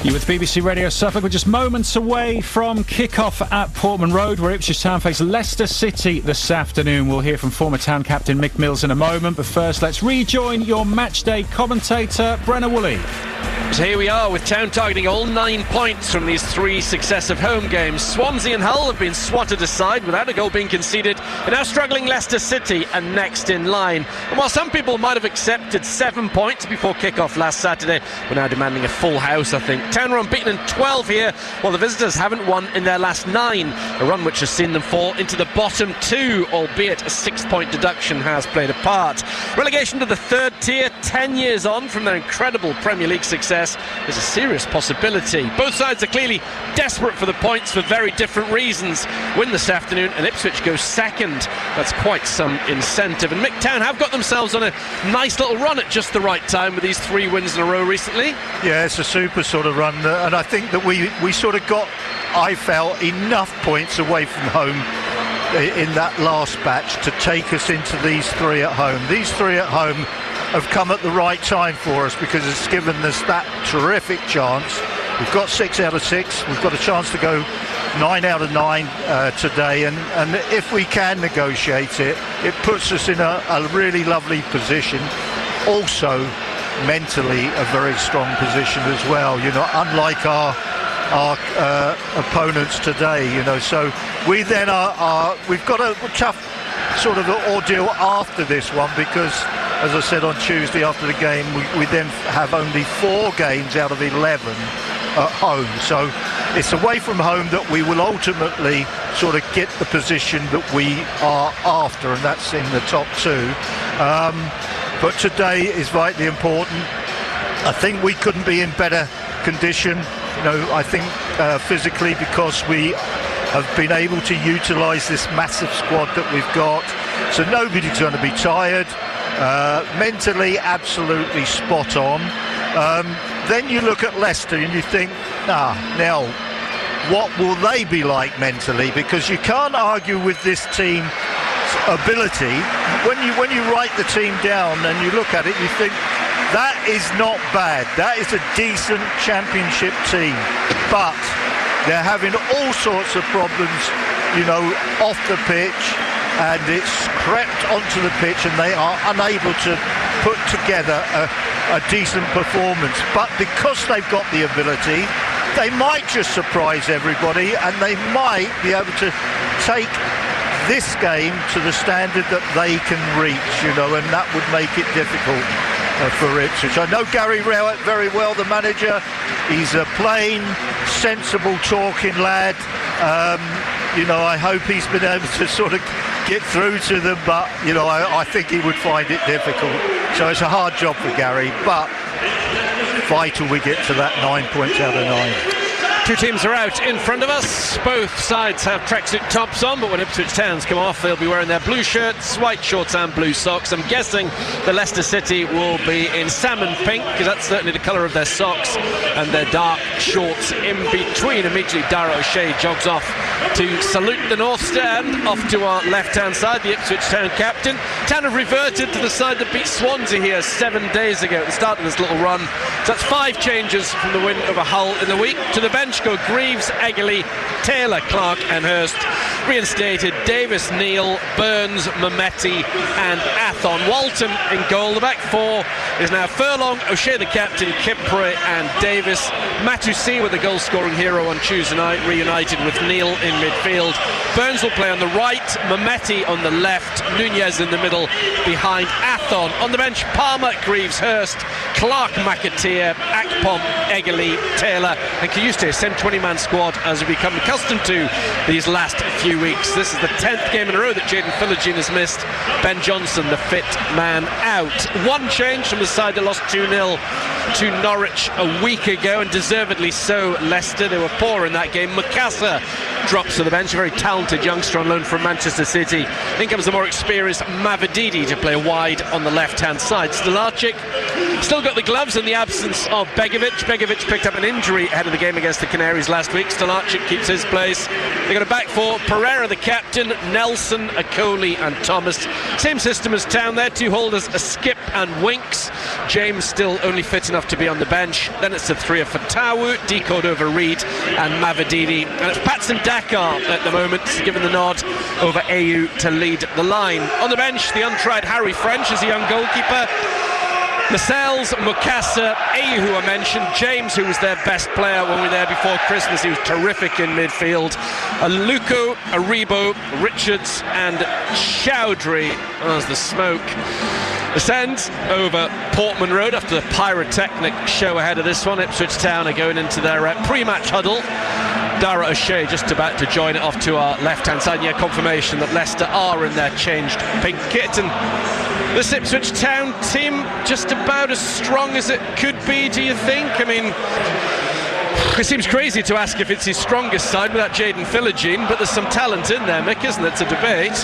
You with BBC Radio Suffolk. We're just moments away from kick-off at Portman Road, where Ipswich Town face Leicester City this afternoon. We'll hear from former Town captain Mick Mills in a moment, but first let's rejoin your matchday commentator, Brenna Woolley. So here we are with Town targeting all 9 points from these 3 successive home games. Swansea and Hull have been swatted aside without a goal being conceded, and now struggling Leicester City are next in line. And while some people might have accepted 7 points before kick-off last Saturday, we're now demanding a full house, I think. Town are unbeaten in 12 here, while the visitors haven't won in their last 9, a run which has seen them fall into the bottom 2, albeit a 6-point deduction has played a part. Relegation to the 3rd tier 10 years on from their incredible Premier League success is a serious possibility. Both sides are clearly desperate for the points for very different reasons. Win this afternoon and Ipswich goes second. That's quite some incentive. And Mick, Town have got themselves on a nice little run at just the right time with these 3 wins in a row recently. Yeah, it's a super sort of run, and I think that we sort of got, I felt, enough points away from home in that last batch to take us into these 3 at home. These 3 at home have come at the right time for us because it's given us that terrific chance. We've got 6 out of 6. We've got a chance to go 9 out of 9 today, and if we can negotiate it, it puts us in a really lovely position. Also, mentally, a very strong position as well. You know, unlike our opponents today. You know, so we then we've got a tough sort of ordeal after this one because, as I said on Tuesday after the game, we then have only 4 games out of 11 at home. So it's away from home that we will ultimately sort of get the position that we are after, and that's in the top 2. But today is vitally important. I think we couldn't be in better condition. You know, I think physically, because we have been able to utilise this massive squad that we've got. So nobody's going to be tired. Mentally, absolutely spot on. Then you look at Leicester and you think, now, what will they be like mentally? Because you can't argue with this team's ability. When you write the team down and you look at it, you think, that is not bad. That is a decent championship team. But they're having all sorts of problems, you know, off the pitch, and it's crept onto the pitch and they are unable to put together a decent performance. But because they've got the ability, they might just surprise everybody, and they might be able to take this game to the standard that they can reach, you know, and that would make it difficult for Ipswich. I know Gary Rowett very well, the manager. He's a plain, sensible talking lad. You know, I hope he's been able to sort of get through to them, but, you know, I think he would find it difficult. So it's a hard job for Gary, but vital we get to that 9 points out of 9. 2 teams are out in front of us. Both sides have tracksuit tops on, but when Ipswich Towns come off, they'll be wearing their blue shirts, white shorts and blue socks. I'm guessing the Leicester City will be in salmon pink, because that's certainly the colour of their socks, and their dark shorts in between. Immediately Dara O'Shea jogs off to salute the North Stand. Off to our left-hand side, the Ipswich Town captain. Town have reverted to the side that beat Swansea here 7 days ago at the start of this little run. So that's 5 changes from the win over Hull in the week. To the bench go Greaves, Eggerly, Taylor, Clark and Hurst. Reinstated Davis, Neal, Burns, Mametti and Athon. Walton in goal. The back 4 is now Furlong, O'Shea the captain, Kipre and Davis. Matusi with the goal-scoring hero on Tuesday night, reunited with Neal in midfield. Burns will play on the right, Mametti on the left, Nunez in the middle behind Athon. On the bench, Palmer, Greaves, Hurst, Clark, McAteer, Akpom, Eggerly, Taylor and Kayuste. Same 20-man squad as we've become accustomed to these last few weeks. This is the 10th game in a row that Jayden Philogene has missed. Ben Johnson, the fit man, out. 1 change from the side that lost 2-0 to Norwich a week ago, and deservedly so. Leicester, they were poor in that game. Makassa drops to the bench, a very talented youngster on loan from Manchester City. In comes the more experienced Mavididi to play wide on the left-hand side. Stalacic Still got the gloves in the absence of Begovic. Begovic picked up an injury ahead of the game against the Canaries last week. Stolarczyk keeps his place. They've got a back four. Pereira, the captain, Nelson, Akoli and Thomas. Same system as Town there. Two holders, a Skip and Winks. James still only fit enough to be on the bench. Then it's the three of Fatawu, Decode over Reed and Mavididi. And it's Patson Dakar at the moment, given the nod over AU to lead the line. On the bench, the untried Harry French is a young goalkeeper. Lascelles, Mukasa, AU who I mentioned, James who was their best player when we were there before Christmas, he was terrific in midfield, Luco, Aribo, Richards and Chowdhury as the smoke ascends over Portman Road after the pyrotechnic show ahead of this one. Ipswich Town are going into their pre-match huddle. Dara O'Shea just about to join it off to our left-hand side. Yeah, confirmation that Leicester are in their changed pink kit, and this Ipswich Town team just about as strong as it could be, do you think? I mean, it seems crazy to ask if it's his strongest side without Jayden Philogene, but there's some talent in there, Mick, isn't it? It's a debate.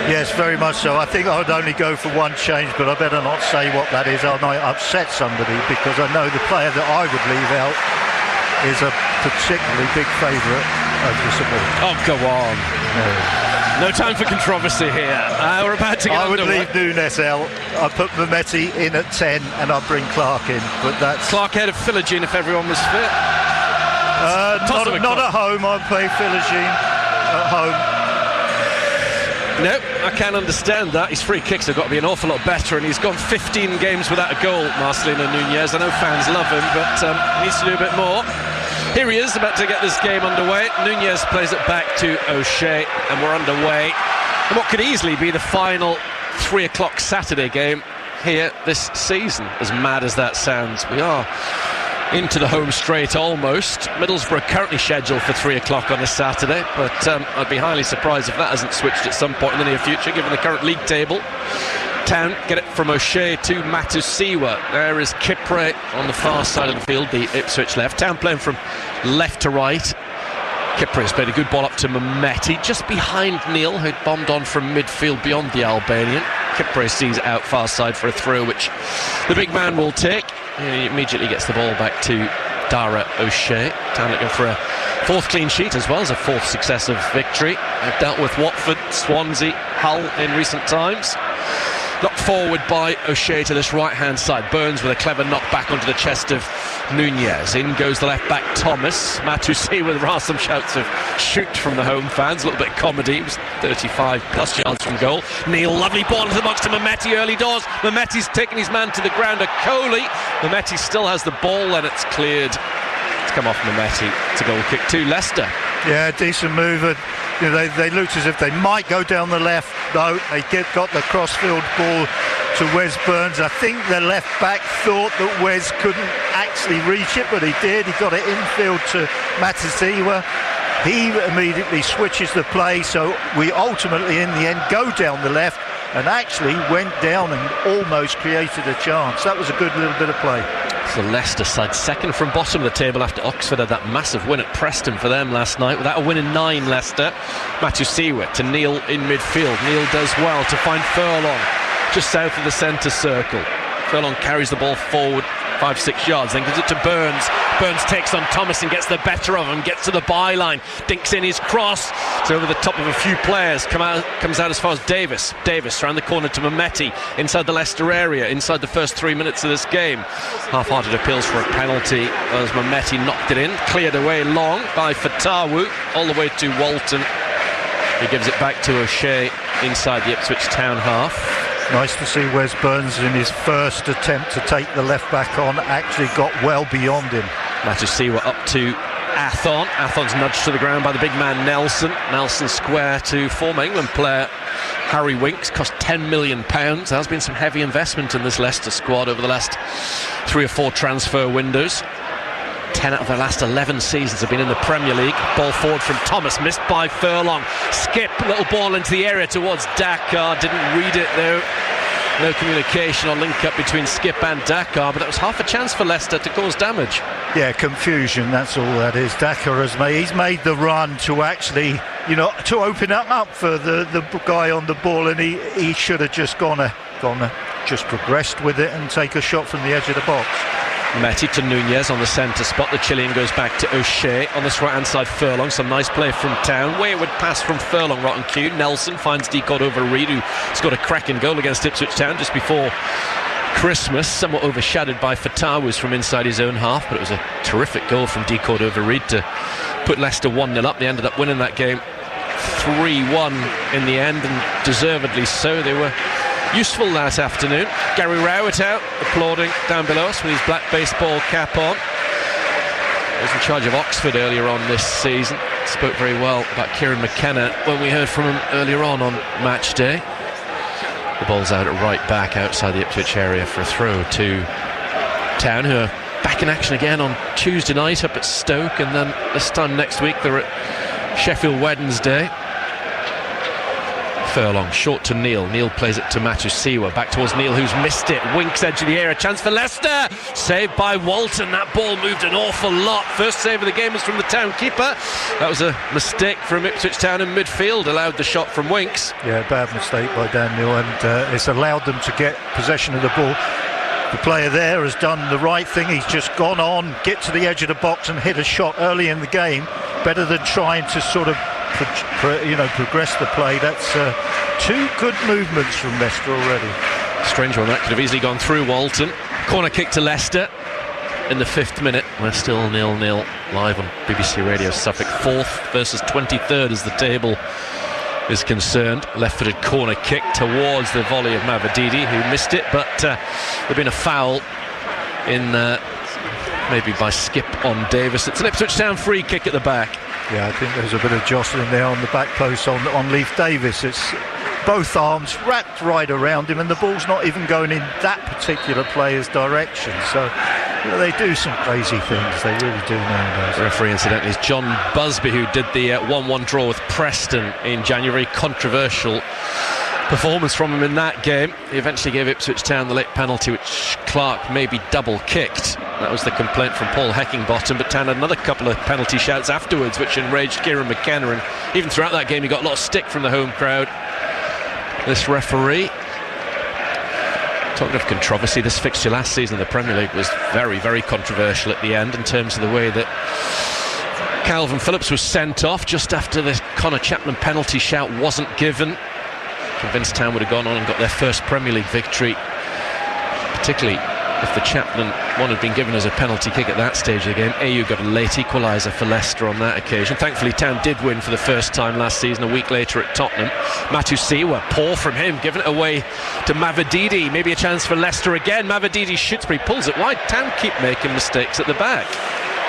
Yes, very much so. I think I would only go for one change, but I better not say what that is. I might upset somebody, because I know the player that I would leave out is a particularly big favourite of the support. Oh, go on. No time for controversy here. We're about to get I would underway. leave Nunes out. I'd put Mehmeti in at 10 and I'd bring Clark in. But that's Clark ahead of Philogene if everyone was fit. not at home. I'd play Philogene at home. No, I can't understand that. His free kicks have got to be an awful lot better, and he's gone 15 games without a goal, Marcelino Nunez. I know fans love him, but he needs to do a bit more. Here he is, about to get this game underway. Nunez plays it back to O'Shea, and we're underway. And what could easily be the final 3 o'clock Saturday game here this season, as mad as that sounds. We are into the home straight almost. Middlesbrough currently scheduled for 3 o'clock on a Saturday, but I'd be highly surprised if that hasn't switched at some point in the near future, given the current league table. Town get it from O'Shea to Matusiwa. There is Kipre on the far side of the field, the Ipswich left. Town playing from left to right. Kipre has played a good ball up to Mehmeti, just behind Neil, who'd bombed on from midfield beyond the Albanian. Kipre sees it out far side for a throw, which the big man will take. He immediately gets the ball back to Dara O'Shea. Town looking for a fourth clean sheet as well as a fourth successive victory. They've dealt with Watford, Swansea, Hull in recent times. Knocked forward by O'Shea to this right-hand side. Burns with a clever knock back onto the chest of Nunez. In goes the left-back Thomas. Matusi with some shouts of shoot from the home fans. A little bit of comedy. He was 35-plus yards from goal. Neil, lovely ball into the box to Mehmeti early doors. Mehmeti's taking his man to the ground. Akoli. Mehmeti still has the ball, and it's cleared. It's come off Mehmeti. It's a goal kick to Leicester. Yeah, decent move. You know, they look as if they might go down the left. No, they got the crossfield ball to Wes Burns. I think the left back thought that Wes couldn't actually reach it, but he did. He got it infield to Matasiwa. He immediately switches the play, so we ultimately in the end go down the left and actually went down and almost created a chance. That was a good little bit of play. The Leicester side, second from bottom of the table after Oxford had that massive win at Preston for them last night. Without a win in 9, Leicester. Matusiwa to Neil in midfield. Neil does well to find Furlong just south of the centre circle. Furlong carries the ball forward 5-6 yards, then gives it to Burns. Burns takes on Thomas and gets the better of him, gets to the byline, dinks in his cross. It's over the top of a few players, comes out as far as Davis. Davis around the corner to Mehmeti inside the Leicester area, inside the first 3 minutes of this game. Half-hearted appeals for a penalty as Mehmeti knocked it in, cleared away long by Fatawu, all the way to Walton. He gives it back to O'Shea inside the Ipswich Town half. Nice to see Wes Burns in his first attempt to take the left back on actually got well beyond him. Matusiwa up to Athon. Athon's nudged to the ground by the big man Nelson. Nelson square to former England player Harry Winks. Cost £10 million. There has been some heavy investment in this Leicester squad over the last 3 or 4 transfer windows. 10 out of their last 11 seasons have been in the Premier League. Ball forward from Thomas, missed by Furlong. Skip, little ball into the area towards Dakar. Didn't read it though. No communication or link up between Skip and Dakar, but that was half a chance for Leicester to cause damage. Yeah, confusion, that's all that is. Dakar he's made the run to actually, to open up for the guy on the ball, and he should have just gone just progressed with it and take a shot from the edge of the box. Metti to Nunez on the centre spot. The Chilean goes back to O'Shea on this right hand side. Furlong, some nice play from Town. Wayward pass from Furlong, right on cue. Nelson finds Decod over Reid, who scored a cracking goal against Ipswich Town just before Christmas, somewhat overshadowed by Fatawas from inside his own half, but it was a terrific goal from Decod over Reid to put Leicester 1-0 up. They ended up winning that game 3-1 in the end, and deservedly so. They were useful that afternoon. Gary Rowett out, applauding down below us with his black baseball cap on. He was in charge of Oxford earlier on this season. Spoke very well about Kieran McKenna when we heard from him earlier on match day. The ball's out at right back outside the Ipswich area for a throw to Town, who are back in action again on Tuesday night up at Stoke, and then this time next week they're at Sheffield Wednesday. Furlong, short to Neil. Neil plays it to Matusiwa. Back towards Neil, who's missed it. Winks edge of the area. Chance for Leicester. Saved by Walton. That ball moved an awful lot. First save of the game was from the Town keeper. That was a mistake from Ipswich Town in midfield. Allowed the shot from Winks. Yeah, bad mistake by Dan Neil, and it's allowed them to get possession of the ball. The player there has done the right thing. He's just gone on, get to the edge of the box and hit a shot early in the game. Better than trying to sort of progress the play. That's two good movements from Leicester already. Strange one, that could have easily gone through Walton. Corner kick to Leicester in the 5th minute. We're still 0-0 live on BBC Radio Suffolk. 4th versus 23rd as the table is concerned. Left-footed corner kick towards the volley of Mavididi, who missed it, but there'd been a foul in maybe by Skip on Davis. It's an Ipswich Town free kick at the back. Yeah, I think there's a bit of jostling there on the back post on Leif Davis. It's both arms wrapped right around him, and the ball's not even going in that particular player's direction. So they do some crazy things. They really do nowadays. The referee, incidentally, is John Busby, who did the 1-1 draw with Preston in January. Controversial performance from him in that game. He eventually gave Ipswich Town the late penalty, which Clark maybe double kicked. That was the complaint from Paul Heckingbottom, but Town had another couple of penalty shouts afterwards, which enraged Kieran McKenna, and even throughout that game he got a lot of stick from the home crowd. This referee. Talking of controversy, this fixture last season in the Premier League was very, very controversial at the end in terms of the way that Calvin Phillips was sent off just after the Connor Chapman penalty shout wasn't given. Convinced Town would have gone on and got their first Premier League victory, particularly if the Chapman one had been given as a penalty kick at that stage of the game. AU got a late equaliser for Leicester on that occasion. Thankfully Town did win for the first time last season, a week later at Tottenham. Matusiwa, poor from him, giving it away to Mavididi. Maybe a chance for Leicester again. Mavididi shoots, but he pulls it wide. Town keep making mistakes at the back.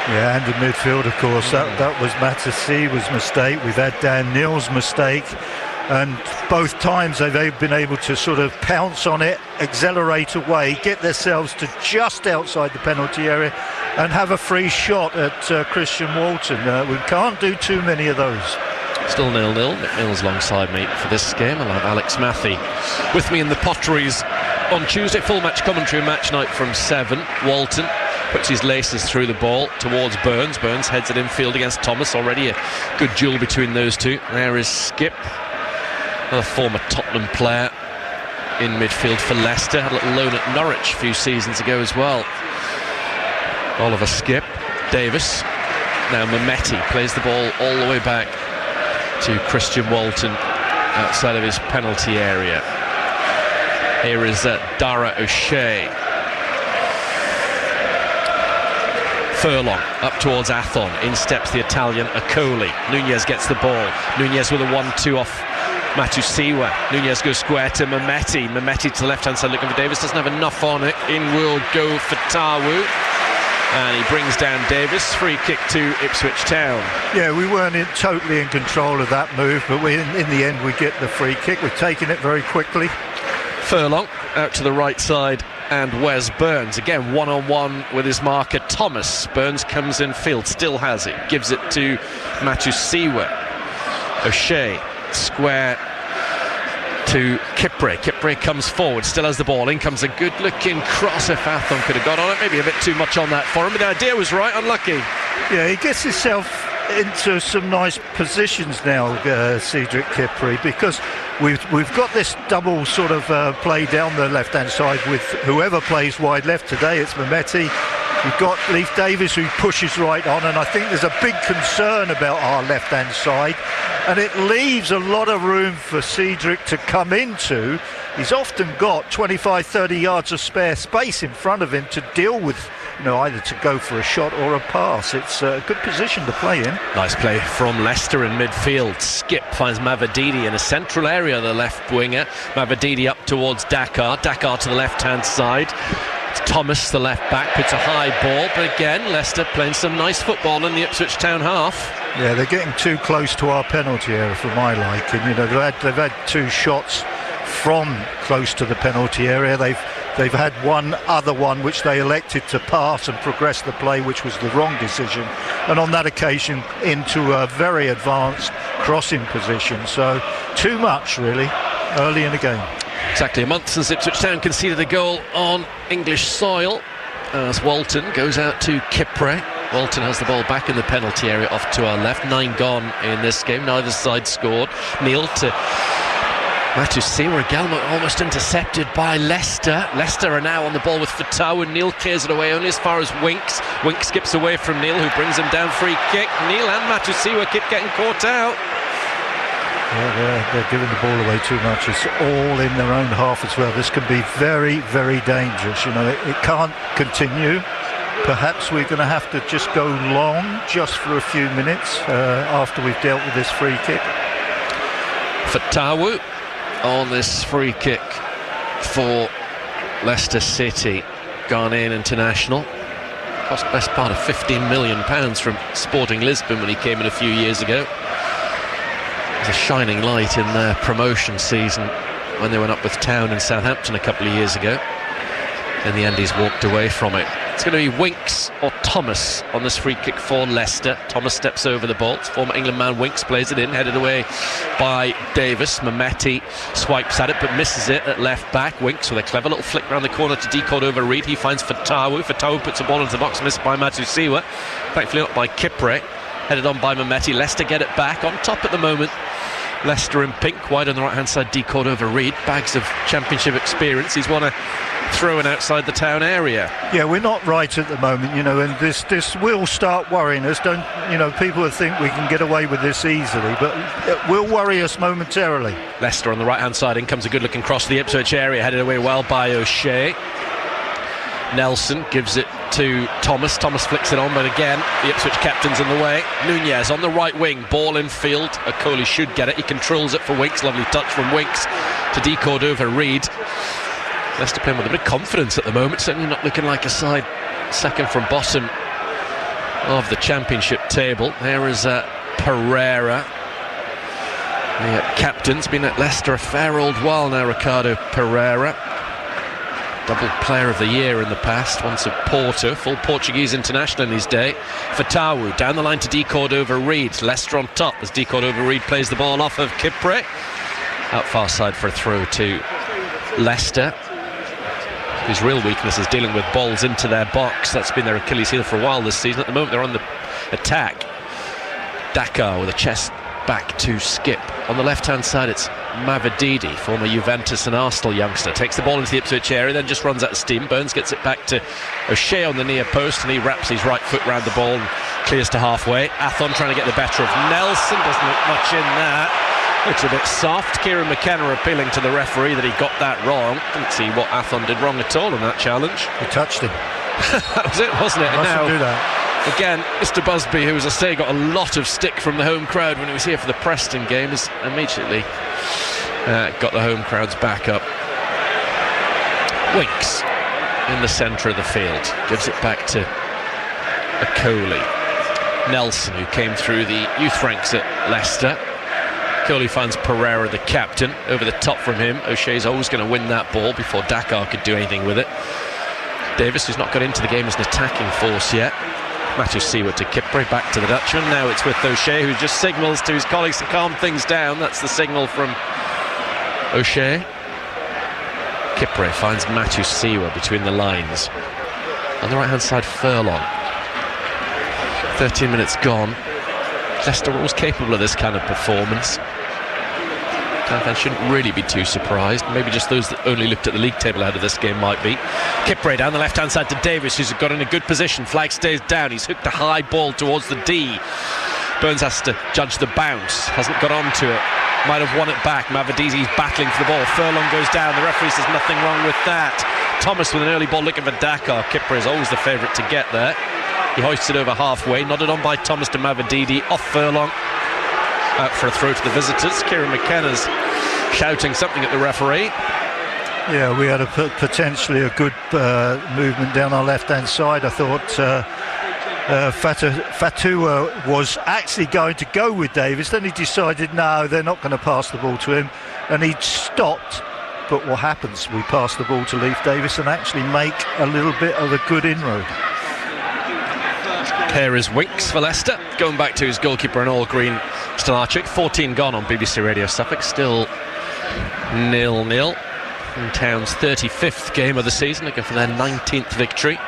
Yeah, and in midfield, of course, that was Matusiwa's mistake. We've had Dan Neil's mistake, and both times they've been able to sort of pounce on it, accelerate away, get themselves to just outside the penalty area and have a free shot at Christian Walton. We can't do too many of those. Still 0-0. McMills alongside me for this game. I'll have Alex Matthey with me in the Potteries on Tuesday. Full match commentary match night from 7. Walton puts his laces through the ball towards Burns. Burns heads it infield against Thomas. Already a good duel between those two. There is Skip, another former Tottenham player in midfield for Leicester. Had a little loan at Norwich a few seasons ago as well. Oliver Skip. Davis. Now Mehmeti plays the ball all the way back to Christian Walton outside of his penalty area. Here is Dara O'Shea. Furlong up towards Athon. In steps the Italian Accoli. Nunez gets the ball. Nunez with a 1-2 off Matusiwa. Nunez goes square to Mehmeti. Mehmeti to the left-hand side looking for Davis. Doesn't have enough on it. In will go Fatawu. And he brings down Davis. Free kick to Ipswich Town. Yeah, we weren't totally in control of that move, but in the end we get the free kick. We've taken it very quickly. Furlong out to the right side, and Wes Burns again one-on-one with his marker Thomas. Burns comes in field, still has it, gives it to Matusiwa. O'Shea square to Kipre. Kipre comes forward, still has the ball. In comes a good-looking cross. If Athon could have got on it, maybe a bit too much on that for him, but the idea was right. Unlucky. Yeah, he gets himself into some nice positions now, Cedric Kipre, because we've got this double sort of play down the left-hand side with whoever plays wide left today. It's Mehmeti. You've got Leif Davis who pushes right on, and I think there's a big concern about our left-hand side, and it leaves a lot of room for Cedric to come into. He's often got 25-30 yards of spare space in front of him to deal with, either to go for a shot or a pass. It's a good position to play in. Nice play from Leicester in midfield. Skip finds Mavididi in a central area, the left winger. Mavididi up towards Dakar to the left-hand side. Thomas, the left back, puts a high ball, but again Leicester playing some nice football in the Ipswich Town half. Yeah, they're getting too close to our penalty area for my liking. They've had 2 shots from close to the penalty area. They've had one other one which they elected to pass and progress the play, which was the wrong decision, and on that occasion into a very advanced crossing position. So too much really early in the game. Exactly a month since Ipswich Town conceded a goal on English soil, as Walton goes out to Kipre. Walton has the ball back in the penalty area off to our left. 9 gone in this game, neither side scored. Neil to Matusima. Gelmo almost intercepted by Leicester. Leicester are now on the ball with Fatau, and Neil clears it away only as far as Winks. Winks skips away from Neil, who brings him down. Free kick. Neil and Matusima keep getting caught out. Yeah, they're giving the ball away too much. It's all in their own half as well. This can be very, very dangerous. It can't continue. Perhaps we're going to have to just go long just for a few minutes after we've dealt with this free kick. Fatawu on this free kick for Leicester City, Ghanaian international. Cost best part of £15 million from Sporting Lisbon when he came in a few years ago. It was a shining light in their promotion season when they went up with Town and Southampton a couple of years ago. In the end, he's walked away from it. It's going to be Winks or Thomas on this free kick for Leicester. Thomas steps over the ball. Former England man Winks plays it in, headed away by Davis. Mehmeti swipes at it but misses it at left back. Winks with a clever little flick round the corner to decode over Reed. He finds Fatawu. Fatawu puts the ball into the box, missed by Matusima. Thankfully not by Kipre. Headed on by Mehmeti. Leicester get it back on top at the moment. Leicester in pink, wide on the right hand side, decode over Reed. Bags of championship experience. He's won a throw-in outside the Town area. Yeah, we're not right at the moment, and this will start worrying us. People will think we can get away with this easily, but it will worry us momentarily. Leicester on the right hand side, in comes a good looking cross to the Ipswich area, headed away well by O'Shea. Nelson gives it to Thomas. Thomas flicks it on, but again the Ipswich captain's in the way. Nunez on the right wing, ball in field. Okoli should get it. He controls it for Winks. Lovely touch from Winks to decode over Reed. Leicester playing with a bit of confidence at the moment, certainly not looking like a side second from bottom of the championship table. There is Pereira, the captain's been at Leicester a fair old while now. Ricardo Pereira, double player of the year in the past, once of Porto, full Portuguese international in his day. Fatawu down the line to decode over Reed. Leicester on top as decode over Reed plays the ball off of Kipre. Out far side for a throw to Leicester, whose real weakness is dealing with balls into their box. That's been their Achilles heel for a while this season. At the moment they're on the attack. Dakar with a chest back to Skip. On the left hand side it's Mavididi, former Juventus and Arsenal youngster, takes the ball into the Ipswich area, then just runs out of steam. Burns gets it back to O'Shea on the near post, and he wraps his right foot round the ball and clears to halfway. Athon trying to get the better of Nelson, doesn't look much in that. Looks a bit soft. Kieran McKenna appealing to the referee that he got that wrong. Didn't see what Athon did wrong at all in that challenge. He touched him. That was it, wasn't it? Mustn't do that. Again, Mr. Busby, who, as I say, got a lot of stick from the home crowd when he was here for the Preston game, has immediately got the home crowd's back up. Winks in the centre of the field, gives it back to Okoli. Nelson, who came through the youth ranks at Leicester. Okoli finds Pereira, the captain, over the top from him. O'Shea's always going to win that ball before Dakar could do anything with it. Davis, who's not got into the game as an attacking force yet. Matusima to Kipre, back to the Dutchman. Now it's with O'Shea, who just signals to his colleagues to calm things down. That's the signal from O'Shea. Kipre finds Matusima between the lines. On the right hand side, Furlong. 13 minutes gone. Leicester always capable of this kind of performance. Town fans shouldn't really be too surprised. Maybe just those that only looked at the league table ahead of this game might be. Kipre down the left-hand side to Davis, who's got in a good position. Flag stays down. He's hooked a high ball towards the D. Burns has to judge the bounce. Hasn't got onto it. Might have won it back. Mavrodidi's battling for the ball. Furlong goes down. The referee says nothing wrong with that. Thomas with an early ball looking for Dakar. Kipre is always the favourite to get there. He hoists it over halfway. Nodded on by Thomas to Mavrodidi. Off Furlong. Out for a throw to the visitors. Kieran McKenna's shouting something at the referee. Yeah, we had potentially a good movement down our left-hand side. I thought Fatua was actually going to go with Davis. Then he decided, no, they're not going to pass the ball to him. And he stopped. But what happens? We pass the ball to Leif Davis and actually make a little bit of a good inroad. Here is Winks for Leicester, going back to his goalkeeper in all green, Stolarczyk. 14 gone on BBC Radio Suffolk, still 0-0 in Town's 35th game of the season, looking for their 19th victory.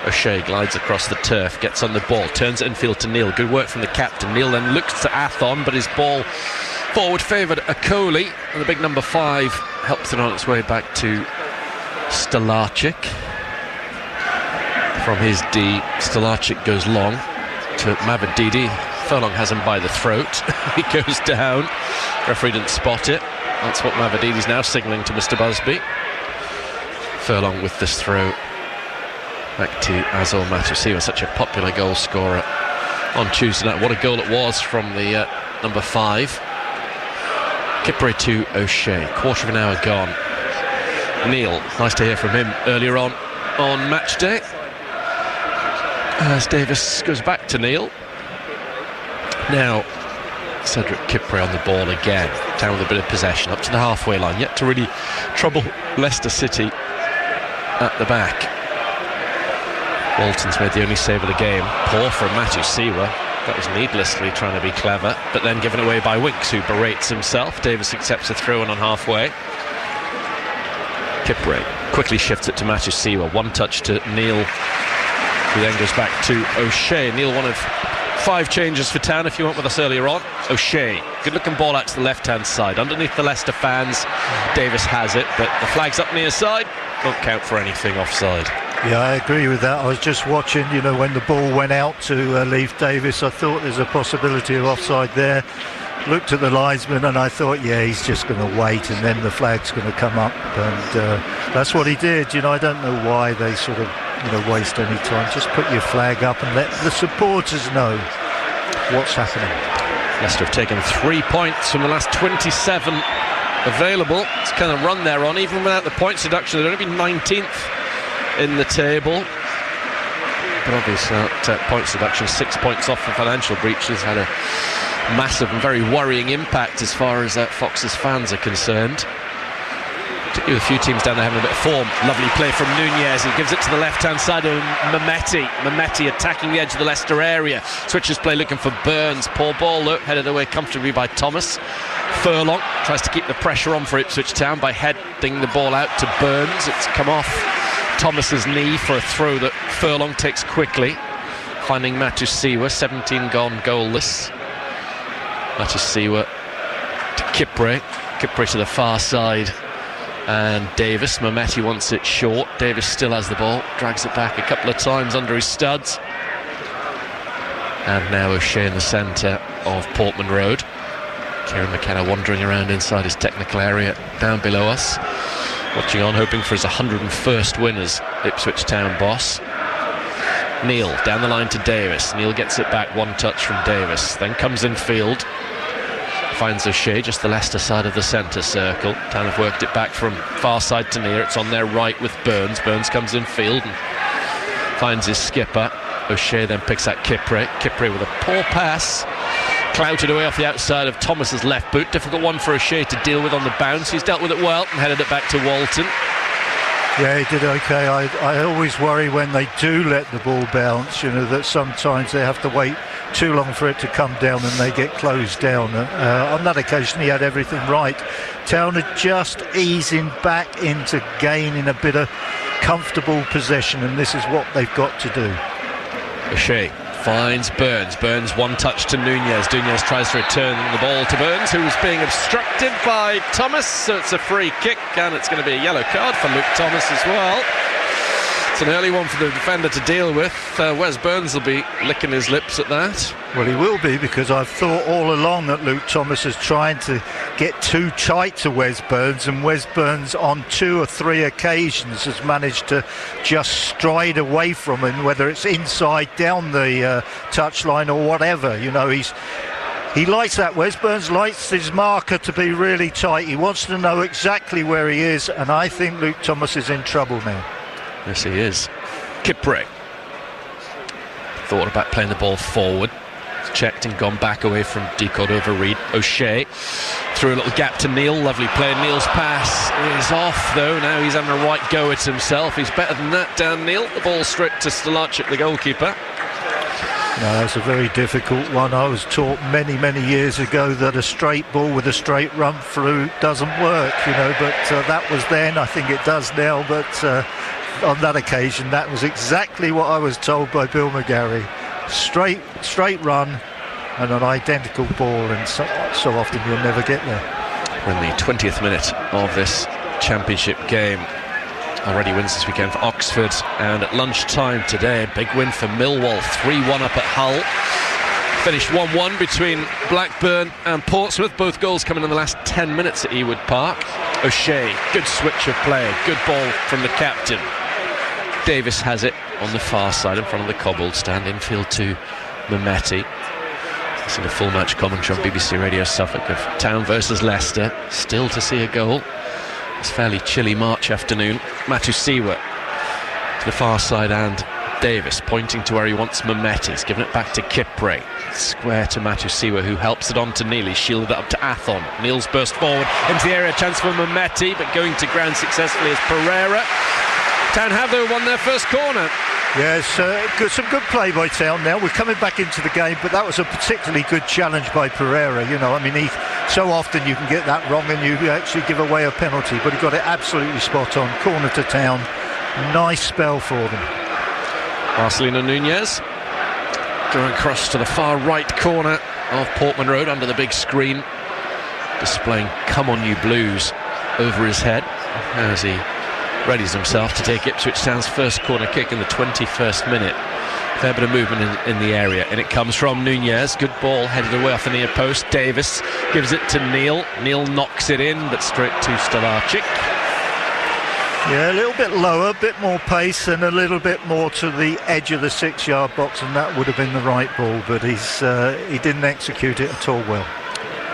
O'Shea glides across the turf, gets on the ball, turns it infield to Neil. Good work from the captain. Neil then looks to Athon, but his ball forward favoured Akoli, and the big number 5 helps it on its way back to Stolarczyk. From his D, Stolarczyk goes long to Mavrodidi. Furlong has him by the throat. He goes down. Referee didn't spot it. That's what Mavrodidi's now signalling to Mr. Busby. Furlong with this throw back to Azor Matusiwa, such a popular goal scorer on Tuesday night. What a goal it was from the number 5. Kipre to O'Shea. Quarter of an hour gone. Neil, nice to hear from him earlier on match day. As Davis goes back to Neil. Now Cedric Kipre on the ball again. Down with a bit of possession up to the halfway line. Yet to really trouble Leicester City at the back. Walton's made the only save of the game. Poor from Matusiwa. That was needlessly trying to be clever, but then given away by Winks, who berates himself. Davis accepts a throw-in on halfway. Kipre quickly shifts it to Matusiwa. One touch to Neil, who then goes back to O'Shea. Neil, one of 5 changes for Town, if you went with us earlier on. O'Shea, good-looking ball out to the left-hand side. Underneath the Leicester fans, Davis has it, but the flag's up near side. Don't count for anything offside. Yeah, I agree with that. I was just watching, when the ball went out to Leif Davis, I thought there's a possibility of offside there. Looked at the linesman and I thought, yeah, he's just going to wait and then the flag's going to come up. And that's what he did. I don't know why they sort of, waste any time. Just put your flag up and let the supporters know what's happening. Leicester have taken 3 points from the last 27 available. It's kind of run they're on, even without the points deduction. They'd only be 19th in the table, but obviously that points deduction, 6 points off for financial breaches, had a massive and very worrying impact as far as Fox's fans are concerned. Particularly with a few teams down there having a bit of form. Lovely play from Nunez. He gives it to the left-hand side of Mehmeti attacking the edge of the Leicester area. Switches play looking for Burns. Poor ball though, headed away comfortably by Thomas. Furlong tries to keep the pressure on for Ipswich Town by heading the ball out to Burns. It's come off Thomas's knee for a throw that Furlong takes quickly, finding Matusiwa. 17 gone, goalless. Matusiwa to Kipre to the far side, and Davis. Mehmeti wants it short. Davis still has the ball, drags it back a couple of times under his studs, and now O'Shea in the centre of Portman Road. Kieran McKenna wandering around inside his technical area down below us, watching on, hoping for his 101st win as Ipswich Town boss. Neil down the line to Davis. Neil gets it back, one touch from Davis, then comes in field, finds O'Shea just the Leicester side of the centre circle. Town have worked it back from far side to near. It's on their right with Burns. Burns comes in field and finds his skipper. O'Shea then picks out Kipre with a poor pass, clouted away off the outside of Thomas's left boot. Difficult one for O'Shea to deal with on the bounce. He's dealt with it well and headed it back to Walton. Yeah, he did okay. I always worry when they do let the ball bounce, that sometimes they have to wait too long for it to come down and they get closed down. On that occasion he had everything right. Town are just easing back into gaining a bit of comfortable possession, and this is what they've got to do. O'Shea finds Burns. Burns one touch to Nunez. Nunez tries to return the ball to Burns, who was being obstructed by Thomas, so it's a free kick, and it's going to be a yellow card for Luke Thomas as well. It's an early one for the defender to deal with. Wes Burns will be licking his lips at that. Well, he will be, because I've thought all along that Luke Thomas is trying to get too tight to Wes Burns, and Wes Burns on 2 or 3 occasions has managed to just stride away from him, whether it's inside, down the touchline or whatever. You know, he likes that. Wes Burns likes his marker to be really tight. He wants to know exactly where he is, and I think Luke Thomas is in trouble now. Yes, he is. Kipre thought about playing the ball forward. Checked and gone back away from Decord over Reed. O'Shea through a little gap to Neil. Lovely play. Neil's pass is off, though. Now he's having a right go at himself. He's better than that, Dan Neil. The ball straight to Stolarczyk, the goalkeeper. No, that's a very difficult one. I was taught many, many years ago that a straight ball with a straight run through doesn't work, you know, but that was then. I think it does now, but on that occasion, that was exactly what I was told by Bill McGarry. Straight run and an identical ball, and so often you'll never get there. We're in the 20th minute of this championship game. Already wins this weekend for Oxford, and at lunchtime today, big win for Millwall, 3-1 up at Hull. Finished 1-1 between Blackburn and Portsmouth, both goals coming in the last 10 minutes at Ewood Park. O'Shea, good switch of play, good ball from the captain. Davis has it on the far side in front of the cobbled stand, infield to Mehmeti. This is a full match commentary on BBC Radio Suffolk of Town versus Leicester. Still to see a goal. It's fairly chilly March afternoon. Matusiwa to the far side, and Davis pointing to where he wants Mehmeti. He's given it back to Kipre. Square to Matusiwa, who helps it on to Neil. He's shielded it up to Athon. Neil's burst forward into the area, chance for Mehmeti, but going to ground successfully is Pereira. Town have, though, won their first corner. Yes, some good play by Town now. We're coming back into the game, but that was a particularly good challenge by Pereira. You know, I mean, so often you can get that wrong and you actually give away a penalty, but he got it absolutely spot on. Corner to Town. Nice spell for them. Marcelino Nunez going across to the far right corner of Portman Road under the big screen, displaying "Come on you Blues" over his head as he readies himself to take Ipswich Town's first corner kick in the 21st minute. Fair bit of movement in the area, and it comes from Nunez. Good ball headed away off the near post. Davis gives it to Neil. Neil knocks it in, but straight to Stolarczyk. Yeah, a little bit lower, a bit more pace, and a little bit more to the edge of the 6-yard box, and that would have been the right ball, but he didn't execute it at all well.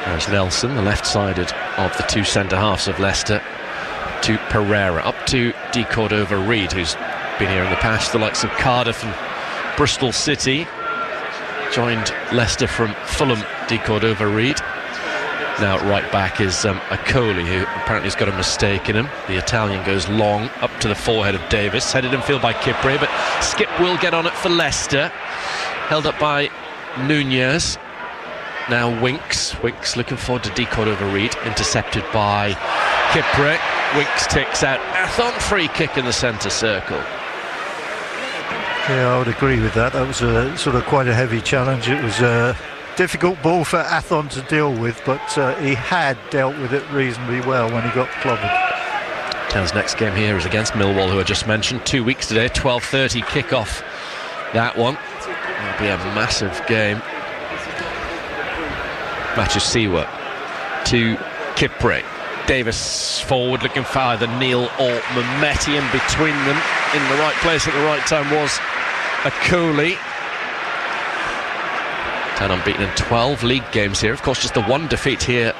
There's Nelson, the left-sided of the two centre-halves of Leicester, to Pereira, up to Decord over Reed, who's been here in the past, the likes of Cardiff and Bristol City. Joined Leicester from Fulham, Decord over Reed. Now at right back is Akoli, who apparently has got a mistake in him. The Italian goes long up to the forehead of Davis, headed in field by Kipre, but Skip will get on it for Leicester. Held up by Nunez. Now Winks looking forward to Decord over Reed, intercepted by Kipre. Winks takes out Athon, free kick in the centre circle. Yeah, I would agree with that. That was a sort of quite a heavy challenge. It was a difficult ball for Athon to deal with, but he had dealt with it reasonably well when he got clobbered. Town's next game here is against Millwall, who I just mentioned. 2 weeks today, 12:30 kick-off. That one will be a massive game. Matusiwa to Kipre. Davis forward, looking for either Neil or Mehmeti. In between them, in the right place at the right time, was Akoli. Town unbeaten in 12 league games here. Of course, just the one defeat here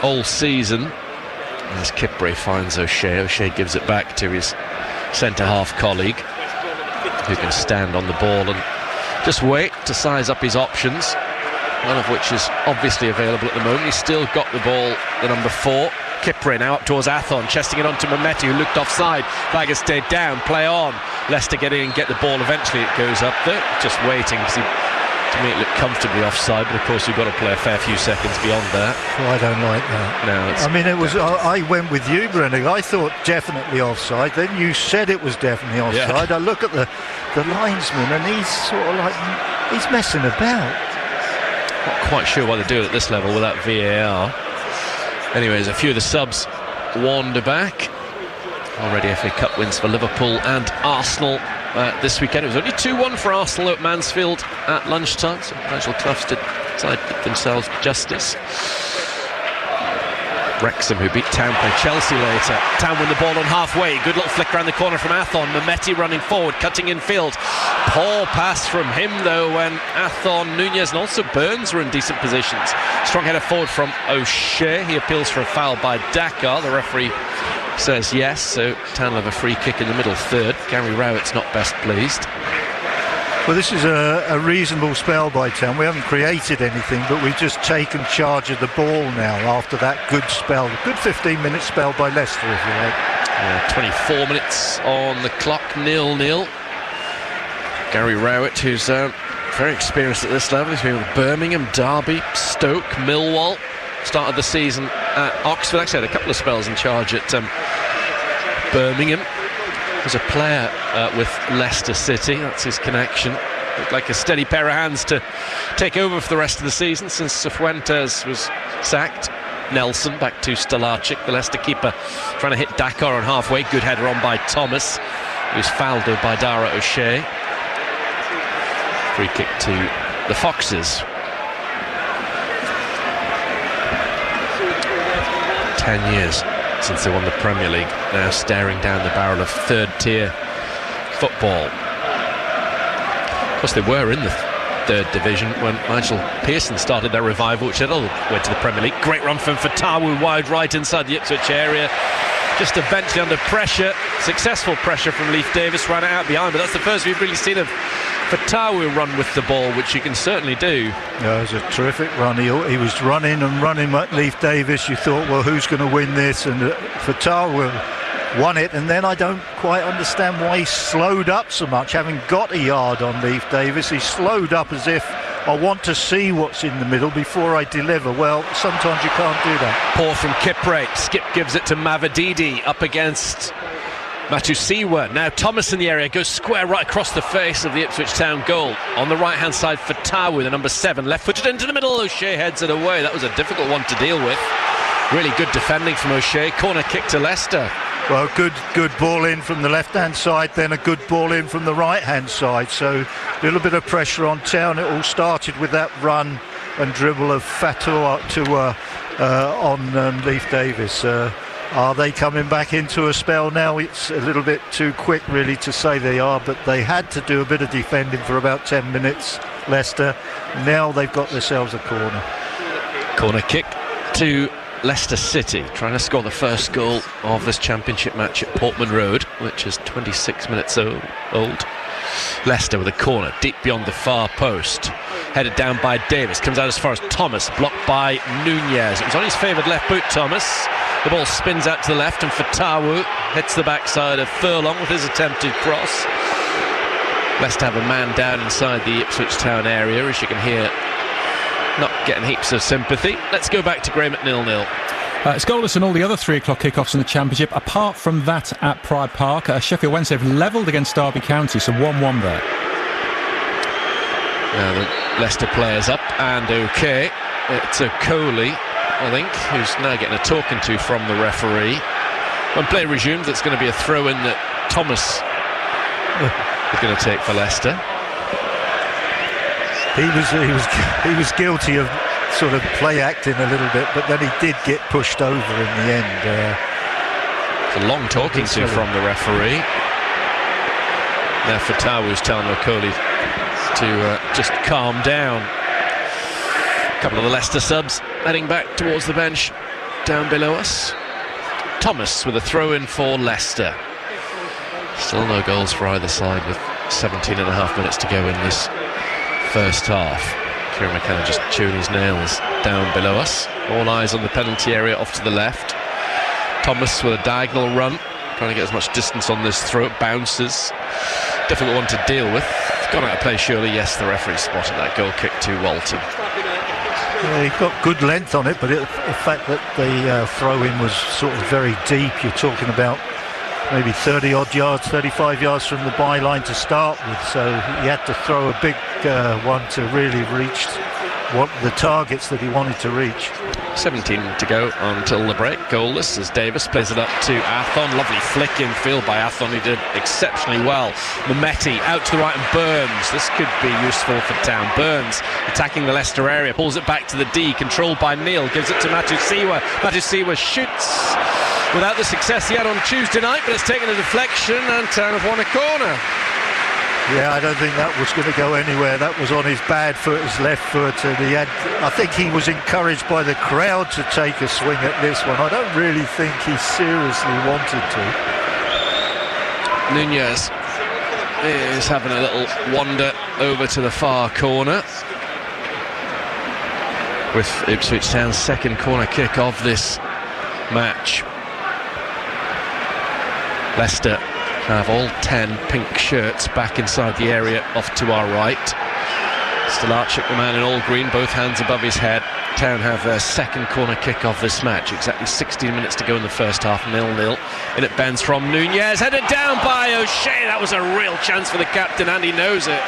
all season. As Kipre finds O'Shea. O'Shea gives it back to his centre-half colleague, who can stand on the ball and just wait to size up his options, none of which is obviously available at the moment. He's still got the ball, the number 4. Kipre now up towards Athon, chesting it onto Mehmeti, who looked offside. Flag has stayed down, play on. Leicester get in and get the ball. Eventually it goes up there, just waiting because he To me, it looked comfortably offside, but of course you've got to play a fair few seconds beyond that. Well, I don't like that. No, I mean, it was. I went with you, Brennan. I thought definitely offside. Then you said it was definitely offside. I look at the linesman, and he's sort of like he's messing about. Not quite sure why they do it at this level without VAR. Anyways, a few of the subs wander back. Already FA Cup wins for Liverpool and Arsenal this weekend. It was only 2-1 for Arsenal at Mansfield at lunchtime, so Nigel Clough's did themselves justice. Wrexham, who beat Town, play Chelsea later. Town win the ball on halfway. Good little flick around the corner from Athon. Mehmeti running forward, cutting in field. Poor pass from him though when Athon, Nunez and also Burns were in decent positions. Strong header forward from O'Shea. He appeals for a foul by Dakar. The referee says yes, so Town will have a free kick in the middle third. Gary Rowett's not best pleased. Well, this is a reasonable spell by Town. We haven't created anything, but we've just taken charge of the ball now after that good spell. A good 15-minute spell by Leicester, if you like. Yeah, 24 minutes on the clock, 0-0. Gary Rowett, who's very experienced at this level. He's been with Birmingham, Derby, Stoke, Millwall. Started the season at Oxford. Actually had a couple of spells in charge at Birmingham. As a player with Leicester City, that's his connection. Looked like a steady pair of hands to take over for the rest of the season since Cifuentes was sacked. Nelson back to Stalacic, the Leicester keeper, trying to hit Dakar on halfway. Good header on by Thomas, who was fouled by Dara O'Shea. Free kick to the Foxes. 10 years since they won the Premier League, now staring down the barrel of third-tier football. Of course, they were in the third division when Nigel Pearson started their revival, which all went to the Premier League. Great run from Fatawu, wide right inside the Ipswich area. Just eventually under pressure, successful pressure from Leif Davis, ran it out behind, but that's the first we've really seen of Fatawu run with the ball, which you can certainly do. Yeah, it was a terrific run. He was running like Leif Davis. You thought, well, who's going to win this? And Fatawu won it, and then I don't quite understand why he slowed up so much. Having got a yard on Leif Davis, he slowed up as if I want to see what's in the middle before I deliver. Well, sometimes you can't do that. Poor from Kipre. Skip gives it to Mavididi up against Matusiwa. Now Thomas in the area, goes square right across the face of the Ipswich Town goal. On the right hand side, Fatawu, the number 7, left footed into the middle. O'Shea heads it away. That was a difficult one to deal with. Really good defending from O'Shea. Corner kick to Leicester. Well, good ball in from the left-hand side, then a good ball in from the right-hand side. So a little bit of pressure on Town. It all started with that run and dribble of Fatawu on Leif Davis. Are they coming back into a spell now? It's a little bit too quick, really, to say they are, but they had to do a bit of defending for about 10 minutes, Leicester. Now they've got themselves a corner. Corner kick to Leicester City, trying to score the first goal of this championship match at Portman Road, which is 26 minutes old. Leicester with a corner deep beyond the far post, headed down by Davis, comes out as far as Thomas, blocked by Nunez. It was on his favoured left boot, Thomas. The ball spins out to the left and Fatawu hits the backside of Furlong with his attempted cross. Leicester have a man down inside the Ipswich Town area, as you can hear, not getting heaps of sympathy. Let's go back to Graham at 0-0. It's goalless in all the other 3 o'clock kickoffs in the Championship, apart from that at Pride Park. Sheffield Wednesday have levelled against Derby County, so 1-1 there. Now the Leicester players up and okay. It's Coley, I think, who's now getting a talking to from the referee. When play resumes, it's going to be a throw-in that Thomas is going to take for Leicester. He was guilty of sort of play acting a little bit, but then he did get pushed over in the end. It's a long talking to from the referee. Now Fatawu's telling O'Coley to just calm down. A couple of the Leicester subs heading back towards the bench down below us. Thomas with a throw-in for Leicester. Still no goals for either side with 17.5 minutes to go in this first half. Kieran McKenna just chewing his nails down below us. All eyes on the penalty area off to the left. Thomas with a diagonal run, trying to get as much distance on this throw. It bounces difficult one to deal with. Gone out of play, surely. Yes, the referee spotted that goal kick to Walton. Yeah, he got good length on it, but the fact that the throw-in was sort of very deep, you're talking about maybe 30-odd yards, 35 yards from the byline to start with, so he had to throw a big one to really reach what the targets that he wanted to reach. 17 to go until the break. Goalless as Davis plays it up to Athon. Lovely flick in field by Athon. He did exceptionally well. Mehmeti out to the right, and Burns. This could be useful for Town. Burns attacking the Leicester area, pulls it back to the D, controlled by Neil, gives it to Matusiwa. Matusiwa shoots without the success he had on Tuesday night, but it's taken a deflection and Town have won a corner. Yeah, I don't think that was going to go anywhere. That was on his bad foot, his left foot, and I think he was encouraged by the crowd to take a swing at this one. I don't really think he seriously wanted to. Nunez is having a little wander over to the far corner with Ipswich Town's second corner kick of this match. Leicester have all 10 pink shirts back inside the area off to our right. Stolarczyk, the man in all green, both hands above his head. Town have their second corner kick of this match. Exactly 16 minutes to go in the first half, 0-0. In it bends from Nunez, headed down by O'Shea. That was a real chance for the captain, and he knows it.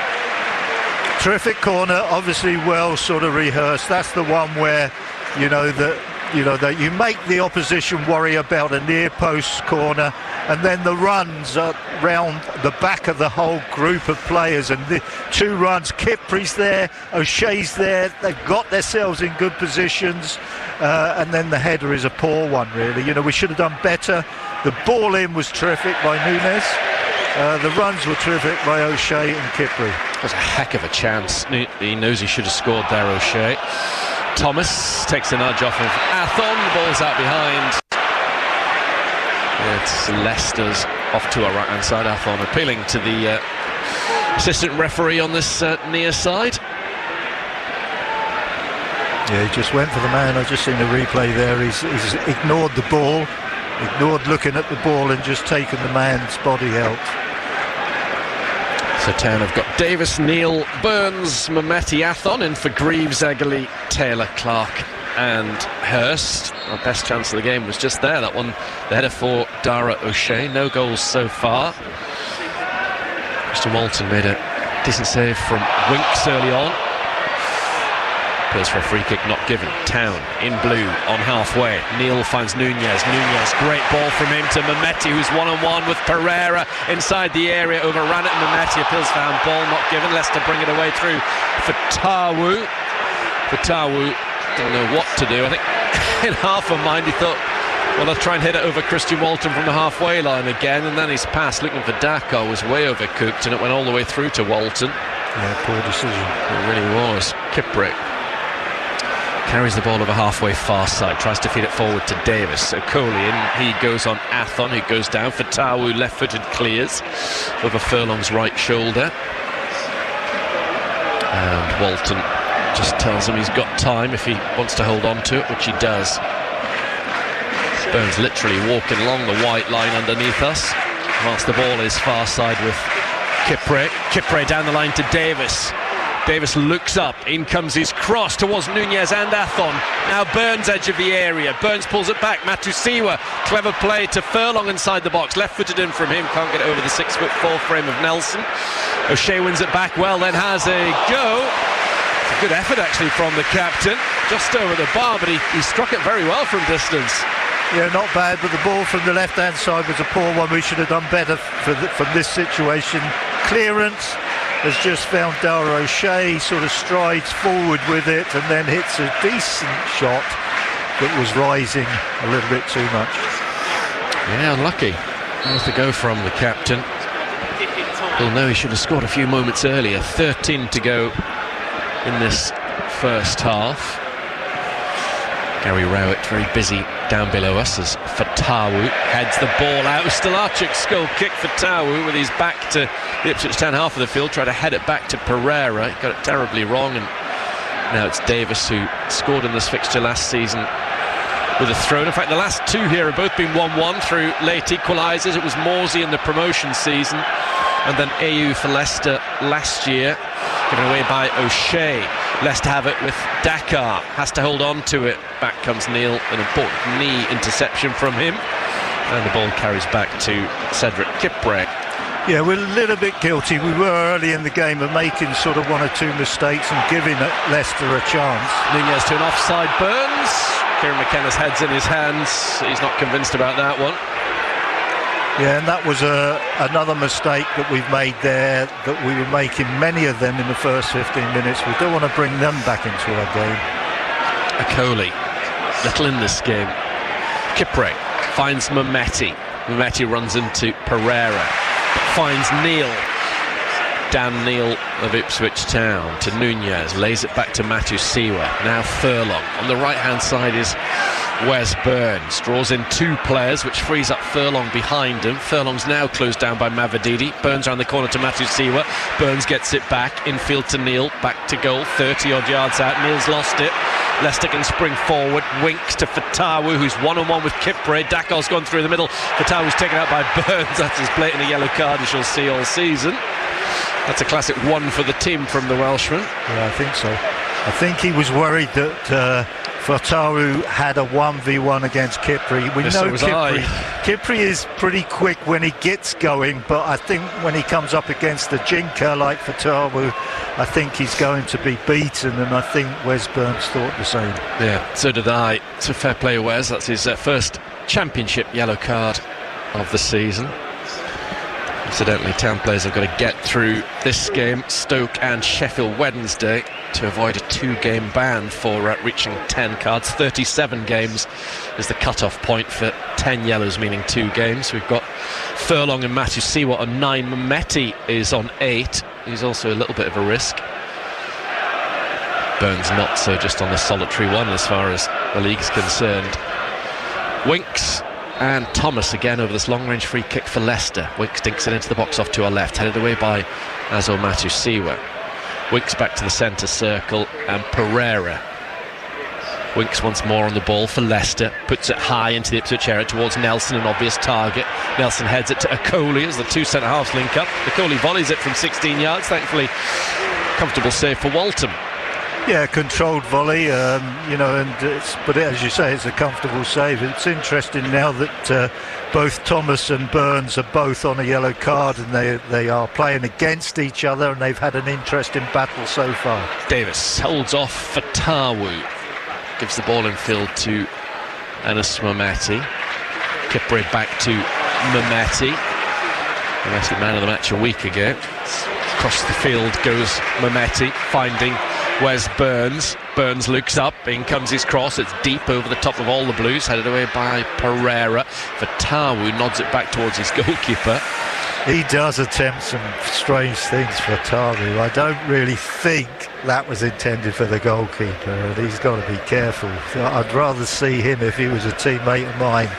Terrific corner, obviously well sort of rehearsed. That's the one where, that you make the opposition worry about a near post corner, and then the runs are round the back of the whole group of players, and the two runs, Kipri's there, O'Shea's there, they've got themselves in good positions, and then the header is a poor one really. We should have done better. The ball in was terrific by Nunez, the runs were terrific by O'Shea and Kipri. That was a heck of a chance. He knows he should have scored there, O'Shea. Thomas takes a nudge off of Athon, the ball's out behind. It's Leicester's off to our right hand side. Athon appealing to the assistant referee on this near side. Yeah, he just went for the man. I've just seen a replay there. He's ignored the ball, ignored looking at the ball, and just taken the man's body out. So Town have got Davis, Neal, Burns, Mehmeti, Athon in for Greaves, Eggerly, Taylor, Clark and Hurst. Our best chance of the game was just there, that one, the header for Dara O'Shea. No goals so far. Mr. Walton made a decent save from Winks early on. Appeals for a free kick not given. Town in blue on halfway. Neil finds Nunez. Great ball from him to Mehmeti, who's one-on-one with Pereira inside the area. Overran it, and Mehmeti appeals for ball not given. Leicester bring it away through Fatawu. Fatawu don't know what to do. I think in half a mind he thought, well, I'll try and hit it over Christian Walton from the halfway line again, and then his pass looking for Dakar was way overcooked, and it went all the way through to Walton. Yeah, poor decision. It really was. Kiprick carries the ball over halfway far side, tries to feed it forward to Davis. Okoli in, he goes on Athon, who goes down. Fatawu left-footed clears over Furlong's right shoulder, and Walton just tells him he's got time if he wants to hold on to it, which he does. Burns literally walking along the white line underneath us, whilst the ball is far side with Kipre. Kipre down the line to Davis. Davis looks up, in comes his cross towards Nunez and Athon. Now Burns edge of the area, Burns pulls it back. Matusiwa, clever play to Furlong inside the box, left-footed in from him, can't get it over the 6'4" frame of Nelson. O'Shea wins it back well, then has a go. It's a good effort actually from the captain, just over the bar, but he struck it very well from distance. Yeah, not bad, but the ball from the left-hand side was a poor one. We should have done better from this situation. Clearance has just found Dara O'Shea, sort of strides forward with it and then hits a decent shot that was rising a little bit too much. Yeah, unlucky. Nice to go from the captain. He'll know he should have scored a few moments earlier. 13 to go in this first half. Gary Rowett very busy down below us as Fatawu heads the ball out. Stolarczyk's goal kick. Fatawu with his back to the Ipswich Town half of the field, tried to head it back to Pereira. He got it terribly wrong, and now it's Davis who scored in this fixture last season with a throw. In fact, the last two here have both been 1-1 through late equalisers. It was Morsey in the promotion season and then AU for Leicester last year, given away by O'Shea. Leicester have it with Dakar, has to hold on to it. Back comes Neil, an important knee interception from him, and the ball carries back to Cedric Kipre. Yeah, we're a little bit guilty. We were early in the game of making sort of one or two mistakes and giving Leicester a chance. Nunez to an offside Burns. Kieran McKenna's head's in his hands. He's not convinced about that one. Yeah, and that was another mistake that we've made there, that we were making many of them in the first 15 minutes. We don't want to bring them back into our game. Akoli, little in this game. Kipre finds Mehmeti. Mehmeti runs into Pereira. Finds Neil. Dan Neil of Ipswich Town to Nunez, lays it back to Matusiwa. Now Furlong. On the right hand side is Wes Burns, draws in two players, which frees up Furlong behind him. Furlong's now closed down by Mavididi. Burns around the corner to Matusiwa. Burns gets it back, infield to Neil, back to goal, 30 odd yards out. Neil's lost it. Leicester can spring forward. Winks to Fatawu, who's one-on-one with Kipre. Dakar's gone through the middle. Fatawu's taken out by Burns. That's as blatant a yellow card as you'll see all season. That's a classic one for the team from the Welshman. Yeah, I think so. I think he was worried that Fatawu had a 1v1 against Kipre. We know Kipre is pretty quick when he gets going, but I think when he comes up against the jinker like Fatawu, I think he's going to be beaten, and I think Wes Burns thought the same. Yeah, so did I. It's a fair play, Wes. That's his first championship yellow card of the season. Incidentally, Town players have got to get through this game, Stoke and Sheffield Wednesday, to avoid a 2-game ban for reaching 10 cards. 37 games is the cut-off point for 10 yellows, meaning 2 games. We've got Furlong and Matusiwa on 9. Mehmeti is on 8. He's also a little bit of a risk. Burns not so, just on the solitary one as far as the league's concerned. Winks and Thomas again over this long-range free kick for Leicester. Winks dinks it into the box off to our left, headed away by Azor Matusiwa. Winks back to the centre circle, and Pereira. Winks once more on the ball for Leicester, puts it high into the Ipswich area towards Nelson, an obvious target. Nelson heads it to Akoli as the two centre-halves link up. Akoli volleys it from 16 yards, thankfully comfortable save for Walton. Yeah, controlled volley, but as you say, it's a comfortable save. It's interesting now that both Thomas and Burns are both on a yellow card, and they are playing against each other, and they've had an interesting battle so far. Davis holds off Fatawu, gives the ball in field to Anas Mehmeti. Kipre back to Mehmeti. Mehmeti, man of the match a week ago. Across the field goes Mehmeti, finding Wes Burns. Burns looks up, in comes his cross. It's deep over the top of all the Blues, headed away by Pereira. Fatawu nods it back towards his goalkeeper. He does attempt some strange things for Fatawu. I don't really think that was intended for the goalkeeper, and he's got to be careful. I'd rather see him, if he was a teammate of mine,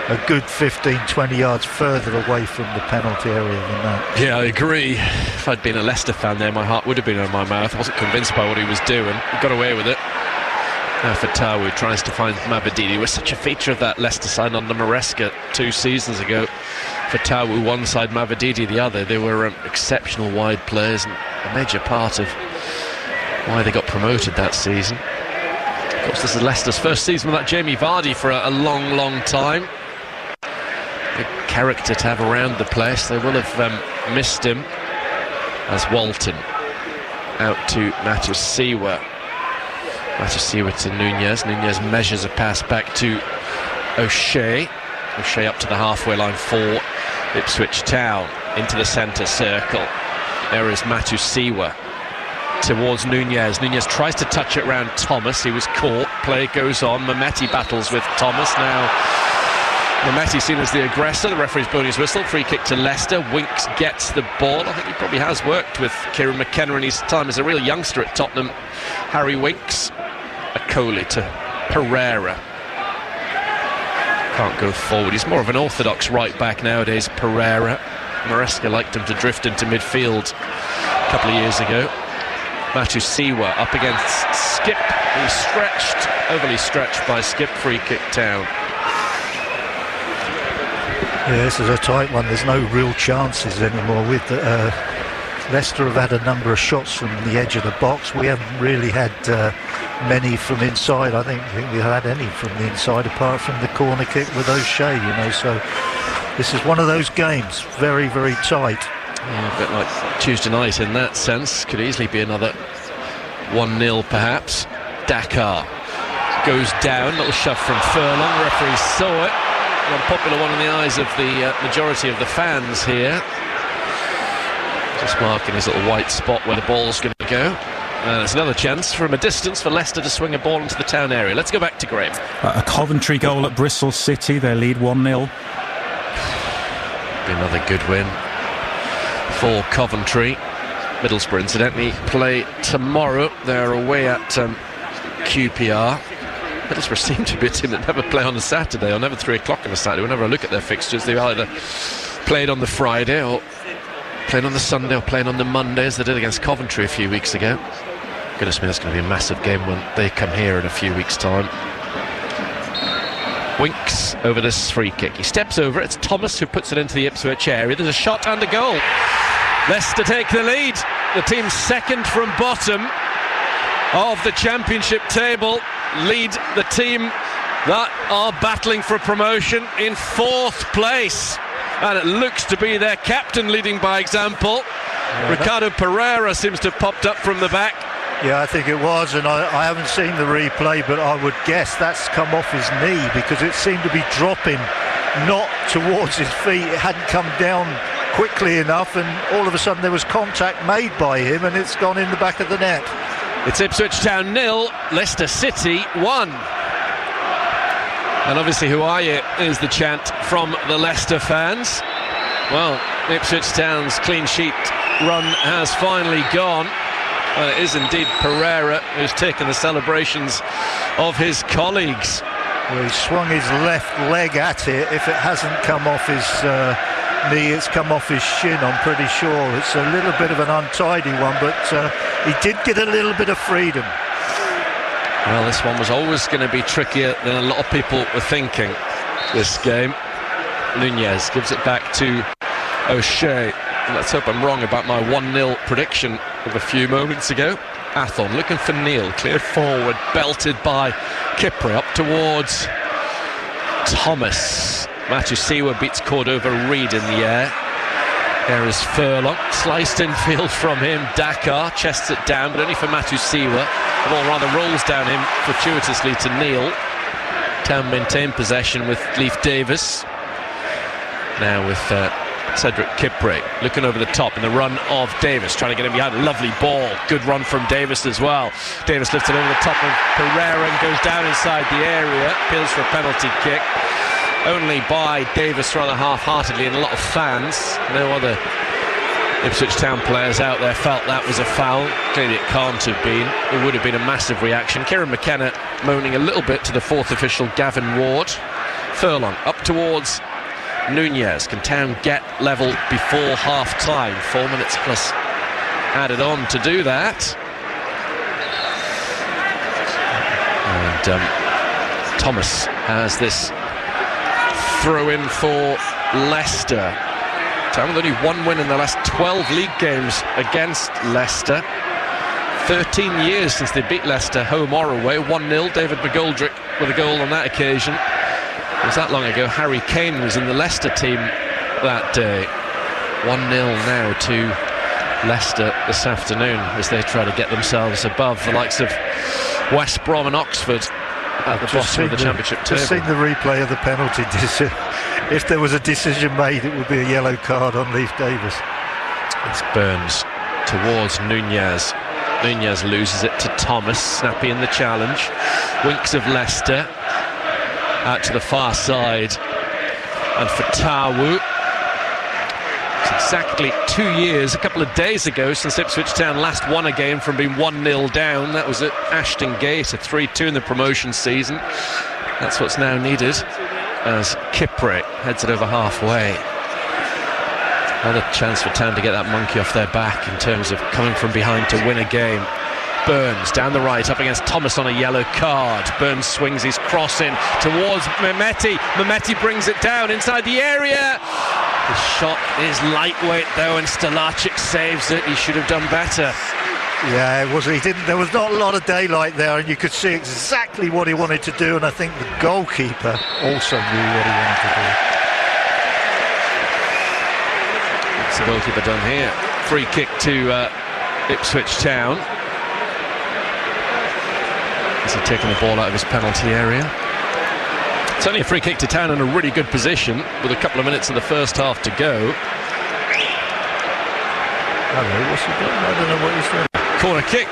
a good 15-20 yards further away from the penalty area than that. Yeah, I agree. If I'd been a Leicester fan there, my heart would have been in my mouth. I wasn't convinced by what he was doing. He got away with it. Now Fatawu tries to find Mavididi. He was such a feature of that Leicester side under Maresca 2 seasons ago. Fatawu one side, Mavididi the other. They were exceptional wide players and a major part of why they got promoted that season. Of course, this is Leicester's first season without Jamie Vardy for a long time. Good character to have around the place. They will have missed him. As Walton out to Matusiwa. Matusiwa to Nunez. Nunez measures a pass back to O'Shea. O'Shea up to the halfway line for Ipswich Town. Into the centre circle. There is Matusiwa towards Nunez. Nunez tries to touch it round Thomas. He was caught. Play goes on. Mehmeti battles with Thomas. Now Mehmeti seen as the aggressor. The referee's blowing his whistle. Free kick to Leicester. Winks gets the ball. I think he probably has worked with Kieran McKenna in his time as a real youngster at Tottenham. Harry Winks. Akoli to Pereira. Can't go forward. He's more of an orthodox right back nowadays, Pereira. Maresca liked him to drift into midfield a couple of years ago. Matusiwa up against Skip. He's stretched, overly stretched by Skip. Free kick Town. Yeah, this is a tight one. There's no real chances anymore. With Leicester have had a number of shots from the edge of the box. We haven't really had many from inside. I think we've had any from the inside apart from the corner kick with O'Shea, you know. So this is one of those games, very, very tight. Yeah, a bit like Tuesday night in that sense. Could easily be another 1-0 perhaps. Dakar goes down, little shove from Furlong. Referee saw it. An unpopular one in the eyes of the majority of the fans here. Just marking his little white spot where the ball's going to go. And it's another chance from a distance for Leicester to swing a ball into the town area. Let's go back to Graham. A Coventry goal at Bristol City. They lead 1-0. Be another good win for Coventry. Middlesbrough, incidentally, play tomorrow. They're away at QPR. Middlesbrough seem to be a team that never play on a Saturday, or never 3 o'clock on a Saturday. Whenever I look at their fixtures, they either played on the Friday, or playing on the Sunday, or playing on the Monday, as they did against Coventry a few weeks ago. Goodness me, that's going to be a massive game when they come here in a few weeks' time. Winks over this free kick. He steps over it. It's Thomas who puts it into the Ipswich area. There's a shot and a goal. Leicester take the lead. The team second from bottom of the championship table lead the team that are battling for promotion in 4th place, and it looks to be their captain leading by example. Ricardo Pereira seems to have popped up from the back. Yeah, I think it was, and I haven't seen the replay, but I would guess that's come off his knee, because it seemed to be dropping not towards his feet. It hadn't come down quickly enough, and all of a sudden there was contact made by him, and it's gone in the back of the net. It's Ipswich Town 0, Leicester City 1. And obviously, who are you, is the chant from the Leicester fans. Well, Ipswich Town's clean sheet run has finally gone. And it is indeed Pereira who's taken the celebrations of his colleagues. Well, he swung his left leg at it. If it hasn't come off his knee, it's come off his shin, I'm pretty sure. It's a little bit of an untidy one, but he did get a little bit of freedom. Well, this one was always going to be trickier than a lot of people were thinking, this game. Nunez gives it back to O'Shea. Let's hope I'm wrong about my 1-0 prediction of a few moments ago. Athon looking for Neil, cleared forward, belted by Kipre up towards Thomas. Matusiwa beats Cordova-Reid in the air. There is Furlong, sliced infield from him. Dakar chests it down, but only for Matusiwa. The ball rather rolls down him fortuitously to Neil. Town maintain possession with Leif Davis. Now with Cedric Kipre looking over the top in the run of Davis, trying to get him behind. A lovely ball, good run from Davis as well. Davis lifts it over the top of Pereira and goes down inside the area. Appeals for a penalty kick, only by Davis rather half-heartedly, and a lot of fans. No other Ipswich Town players out there felt that was a foul. Clearly it can't have been. It would have been a massive reaction. Kieran McKenna moaning a little bit to the 4th official Gavin Ward. Furlong up towards Nunez. Can Town get level before half-time? 4 minutes plus added on to do that. And Thomas has this throw-in for Leicester. Town with only 1 win in the last 12 league games against Leicester. 13 years since they beat Leicester home or away. 1-0. David McGoldrick with a goal on that occasion. It was that long ago. Harry Kane was in the Leicester team that day. 1-0 now to Leicester this afternoon as they try to get themselves above the likes of West Brom and Oxford at the bottom of the championship table. Just seen the replay of the penalty decision. If there was a decision made, it would be a yellow card on Leif Davis. It's Burns towards Nunez. Nunez loses it to Thomas. Snappy in the challenge. Winks of Leicester out to the far side, and for Tawu. It's exactly 2 years, a couple of days ago, since Ipswich Town last won a game from being 1-0 down. That was at Ashton Gate, a 3-2 in the promotion season. That's what's now needed as Kipre heads it over halfway. Another chance for Town to get that monkey off their back in terms of coming from behind to win a game. Burns down the right up against Thomas on a yellow card. Burns swings his cross in towards Mehmeti. Mehmeti brings it down inside the area. The shot is lightweight though, and Stolacic saves it. He should have done better. Yeah, it was. He didn't. There was not a lot of daylight there, and you could see exactly what he wanted to do. And I think the goalkeeper also knew what he wanted to do. What's the goalkeeper done here? Free kick to Ipswich Town. He's taken the ball out of his penalty area. It's only a free kick to Town in a really good position with a couple of minutes of the first half to go. Hello, what's he doing? I don't know what he's doing. Corner kick.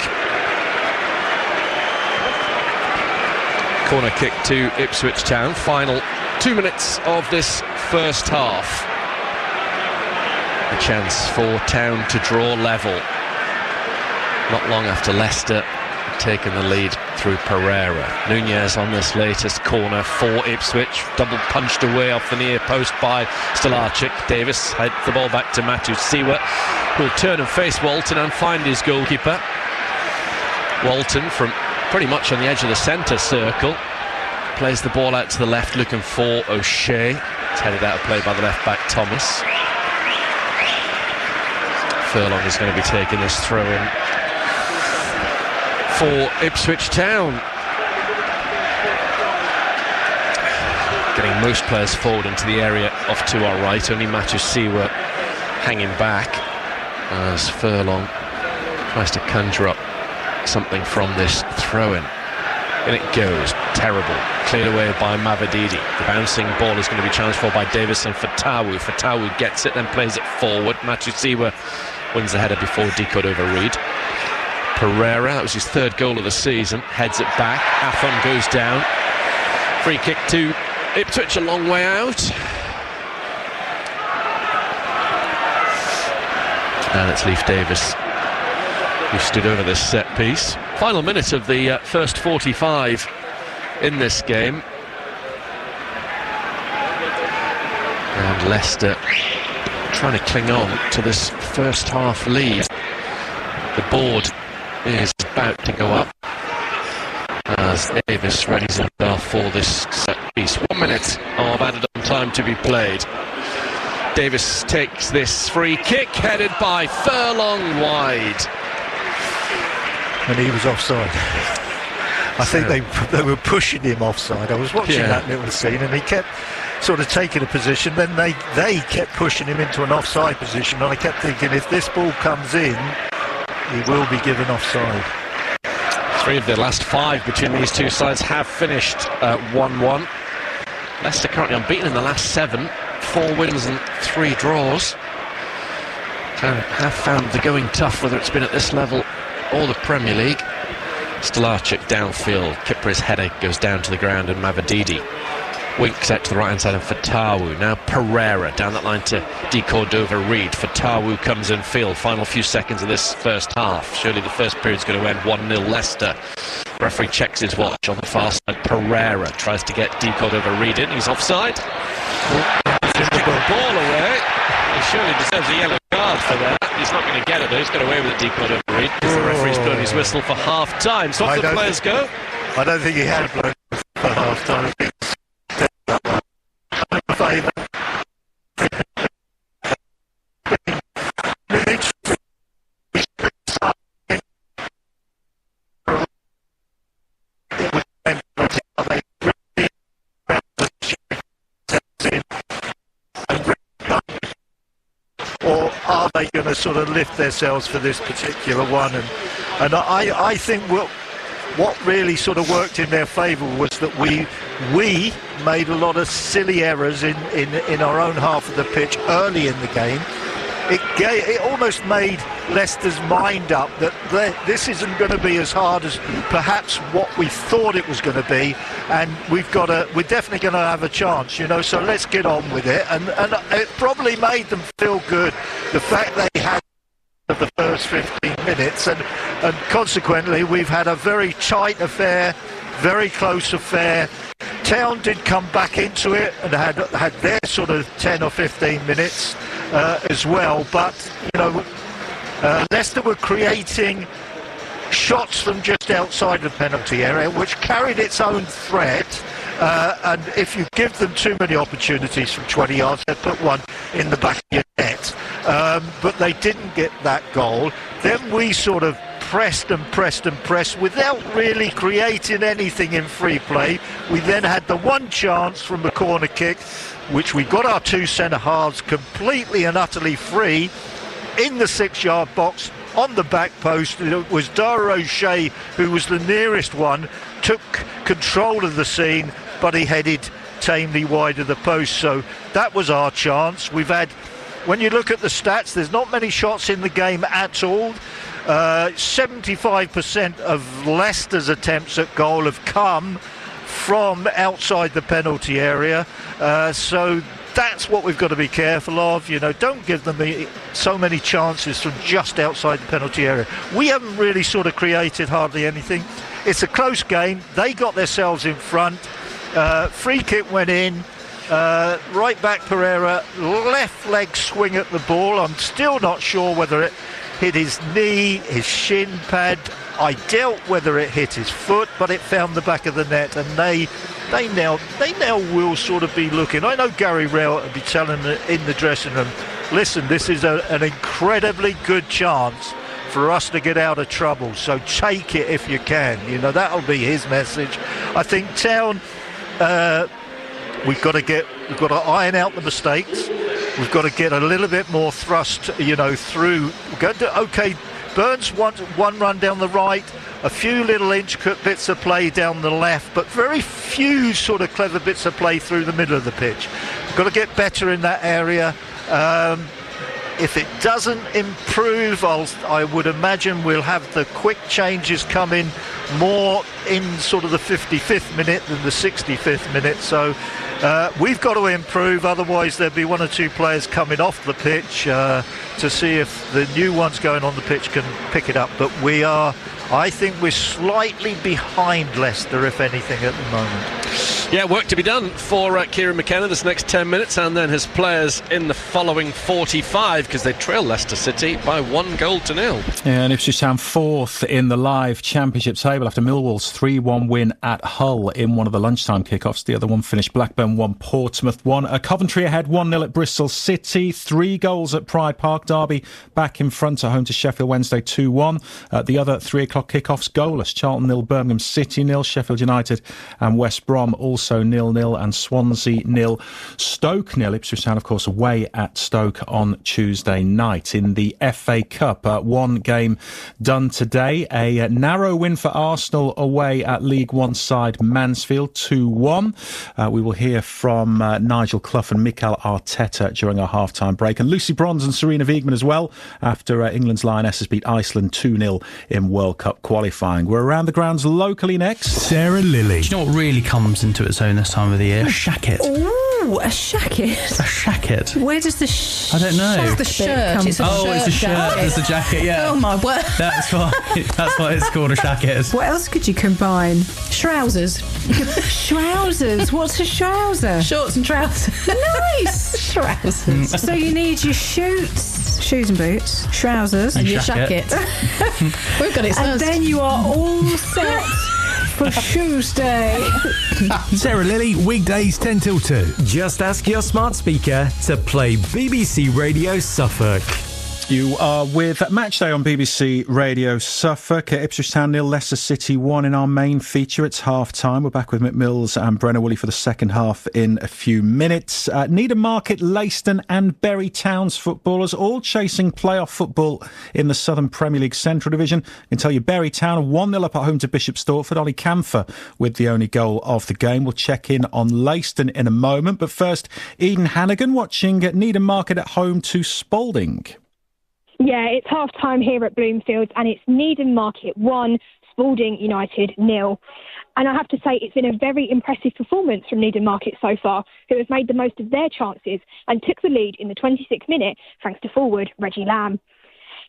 Corner kick to Ipswich Town. Final 2 minutes of this first half. A chance for Town to draw level. Not long after Leicester had taken the lead through Pereira. Nunez on this latest corner for Ipswich. Double punched away off the near post by Stolacic. Davis had the ball back to Matthew Siwa, who'll turn and face Walton and find his goalkeeper. Walton from pretty much on the edge of the centre circle plays the ball out to the left looking for O'Shea. It's headed out of play by the left back Thomas. Furlong is going to be taking this throw in for Ipswich Town. Getting most players forward into the area off to our right. Only Matthew Siwa hanging back as Furlong tries to conjure up something from this throw-in. In it goes. Terrible. Cleared away by Mavididi. The bouncing ball is going to be challenged for by Davis and Fatawu. Fatawu gets it, then plays it forward. Matthew Siwa wins the header before Cordova-Reid. Pereira, that was his third goal of the season, heads it back. Afon goes down. Free kick to Ipswich, a long way out. And it's Leif Davis who stood over this set piece. Final minute of the first 45 in this game. And Leicester trying to cling on to this first half lead. The board is about to go up as Davis readies himself for this set piece. 1 minute of added on time to be played. Davis takes this free kick, headed by Furlong wide. And he was offside. I think they were pushing him offside. I was watching that little scene, and he kept sort of taking a position, then they kept pushing him into an offside position, and I kept thinking, if this ball comes in, he will be given offside. 3 of the last 5 between these two sides have finished 1-1. Leicester currently unbeaten in the last 7, 4 wins and 3 draws. Have found the going tough, whether it's been at this level or the Premier League. Stolacic downfield, Kipra's header goes down to the ground, and Mavididi winks out to the right hand side, and Fatawu. Now Pereira down that line to Cordova-Reid. Fatawu comes in field. Final few seconds of this first half. Surely the first period's going to end 1-0 Leicester. Referee checks his watch on the far side. Pereira tries to get Cordova-Reid in. He's offside. Kick the ball away. He surely deserves a yellow card for that. He's not going to get it though. He's got away with it, Cordova-Reid. The referee's blown his whistle for half time. So off the players go. I don't think he had blown for half time. Or are they going to sort of lift themselves for this particular one? And I think what really sort of worked in their favour was that we made a lot of silly errors in our own half of the pitch early in the game. It almost made Leicester's mind up that this isn't going to be as hard as perhaps what we thought it was going to be, and we're definitely going to have a chance, so let's get on with it. And it probably made them feel good, the fact they had the first 15 minutes, and consequently we've had a very tight affair, very close affair. Town did come back into it and had their sort of 10 or 15 minutes as well, but Leicester were creating shots from just outside the penalty area, which carried its own threat. And if you give them too many opportunities from 20 yards, they put one in the back of your net. But they didn't get that goal. Then we sort of pressed without really creating anything in free play. We then had the one chance from the corner kick, which we got our two centre-halves completely and utterly free in the 6-yard box on the back post. It was Dara O'Shea who was the nearest one, took control of the scene, but he headed tamely wide of the post. So that was our chance. We've had, when you look at the stats, there's not many shots in the game at all. 75% of Leicester's attempts at goal have come from outside the penalty area. So that's what we've got to be careful of. You know, don't give them so many chances from just outside the penalty area. We haven't really sort of created hardly anything. It's a close game. They got themselves in front. Free kick went in. Right back Pereira, left leg swing at the ball. I'm still not sure whether it hit his knee, his shin pad. I doubt whether it hit his foot, but it found the back of the net, and they now will sort of be looking. I know Gary Rowett will be telling them in the dressing room, listen, this is an incredibly good chance for us to get out of trouble, so take it if you can. You know, that'll be his message. I think Town, we've got to iron out the mistakes. We've got to get a little bit more thrust, you know, through. Okay, Burns wants one run down the right, a few little intricate bits of play down the left, but very few sort of clever bits of play through the middle of the pitch. We've got to get better in that area. If it doesn't improve, I would imagine we'll have the quick changes come in more in sort of the 55th minute than the 65th minute. So we've got to improve, otherwise there'll be one or two players coming off the pitch to see if the new ones going on the pitch can pick it up. But I think we're slightly behind Leicester, if anything, at the moment. Yeah, work to be done for Kieran McKenna this next 10 minutes, and then his players in the following 45, because they trail Leicester City by 1-0. Yeah, and Ipswich Town fourth in the live championship table after Millwall's 3-1 win at Hull in one of the lunchtime kickoffs. The other one finished Blackburn 1, Portsmouth 1. Coventry ahead 1-0 at Bristol City. 3 goals at Pride Park. Derby back in front at home to Sheffield Wednesday 2-1. The other 3 o'clock kickoffs goalless. Charlton 0, Birmingham City 0. Sheffield United and West Brom also 0-0, and Swansea 0, Stoke 0. Ipswich Town, of course, away at Stoke on Tuesday night. In the FA Cup, one game done today. A narrow win for Arsenal away at League One side Mansfield 2-1. We will hear from Nigel Clough and Mikel Arteta during our half-time break, and Lucy Bronze and Serena Wiegmann as well after England's Lionesses beat Iceland 2-0 in World Cup qualifying. We're around the grounds locally next. Sarah Lilly. Do you know what really comes into its own this time of the year? A shacket. Ooh, a shacket. A shacket. Where does the I don't know. the shirt? It's a shirt. It's a jacket, yeah. Oh my word. That's why it's called a shacket. What else could you combine? Trousers. Trousers. What's a trouser? Shorts and trousers. Nice. Trousers. So you need your shoes and boots, trousers, And your shacket. shacket. We've got it and first. then you are all set for Tuesday. Sarah Lilly, weekdays 10 till 2. Just ask your smart speaker to play BBC Radio Suffolk. You are with Matchday on BBC Radio Suffolk. Ipswich Town 0, Leicester City 1 in our main feature. It's half-time. We're back with Mick Mills and Brenna Woolley for the second half in a few minutes. Needham Market, Leiston and Bury Town's footballers all chasing playoff football in the Southern Premier League Central Division. I can tell you Bury Town 1-0 up at home to Bishop Stortford. Ollie Camphor with the only goal of the game. We'll check in on Leiston in a moment. But first, Eden Hannigan watching Needham Market at home to Spalding. Yeah, it's half-time here at Bloomfield, and it's Needham Market 1, Spalding United 0. And I have to say, it's been a very impressive performance from Needham Market so far, who have made the most of their chances and took the lead in the 26th minute, thanks to forward Reggie Lamb.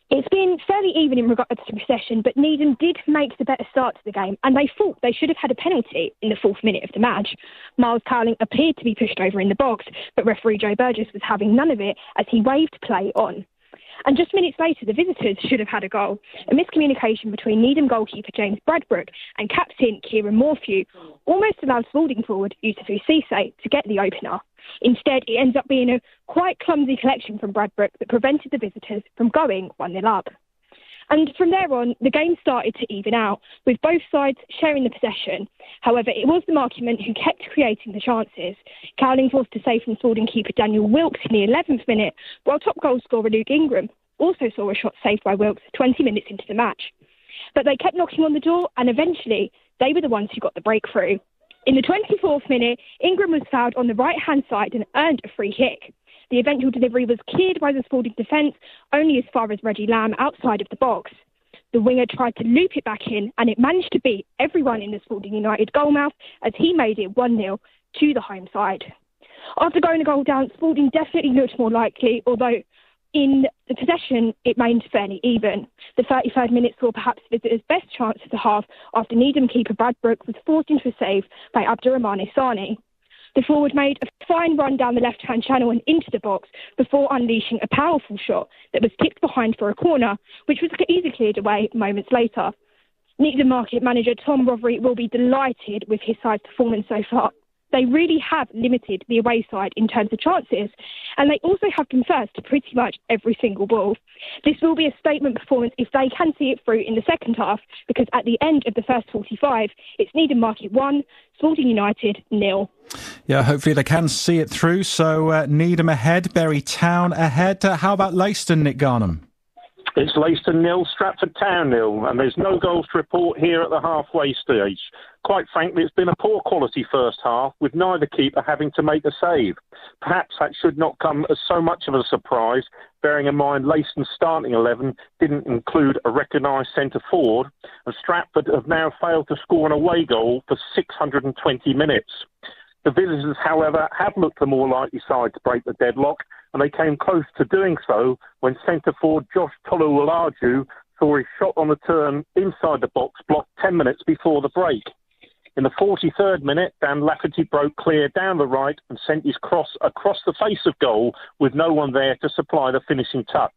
It's been fairly even in regards to possession, but Needham did make the better start to the game, and they thought they should have had a penalty in the 4th minute of the match. Miles Cowling appeared to be pushed over in the box, but referee Joe Burgess was having none of it as he waved play on. And just minutes later, the visitors should have had a goal. A miscommunication between Needham goalkeeper James Bradbrook and captain Kieran Morphew almost allowed Spalding forward Yusufu Cisse to get the opener. Instead, it ends up being a quite clumsy collection from Bradbrook that prevented the visitors from going 1-0 up. And from there on, the game started to even out, with both sides sharing the possession. However, it was the Markymen who kept creating the chances. Cowling forced to save from Spalding keeper Daniel Wilkes in the 11th minute, while top goal scorer Luke Ingram also saw a shot saved by Wilkes 20 minutes into the match. But they kept knocking on the door, and eventually, they were the ones who got the breakthrough. In the 24th minute, Ingram was fouled on the right-hand side and earned a free kick. The eventual delivery was cleared by the Spalding defence, only as far as Reggie Lamb outside of the box. The winger tried to loop it back in, and it managed to beat everyone in the Spalding United goalmouth as he made it 1-0 to the home side. After going a goal down, Spalding definitely looked more likely, although in the possession it remained fairly even. The 33rd minute saw perhaps visitors' best chance of the half after Needham keeper Bradbrook was forced into a save by Abdurrahmane Sani. The forward made a fine run down the left-hand channel and into the box before unleashing a powerful shot that was tipped behind for a corner, which was easily cleared away moments later. Needham Market manager Tom Rothery will be delighted with his side's performance so far. They really have limited the away side in terms of chances, and they also have been first to pretty much every single ball. This will be a statement performance if they can see it through in the second half, because at the end of the first 45, it's Needham Market 1, Spalding United 0. Yeah, hopefully they can see it through. So Needham ahead, Bury Town ahead. How about Leicester, Nick Garnham? It's Leicester 0, Stratford Town 0, and there's no goals to report here at the halfway stage. Quite frankly, it's been a poor quality first half, with neither keeper having to make a save. Perhaps that should not come as so much of a surprise, bearing in mind Leicester's starting 11 didn't include a recognised centre forward, and Stratford have now failed to score an away goal for 620 minutes. The visitors, however, have looked the more likely side to break the deadlock, and they came close to doing so when centre forward Josh Toluolaju saw his shot on the turn inside the box blocked 10 minutes before the break. In the 43rd minute, Dan Lafferty broke clear down the right and sent his cross across the face of goal with no one there to supply the finishing touch.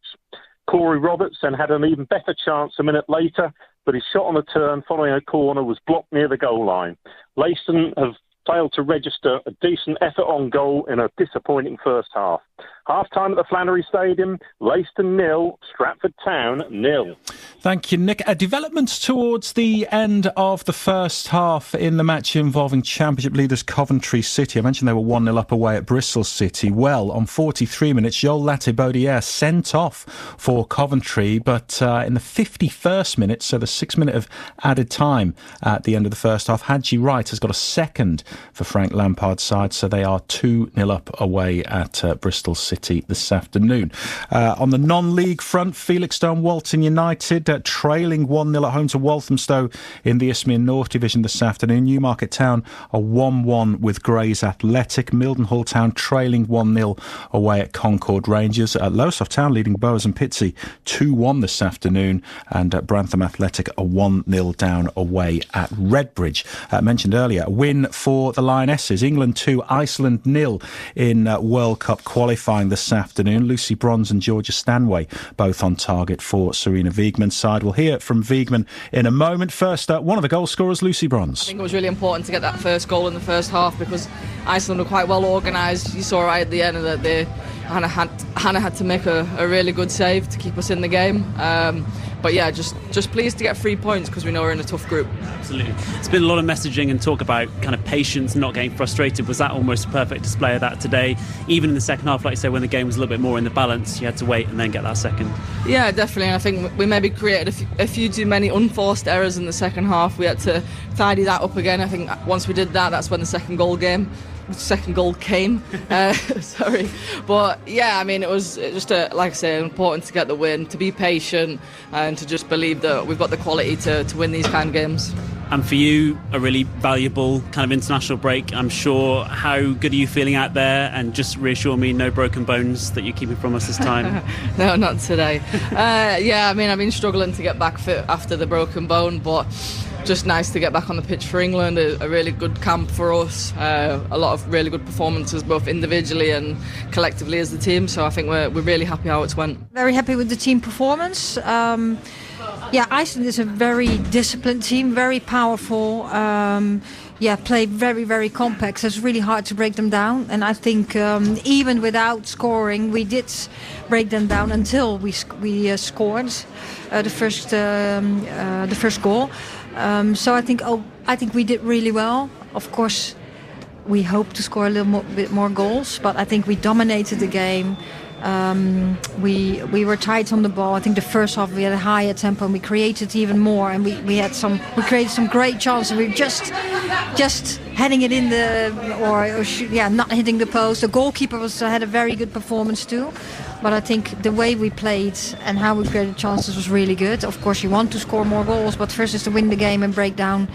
Corey Roberts then had an even better chance a minute later, but his shot on the turn following a corner was blocked near the goal line. Leicester have failed to register a decent effort on goal in a disappointing first half. Half-time at the Flannery Stadium, Leicester 0, Stratford Town 0. Thank you, Nick. Developments towards the end of the first half in the match involving Championship leaders Coventry City. I mentioned they were 1-0 up away at Bristol City. Well, on 43 minutes, Joel Latibaudiere sent off for Coventry, but in the 51st minute, so the 6 minute of added time at the end of the first half, Hadji Wright has got a second for Frank Lampard's side, so they are 2-0 up away at Bristol City this afternoon. On the non-league front, Felixstowe Walton United trailing 1-0 at home to Walthamstow in the Isthmian North Division this afternoon. Newmarket Town are 1-1 with Grays Athletic. Mildenhall Town trailing 1-0 away at Concord Rangers. Lowestoft Town leading Bowers and Pitsea 2-1 this afternoon, and Brantham Athletic are 1-0 down away at Redbridge. Mentioned earlier, a win for the Lionesses. England 2, Iceland 0 in World Cup qualifying this afternoon. Lucy Bronze and Georgia Stanway both on target for Serena Wiegman's side. We'll hear from Wiegman in a moment. First, one of the goal scorers, Lucy Bronze. I think it was really important to get that first goal in the first half because Iceland were quite well organised. You saw right at the end that Hannah had to make a really good save to keep us in the game. But yeah, just pleased to get 3 points because we know we're in a tough group. Absolutely. It's been a lot of messaging and talk about kind of patience, not getting frustrated. Was that almost a perfect display of that today? Even in the second half, like you say, when the game was a little bit more in the balance, you had to wait and then get that second. Yeah, definitely. And I think we maybe created a few too many unforced errors in the second half. We had to tidy that up again. I think once we did that, that's when the second goal came. Sorry, but yeah, I mean, it was just like I say, important to get the win, to be patient, and to just believe that we've got the quality to win these kind of games. and for you, a really valuable kind of international break, I'm sure. How good are you feeling out there? And just reassure me, no broken bones that you're keeping from us this time. No, not today. Yeah, I mean, I've been struggling to get back fit after the broken bone, but just nice to get back on the pitch for England. A really good camp for us. A lot of really good performances, both individually and collectively as the team. So I think we're really happy how it's went. Very happy with the team performance. Iceland is a very disciplined team, very powerful. Play very, very compact. So it's really hard to break them down. And I think even without scoring, we did break them down until we scored the first goal. So I think we did really well. Of course, we hope to score a little bit more goals, but I think we dominated the game. We were tight on the ball. I think the first half we had a higher tempo and we created even more, and we created some great chances. We were just heading it in not hitting the post. The goalkeeper had a very good performance too. But I think the way we played and how we created chances was really good. Of course, you want to score more goals, but first is to win the game and break down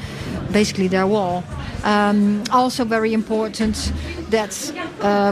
basically their wall. Also very important that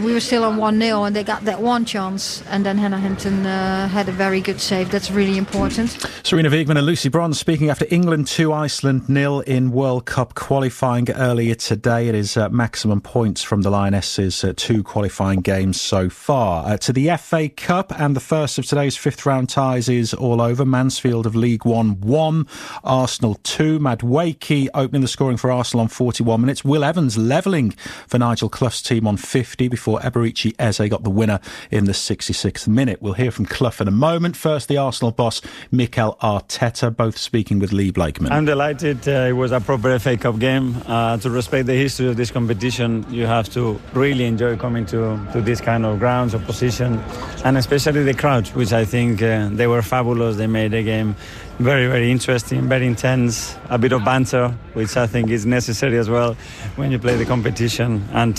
we were still on 1-0 and they got that one chance, and then Hannah Hinton had a very good save. That's really important. Serena Wiegman and Lucy Bronze speaking after England 2, Iceland 0 in World Cup qualifying earlier today. It is maximum points from the Lionesses, 2 qualifying games so far. To the FA Cup, and the first of today's fifth round ties is all over. Mansfield of League One 1, Arsenal 2. Madueke opening the scoring for Arsenal on 41 minutes. Will Evans levelling for Nigel Clough's team on 50 before Eberici Eze got the winner in the 66th minute. We'll hear from Clough in a moment. First, the Arsenal boss Mikel Arteta, both speaking with Lee Blakeman. I'm delighted. It was a proper FA Cup game. To respect the history of this competition, you have to really enjoy coming to this kind of grounds, opposition, and especially the crowds, which I think they were fabulous. They made the game very, very interesting, very intense, a bit of banter, which I think is necessary as well when you play the competition. And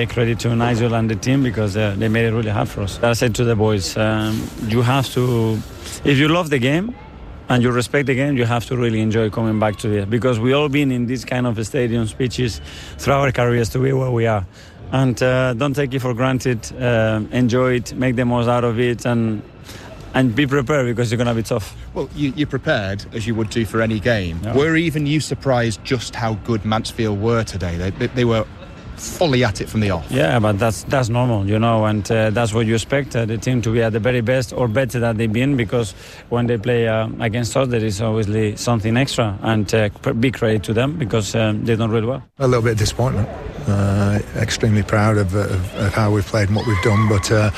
credit to Nigel and the team, because they made it really hard for us. I said to the boys, you have to, if you love the game and you respect the game, you have to really enjoy coming back to it, because we all been in this kind of stadiums, pitches throughout our careers to be where we are. And don't take it for granted. Enjoy it, make the most out of it, and be prepared, because you're going to be tough. Well, you prepared as you would do for any game. Yeah. Were even you surprised just how good Mansfield were today? They were fully at it from the off. Yeah, but that's normal, you know, and that's what you expect the team to be at the very best or better than they've been, because when they play against us, there is obviously something extra, and big credit to them, because they've done really well. A little bit of disappointment. Extremely proud of how we've played and what we've done, but a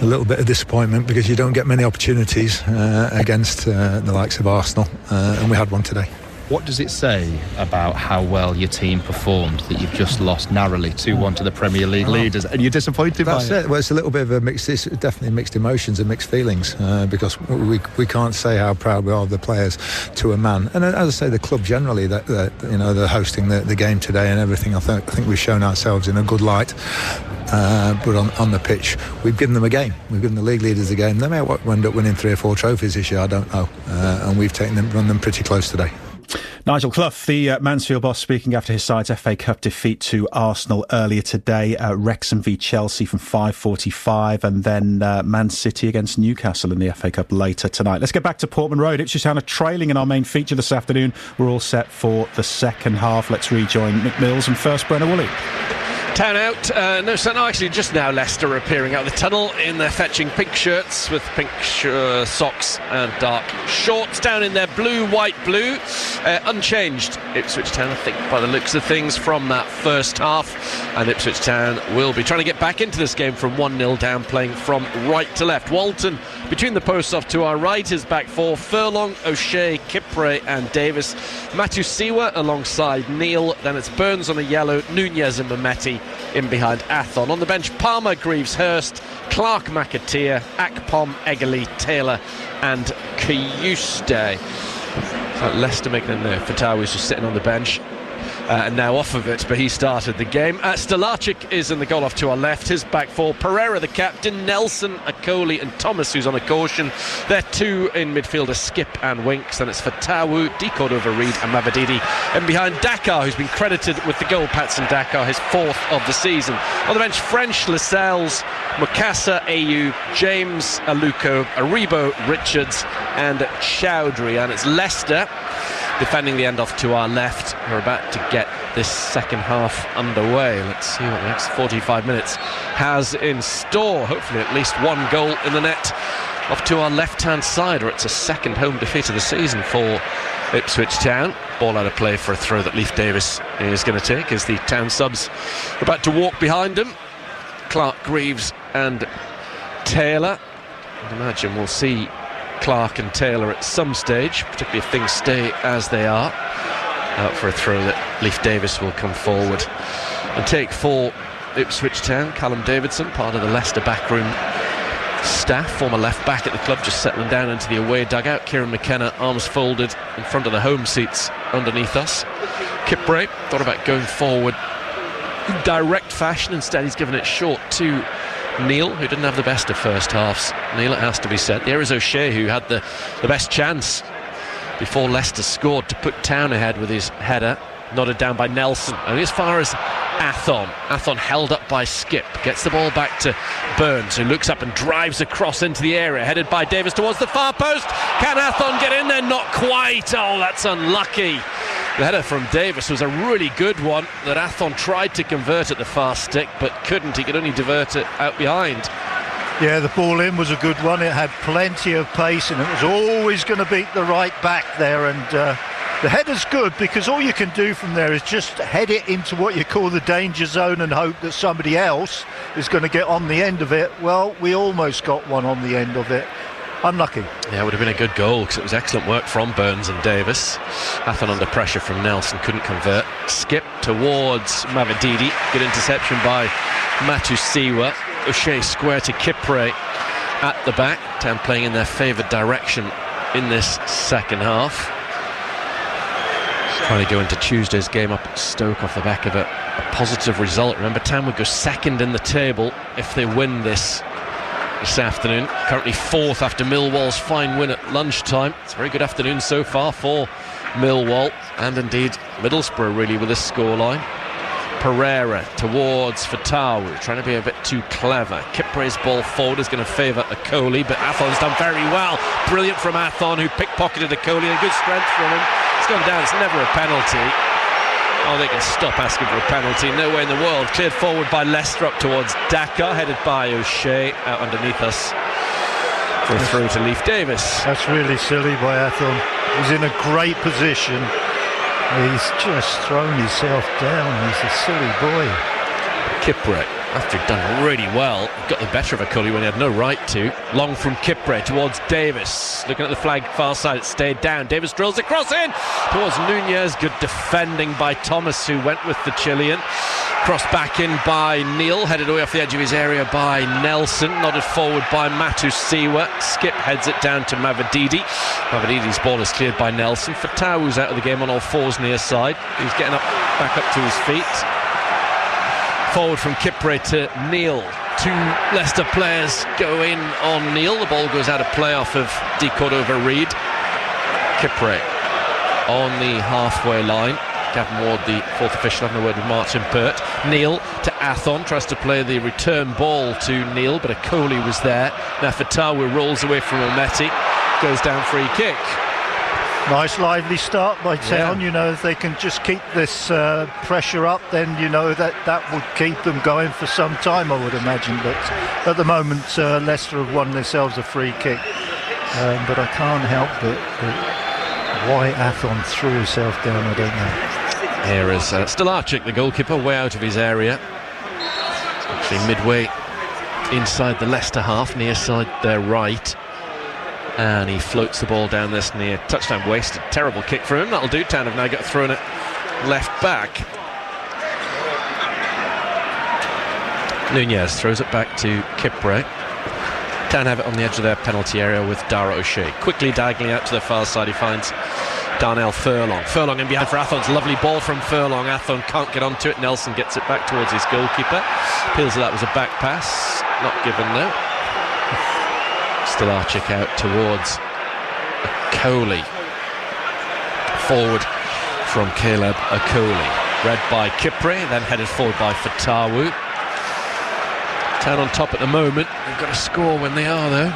little bit of disappointment because you don't get many opportunities against the likes of Arsenal, and we had one today. What does it say about how well your team performed that you've just lost narrowly 2-1 to the Premier League leaders, and you're disappointed by it? That's it. Well, it's a little bit of a mix. It's definitely mixed emotions and mixed feelings, because we can't say how proud we are of the players to a man. And as I say, the club generally, that they're hosting the game today and everything. I think we've shown ourselves in a good light. But on the pitch, we've given them a game. We've given the league leaders a game. They may end up winning 3 or 4 rtrophies this year, I don't know. And we've run them pretty close today. Nigel Clough, the Mansfield boss, speaking after his side's FA Cup defeat to Arsenal earlier today. Wrexham v Chelsea from 5:45, and then Man City against Newcastle in the FA Cup later tonight. Let's get back to Portman Road. Ipswich Town are trailing in our main feature this afternoon. We're all set for the second half. Let's rejoin Mick Mills and first Brenna Woolley. Town out, actually just now Leicester appearing out of the tunnel in their fetching pink shirts with pink socks and dark shorts, down in their white blue, unchanged Ipswich Town, I think, by the looks of things from that first half, and Ipswich Town will be trying to get back into this game from 1-0 down, playing from right to left. Walton between the posts off to our right is back four: Furlong, O'Shea, Kipre and Davis. Matusiwa alongside Neil, then it's Burns on a yellow, Nunez and Mametti in behind Athon. On the bench, Palmer, Greaves, Hurst, Clark, McAteer, Akpom, Eggerly, Taylor and Kayuste. Leicester making a note. Fatawi's just sitting on the bench. now off of it, but he started the game. Stolarczyk is in the goal off to our left, his back four. Pereira, the captain, Nelson, Akoli and Thomas, who's on a caution. They're two in midfield, Skip and Winks, and it's Fatawu, Cordova-Reid and Mavididi. And behind Dakar, who's been credited with the goal, Patson Dakar, his 4th of the season. On the bench, French, Lascelles, Mukasa, Ayew, James, Aluko, Aribo, Richards and Chowdhury. And it's Leicester defending the end off to our left. We're about to get this second half underway. Let's see what the next 45 minutes has in store. Hopefully at least one goal in the net off to our left-hand side, or it's a second home defeat of the season for Ipswich Town. Ball out of play for a throw that Leif Davis is going to take as the Town subs are about to walk behind him. Clark, Greaves and Taylor. I'd imagine we'll see Clark and Taylor at some stage, particularly if things stay as they are. Out for a throw that Leif Davis will come forward and take for Ipswich Town. Callum Davidson, part of the Leicester backroom staff, former left back at the club, just settling down into the away dugout. Kieran McKenna, arms folded in front of the home seats underneath us. Kipre thought about going forward in direct fashion. Instead he's given it short to Neil, who didn't have the best of first halves. Neil, it has to be said. There is O'Shea, who had the best chance before Leicester scored to put Town ahead with his header, nodded down by Nelson. Only as far as Athon held up by Skip, gets the ball back to Burns, who looks up and drives across into the area, headed by Davis towards the far post. Can Athon get in there? Not quite. Oh, that's unlucky. The header from Davis was a really good one that Athon tried to convert at the far stick but couldn't. He could only divert it out behind. Yeah, the ball in was a good one. It had plenty of pace and it was always going to beat the right back there, and the header's good because all you can do from there is just head it into what you call the danger zone and hope that somebody else is going to get on the end of it. Well, we almost got one on the end of it. Unlucky. Yeah, it would have been a good goal because it was excellent work from Burns and Davis. Athon under pressure from Nelson, couldn't convert. Skip towards Mavididi. Good interception by Matusiwa. O'Shea square to Kipre at the back. Town playing in their favoured direction in this second half. Trying to go into Tuesday's game up at Stoke off the back of a positive result. Remember, Town would go second in the table if they win this afternoon. Currently 4th after Millwall's fine win at lunchtime. It's a very good afternoon so far for Millwall, and indeed Middlesbrough really with this scoreline. Pereira towards Fatawu, trying to be a bit too clever. Kipre's ball forward is going to favour Akoli, but Athon's done very well. Brilliant from Athon, who pickpocketed Akoli, and good strength from him. It's gone down, it's never a penalty. Oh, they can stop asking for a penalty. No way in the world. Cleared forward by Leicester up towards Dakar, headed by O'Shea out underneath us for a throw to Leif Davis. That's really silly by Athon. He's in a great position. He's just thrown himself down. He's a silly boy. Kipre, after he'd done really well, got the better of Akoli when he had no right to. Long from Kipre towards Davis. Looking at the flag far side, it stayed down. Davis drills the cross in towards Nunez. Good defending by Thomas, who went with the Chilean. Cross back in by Neil, headed away off the edge of his area by Nelson. Nodded forward by Matusiwa. Skip heads it down to Mavididi. Mavididi's ball is cleared by Nelson. Fatawu's out of the game on all fours near side. He's getting back up to his feet. Forward from Kipre to Neil. 2 Leicester players go in on Neil. The ball goes out of play off of Cordova-Reid. Kipre on the halfway line. Gavin Ward, the 4th official, having a word with Martin Pert. Neil to Athon, tries to play the return ball to Neil, but Akoli was there. Now Fatawu rolls away from Ometi, goes down free kick. Nice lively start by Town. You know, if they can just keep this pressure up, then you know that would keep them going for some time, I would imagine. But at the moment Leicester have won themselves a free kick, but I can't help but why Athon threw himself down, I don't know. Here is Stolarczyk, the goalkeeper, way out of his area. Actually midway inside the Leicester half, near side their right. And he floats the ball down this near touchdown wasted. Terrible kick for him. That'll do. Town have now got thrown it left back. Nunez throws it back to Kipre. Town have it on the edge of their penalty area with Dara O'Shea. Quickly diagonally out to the far side, he finds Darnell Furlong. Furlong in behind for Athon's lovely ball from Furlong. Athon can't get onto it. Nelson gets it back towards his goalkeeper. Feels that was a back pass. Not given though. Still Archick out towards Coley. Forward from Caleb Okoli. Read by Kipre, then headed forward by Fatawu. Town on top at the moment. They've got to score when they are though.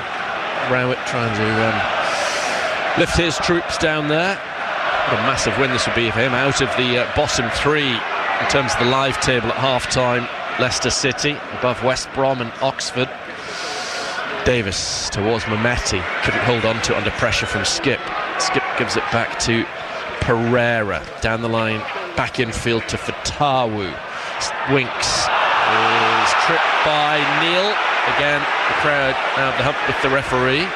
Rowett trying to lift his troops down there. What a massive win this would be for him. Out of the bottom three in terms of the live table at half-time. Leicester City above West Brom and Oxford. Davis towards Mehmeti. Couldn't hold on to it under pressure from Skip. Skip gives it back to Pereira. Down the line, back infield to Fatawu. Winks is tripped by Neil. Again, the crowd out of the hump with the referee.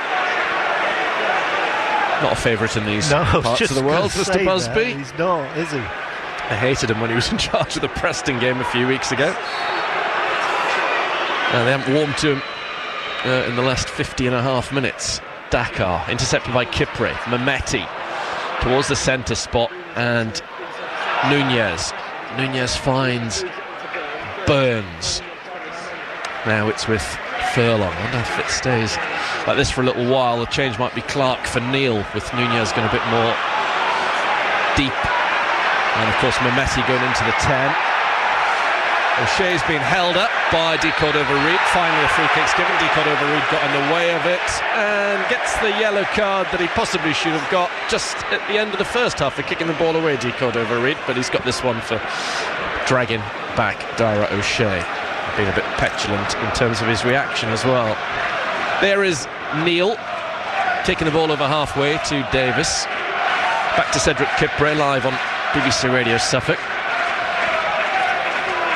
Not a favourite in these parts of the world, Mr. Busby. He's not, is he? I hated him when he was in charge of the Preston game a few weeks ago. They haven't warmed to him in the last 50 and a half minutes. Dakar, intercepted by Kipre. Mehmeti towards the centre spot, and Nunez. Nunez finds Burns. Now it's with Furlong. I wonder if it stays like this for a little while. The change might be Clark for Neil, with Nunez going a bit more deep. And of course Mehmeti going into the 10. O'Shea's been held up by De Cordova-Reid. Finally a free kick's given. De Cordova-Reid got in the way of it and gets the yellow card that he possibly should have got just at the end of the first half for kicking the ball away, De Cordova-Reid, but he's got this one for dragging back Dara O'Shea. Being a bit petulant in terms of his reaction as well. There is Neil taking the ball over halfway to Davis. Back to Cedric Kipre live on BBC Radio Suffolk.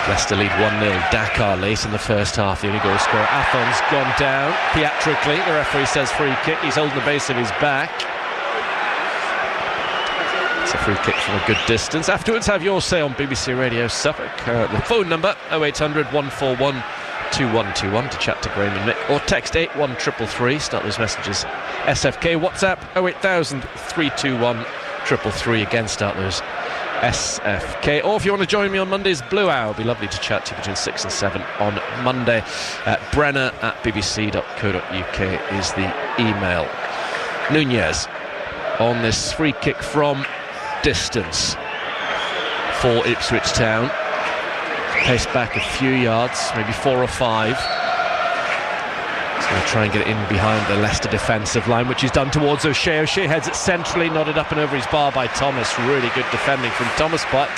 Leicester lead 1-0. Dakar late in the first half, the only goal scorer. Athon's gone down theatrically. The referee says free kick. He's holding the base of his back. It's a free kick from a good distance. Afterwards, have your say on BBC Radio Suffolk. The phone number 0800 141 2121 to chat to Graham and Mick, or text 81333. Start those messages SFK. WhatsApp 08000 321 333. Again, start those SFK. Or if you want to join me on Monday's Blue Hour, it'll be lovely to chat to you between 6 and 7 on Monday. Brenner@bbc.co.uk is the email. Nunez on this free kick from distance for Ipswich Town. Paced back a few yards, maybe 4 or 5. He's going to try and get it in behind the Leicester defensive line, which he's done towards O'Shea. O'Shea heads it centrally, nodded up and over his bar by Thomas. Really good defending from Thomas, but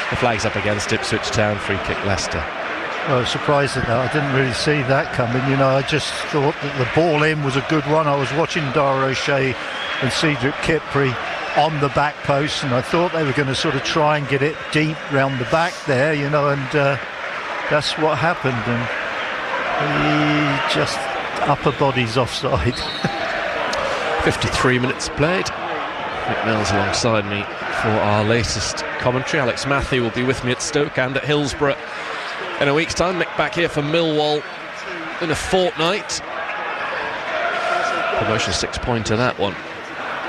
the flag's up against Ipswich Town. Free kick Leicester. Well, surprised at that. I didn't really see that coming. You know, I just thought that the ball in was a good one. I was watching Dara O'Shea and Cedric Kipre on the back post, and I thought they were going to sort of try and get it deep round the back there, you know, and that's what happened. And he just upper body's offside. 53 minutes played. Mick Mills alongside me for our latest commentary. Alex Matthew will be with me at Stoke and at Hillsborough in a week's time. Mick back here for Millwall in a fortnight. Promotion 6-pointer, that one.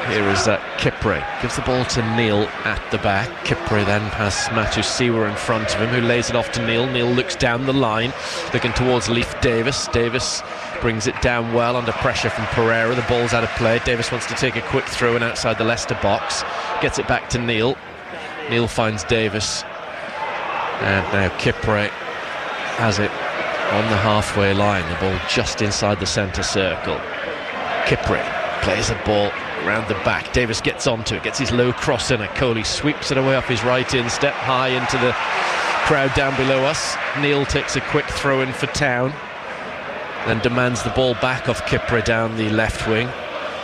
Here is Kipre. Gives the ball to Neil at the back. Kipre then has Matu Siwa in front of him, who lays it off to Neil. Neil looks down the line, looking towards Leif Davis. Davis brings it down well under pressure from Pereira. The ball's out of play. Davis wants to take a quick throw in outside the Leicester box. Gets it back to Neil. Neil finds Davis. And now Kipre has it on the halfway line. The ball just inside the centre circle. Kipre plays the ball round the back. Davis gets onto it, gets his low cross in. Coley sweeps it away off his right instep, high into the crowd down below us. Neil takes a quick throw in for Town, then demands the ball back off Kipre down the left wing.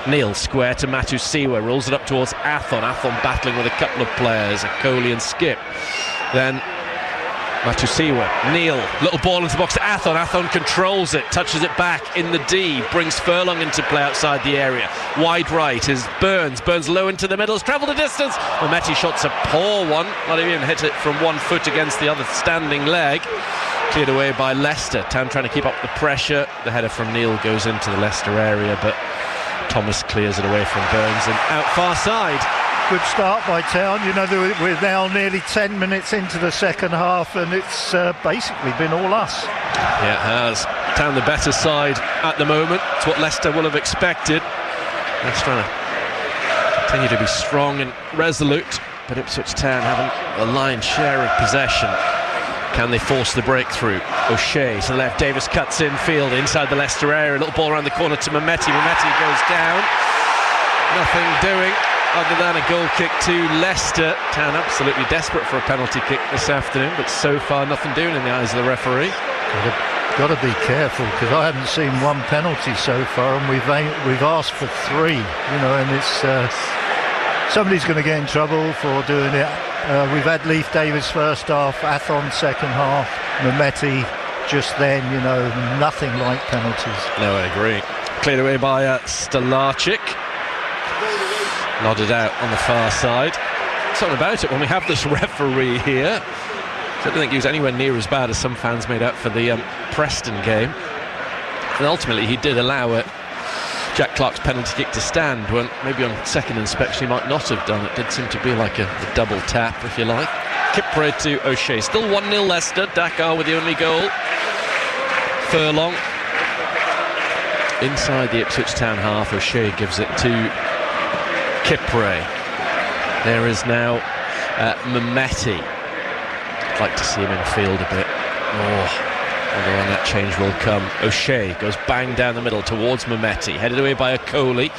Neil square to Matu Siwa, rolls it up towards Athon. Athon battling with a couple of players, Coley and Skip. Then Matu Siwa, Neil, little ball into the box to Athon. Athon controls it, touches it back in the D, brings Furlong into play outside the area. Wide right is Burns. Burns low into the middle, has travelled a distance. Mehmeti shot's a poor one, not even hit it from one foot against the other standing leg. Cleared away by Leicester. Town trying to keep up the pressure. The header from Neil goes into the Leicester area, but Thomas clears it away from Burns and out far side. Good start by Town. You know, we're now nearly 10 minutes into the second half, and it's basically been all us. Yeah, it has. Town the better side at the moment. It's what Leicester will have expected. They're trying to continue to be strong and resolute, but Ipswich Town having a lion's share of possession. Can they force the breakthrough? O'Shea to the left, Davis cuts in field inside the Leicester area, a little ball around the corner to Mehmeti. Mehmeti goes down. Nothing doing other than a goal kick to Leicester. Town absolutely desperate for a penalty kick this afternoon, but so far nothing doing in the eyes of the referee. Got to be careful, because I haven't seen one penalty so far, and we've asked for 3. You know, and it's somebody's going to get in trouble for doing it. We've had Leif Davis first half, Athon second half, Mehmeti just then. You know, nothing like penalties. No, I agree. Cleared away by Stolarczyk. Nodded out on the far side. Something about it when we have this referee here. I don't think he was anywhere near as bad as some fans made out for the Preston game. And ultimately he did allow it. Jack Clarke's penalty kick to stand, when maybe on second inspection he might not have done. It did seem to be like a double tap, if you like. Kipre to O'Shea. Still 1-0 Leicester. Dakar with the only goal. Furlong inside the Ipswich Town half. O'Shea gives it to Kipre. There is now Mehmeti. I'd like to see him in field a bit more. Although when that change will come. O'Shea goes bang down the middle towards Mehmeti, headed away by Okoli.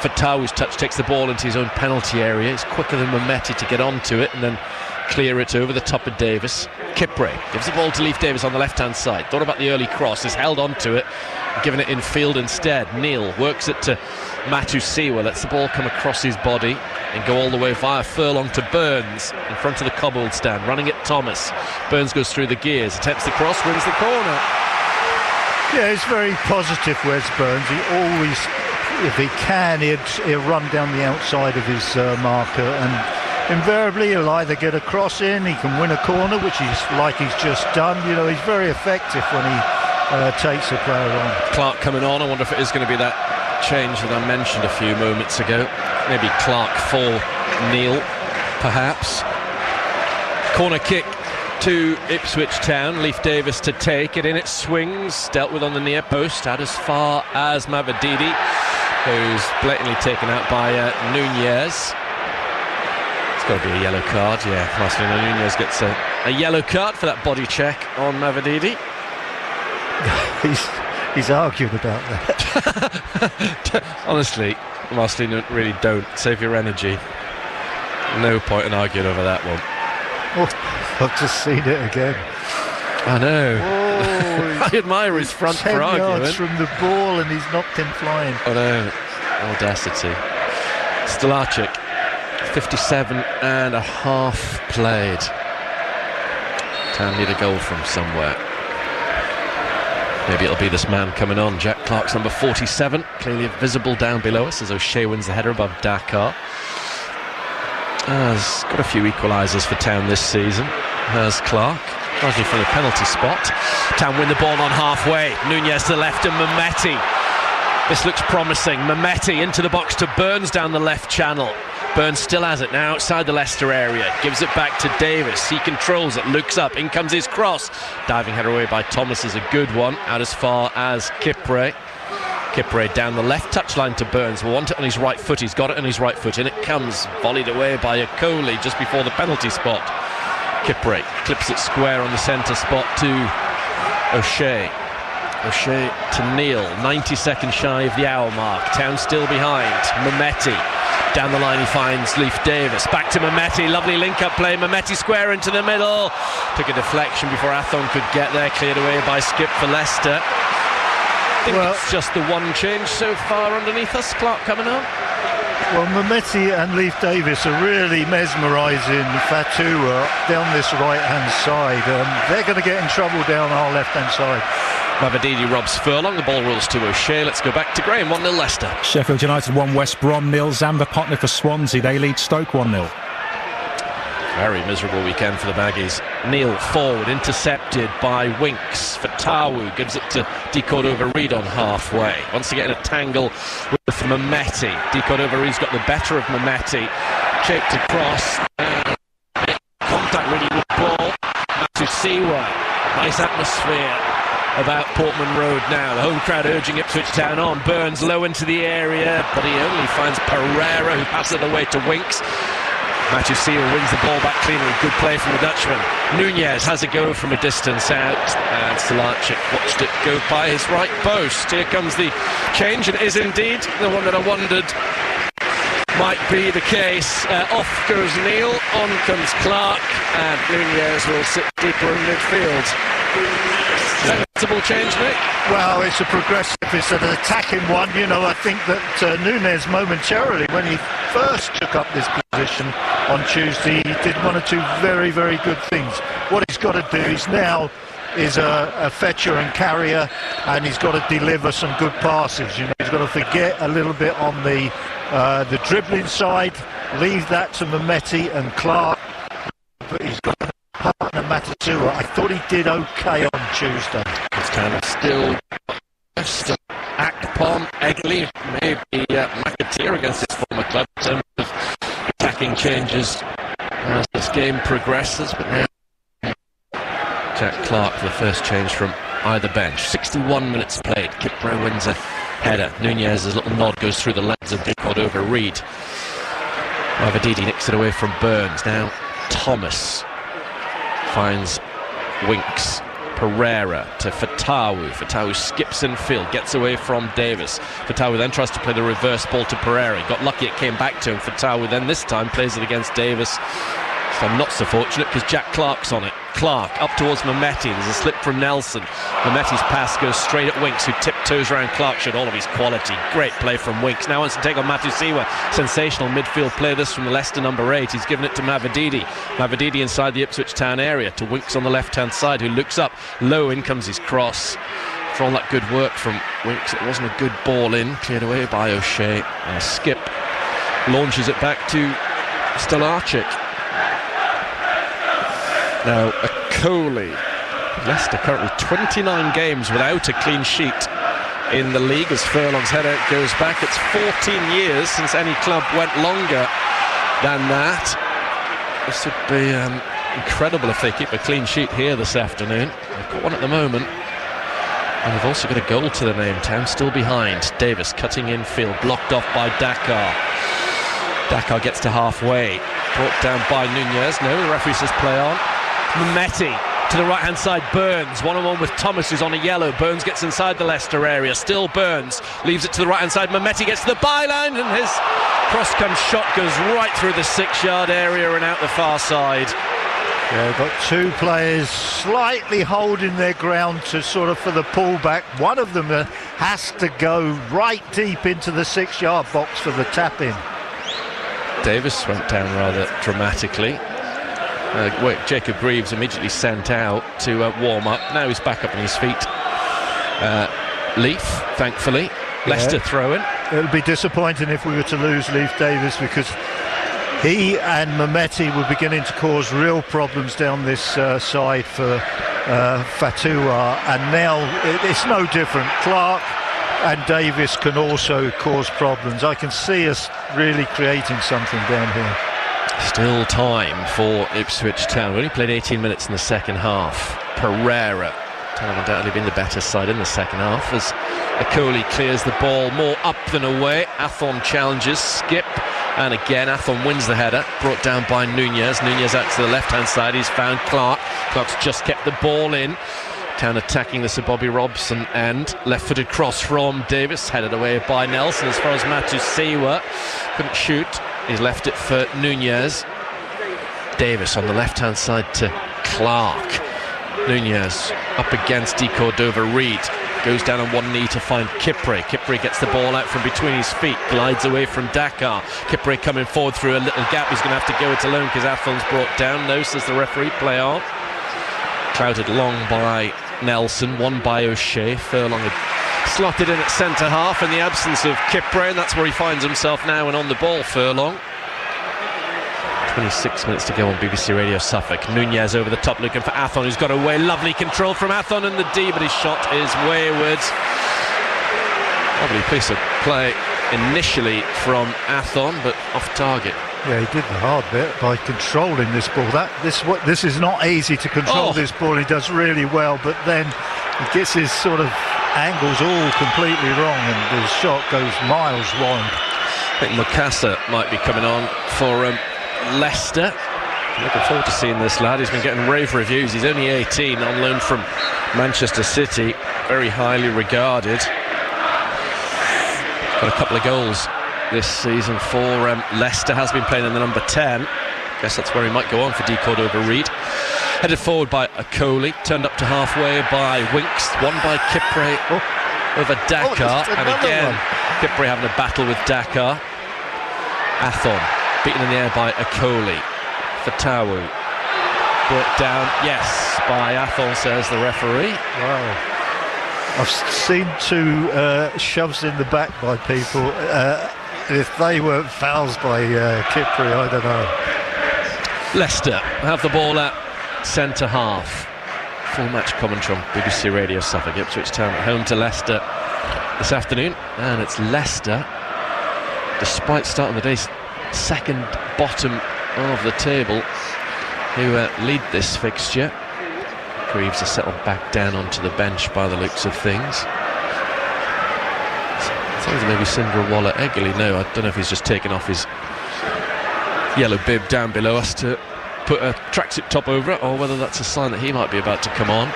Fatawu's touch takes the ball into his own penalty area. He's quicker than Mehmeti to get onto it and then clear it over the top of Davis. Kipre gives the ball to Leif Davis on the left hand side. Thought about the early cross, has held onto it, given it in field instead. Neil works it to Matusiwa, lets the ball come across his body and go all the way via Furlong to Burns in front of the cobbled stand, running at Thomas. Burns goes through the gears, attempts the cross, wins the corner. Yeah, he's very positive, Wes Burns. He always, if he can, he'll run down the outside of his marker, and invariably he'll either get a cross in, he can win a corner, which he's just done. You know, he's very effective when he takes a player on. Clarke coming on. I wonder if it is going to be that change that I mentioned a few moments ago. Maybe Clarke for Neil, perhaps. Corner kick to Ipswich Town. Leif Davis to take it in. It swings, dealt with on the near post, out as far as Mavididi, who's blatantly taken out by Nunez. It's got to be a yellow card. Yeah, Marcelino Nunez gets a yellow card for that body check on Mavididi. He's argued about that. Honestly, Marcelino, really don't. Save your energy. No point in arguing over that one. Oh, I've just seen it again. I know. Oh, I admire his front for arguing. 10 yards from the ball and he's knocked him flying. I know. Audacity. Stolarczyk, 57 and a half played. Town need a goal from somewhere. Maybe it'll be this man coming on, Jack Clarke's number 47, clearly visible down below us as O'Shea wins the header above Dakar. Has got a few equalisers for Town this season, has Clarke, largely from the penalty spot. Town win the ball on halfway, Nunez to the left and Mehmeti. This looks promising. Mehmeti into the box to Burns down the left channel. Burns still has it now outside the Leicester area. Gives it back to Davis. He controls it, looks up. In comes his cross. Diving header away by Thomas is a good one. Out as far as Kipre. Kipre down the left touchline to Burns. Will want it on his right foot. He's got it on his right foot. In it comes. Volleyed away by Okoli just before the penalty spot. Kipre clips it square on the centre spot to O'Shea. O'Shea to Neil. 90 seconds shy of the hour mark. Town still behind. Mehmeti. Down the line he finds Leif Davis. Back to Mehmeti. Lovely link-up play. Mehmeti square into the middle. Took a deflection before Athon could get there. Cleared away by Skip for Leicester. I think it's just the one change so far underneath us. Clarke coming on. Well, Mehmeti and Leif Davis are really mesmerising Fatua down this right-hand side. They're going to get in trouble down our left-hand side. Mavididi robs Furlong. The ball rolls to O'Shea. Let's go back to Graham. 1-0 Leicester. Sheffield United 1, West Brom 0. Zamba Potner for Swansea. They lead Stoke 1-0. Very miserable weekend for the Baggies. Neil forward, intercepted by Winks. Fatawu gives it to De Cordova-Reid on halfway. Wants to get in a tangle with Mehmeti. De Cordova-Reid's got the better of Mehmeti. Checked across. Contact really good ball. Matusiwa. Nice atmosphere about Portman Road now. The home crowd urging Ipswich Town on. Burns low into the area, but he only finds Pereira, who passes it away to Winks. Matusiwa wins the ball back cleanly. Good play from the Dutchman. Nunez has a go from a distance out, and Stolarczyk watched it go by his right post. Here comes the change, and it is indeed the one that I wondered might be the case. Off goes Neil, on comes Clark, and Nunez will sit deeper in midfield. Sensible change, Nick? Well, it's a progressive, it's an attacking one. You know, I think that Nunez momentarily, when he first took up this position on Tuesday, he did one or two very, very good things. What he's got to do is now is a fetcher and carrier, and he's got to deliver some good passes. You know, he's got to forget a little bit on the dribbling side, leave that to Mehmeti and Clark, but he's got to partner Matusiwa. I thought he did okay on Tuesday. It's kind of still Akpom, Egley, maybe McAteer against his former club in terms of attacking changes as this game progresses, but now Jack Clark for the first change from either bench. 61 minutes played. Kipre wins a header. Nunez's little nod goes through the legs of De Cordova-Reid. Mavididi nicks it away from Burns. Now Thomas finds Winks. Pereira to Fatawu. Fatawu skips in field, gets away from Davis. Fatawu then tries to play the reverse ball to Pereira. He got lucky, it came back to him. Fatawu then this time plays it against Davis. So not so fortunate because Jack Clark's on it. Clark up towards Mehmeti. There's a slip from Nelson. Mehmeti's pass goes straight at Winks, who tiptoes around Clark. Showed all of his quality. Great play from Winks. Now wants to take on Matusiwa. Sensational midfield play this from Leicester number 8. He's given it to Mavididi. Mavididi inside the Ipswich Town area to Winks on the left-hand side, who looks up. Low, in comes his cross. For all that good work from Winks, it wasn't a good ball in. Cleared away by O'Shea. And Skip launches it back to Stolarczyk. Now, Coley. Leicester currently 29 games without a clean sheet in the league as Furlong's header goes back. It's 14 years since any club went longer than that. This would be incredible if they keep a clean sheet here this afternoon. They've got one at the moment. And they've also got a goal to their name. Town still behind. Davis cutting infield, blocked off by Dakar. Dakar gets to halfway. Brought down by Nunez. No, the referee says play on. Mehmeti to the right-hand side. Burns, one-on-one with Thomas, who's on a yellow. Burns gets inside the Leicester area. Still Burns. Leaves it to the right-hand side. Mehmeti gets to the byline, and his cross-come shot goes right through the 6-yard area and out the far side. Yeah, we've got two players slightly holding their ground to sort of for the pullback. One of them has to go right deep into the 6-yard box for the tap-in. Davis went down rather dramatically. Jacob Greaves immediately sent out to warm up. Now he's back up on his feet. Leaf, thankfully. Leicester throw-in. It'll be disappointing if we were to lose Leif Davis, because he and Mehmeti were beginning to cause real problems down this side for Fatawu, and now it's no different. Clark and Davis can also cause problems. I can see us really creating something down here. Still time for Ipswich Town. We only played 18 minutes in the second half. Pereira, Town have undoubtedly been the better side in the second half as Akoli clears the ball more up than away. Athon challenges, Skip, and again Athon wins the header, brought down by Nunez. Nunez out to the left-hand side, he's found Clark. Clark's just kept the ball in. Town attacking the Sir Bobby Robson end. Left-footed cross from Davis, headed away by Nelson. As far as Matusiwa, couldn't shoot. He's left it for Nunez. Davis on the left-hand side to Clark. Nunez up against De Cordova-Reid. Goes down on one knee to find Kipre. Kipre gets the ball out from between his feet. Glides away from Dakar. Kipre coming forward through a little gap. He's going to have to go it alone because Athon's brought down. No, says the referee. Play on. Clouded long by Nelson. One by O'Shea. Furlong had slotted in at centre half in the absence of Kipre, and that's where he finds himself now and on the ball, Furlong. 26 minutes to go on BBC Radio Suffolk. Nunez over the top looking for Athon, who's got away. Lovely control from Athon in the D, but his shot is wayward. Lovely piece of play initially from Athon, but off target. Yeah, he did the hard bit by controlling this ball. This is not easy to control this ball. He does really well, but then he gets his sort of angles all completely wrong, and his shot goes miles wide. I think Mukasa might be coming on for Leicester. Looking forward to seeing this lad. He's been getting rave reviews. He's only 18, on loan from Manchester City. Very highly regarded. Got a couple of goals this season for Leicester. Has been playing in the number 10. Guess that's where he might go on for D. Cordova-Reid. Headed forward by Okoli. Turned up to halfway by Winks. Won by Kipre over Dakar. And again, Kipre having a battle with Dakar. Athon beaten in the air by Okoli. Fatawu brought down, yes, by Athon, says the referee. Wow. I've seen two shoves in the back by people. If they weren't fouls by Kipre, I don't know. Leicester have the ball at centre half. Full match commentary on BBC Radio Suffolk. Ipswich Town at home to Leicester this afternoon, and it's Leicester, despite starting the day second bottom of the table, who lead this fixture. Greaves are settled back down onto the bench by the looks of things. Sounds like maybe Sindra Waller-Eggley. No, I don't know if he's just taken off his yellow bib down below us to put a tracksuit top over it, or whether that's a sign that he might be about to come on.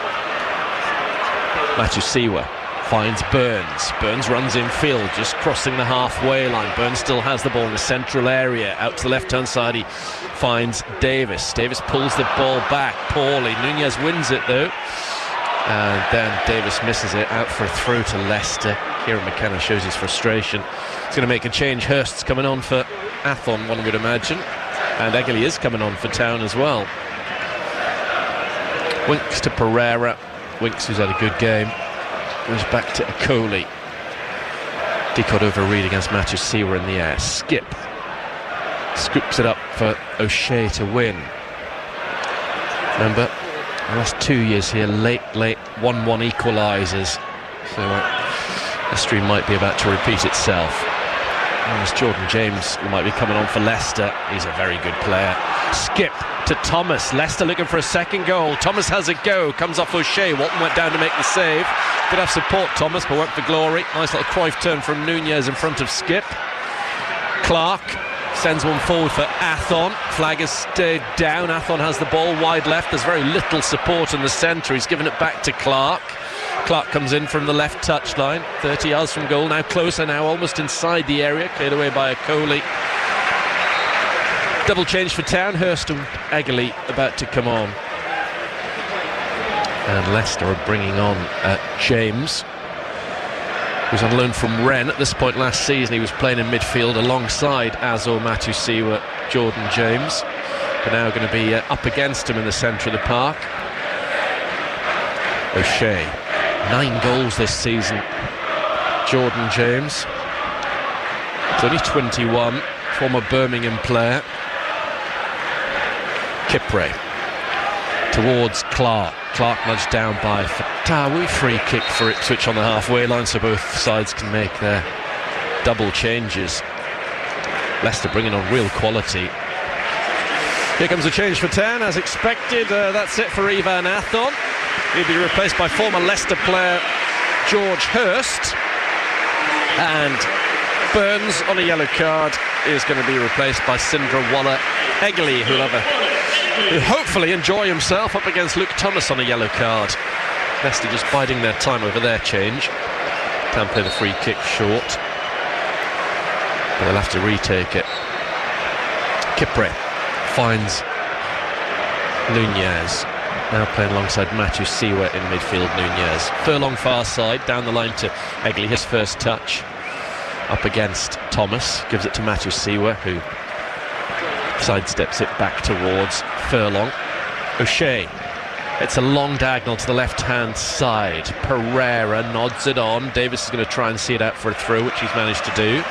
Matthew Siwa finds Burns. Burns runs in field, just crossing the halfway line. Burns still has the ball in the central area. Out to the left-hand side, he finds Davis. Davis pulls the ball back poorly. Nunez wins it, though. And then Davis misses it, out for a throw to Leicester. Kieran McKenna shows his frustration. He's going to make a change. Hurst's coming on for Athon, one would imagine. And Eggley is coming on for Town as well. Winks to Pereira. Winks, who's had a good game, goes back to Okoli. D. Cordova-Reid against Matthew Siwa in the air. Skip scoops it up for O'Shea to win. Remember, the last 2 years here, late 1-1 equalisers. So history might be about to repeat itself. As Jordan James might be coming on for Leicester. He's a very good player. Skip to Thomas. Leicester looking for a second goal. Thomas has a go. Comes off O'Shea. Walton went down to make the save. Good have support, Thomas, but went for glory. Nice little Cruyff turn from Nunez in front of Skip. Clark sends one forward for Athon. Flag has stayed down. Athon has the ball wide left. There's very little support in the centre. He's given it back to Clark. Clark comes in from the left touchline, 30 yards from goal, now closer, now almost inside the area, cleared away by Okoli. Double change for Town. Hurst and Eggley about to come on. And Leicester are bringing on James, who's on loan from Rennes. At this point last season he was playing in midfield alongside Azor, Matthew Siwa, Jordan James, but now going to be up against him in the centre of the park. O'Shea, 9 goals this season. Jordan James, he's only 21, former Birmingham player. Kipre towards Clark. Clark nudged down by Fatawu. Free kick for Ipswich on the halfway line, so both sides can make their double changes. Leicester bringing on real quality. Here comes a change for Town, as expected. That's it for Ivan Athon. He'll be replaced by former Leicester player George Hurst. And Burns, on a yellow card, is going to be replaced by Sindra Waller-Eggley, who'll hopefully enjoy himself up against Luke Thomas on a yellow card. Leicester just biding their time over their change. Town play the free kick short, but they'll have to retake it. Kipre finds Nunez, now playing alongside Matthew Siwa in midfield. Nunez, Furlong far side, down the line to Eggley, his first touch. Up against Thomas, gives it to Matthew Siwa, who sidesteps it back towards Furlong. O'Shea, it's a long diagonal to the left-hand side. Pereira nods it on. Davis is going to try and see it out for a throw, which he's managed to do.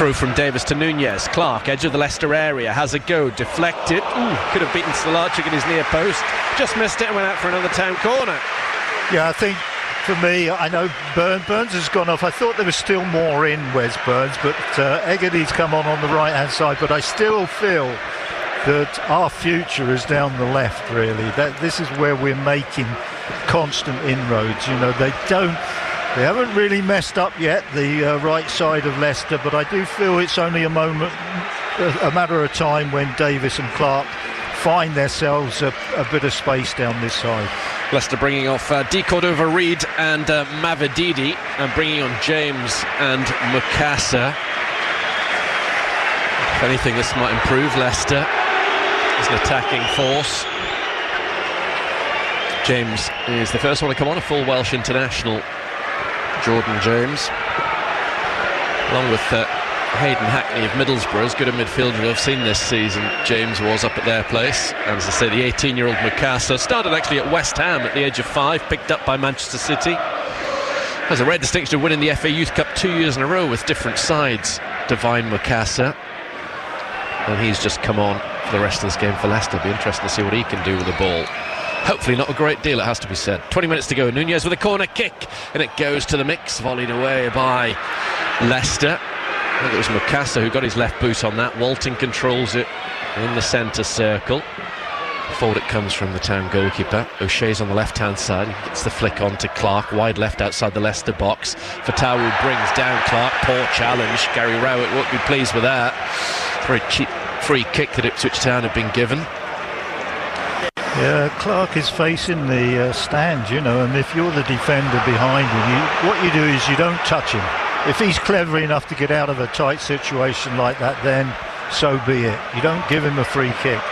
Through from Davis to Nunez. Clark, edge of the Leicester area, has a go, deflected. Could have beaten Stolarczyk in his near post. Just missed it and went out for another Town corner. Yeah, I think for me, I know Burns has gone off. I thought there was still more in Wes Burns, but Egarty's come on the right-hand side. But I still feel that our future is down the left, really. That this is where we're making constant inroads. You know, they haven't really messed up yet, the right side of Leicester, but I do feel it's only a matter of time when Davis and Clark find themselves a bit of space down this side. Leicester bringing off De Cordova-Reid and Mavididi, and bringing on James and Mukasa. If anything, this might improve Leicester as an attacking force. James is the first one to come on, a full Welsh international, Jordan James, along with Hayden Hackney of Middlesbrough, as good a midfielder I've seen this season. James was up at their place, and as I say, the 18-year-old Mukasa started actually at West Ham at the age of 5, picked up by Manchester City, has a rare distinction of winning the FA Youth Cup 2 years in a row with different sides. Divine Mukasa, and he's just come on for the rest of this game for Leicester. It'll be interesting to see what he can do with the ball. Hopefully not a great deal, it has to be said. 20 minutes to go. Nunez with a corner kick, and it goes to the mix, volleyed away by Leicester. I think it was Mukasa who got his left boot on that. Walton controls it in the centre circle. Forward it comes from the Town goalkeeper. O'Shea's on the left-hand side. He gets the flick on to Clark, wide left outside the Leicester box. Fatawu brings down Clark. Poor challenge. Gary Rowett won't be pleased with that. Very cheap free kick that Ipswich Town have been given. Yeah, Clark is facing the stand, you know, and if you're the defender behind him, what you do is you don't touch him. If he's clever enough to get out of a tight situation like that, then so be it. You don't give him a free kick.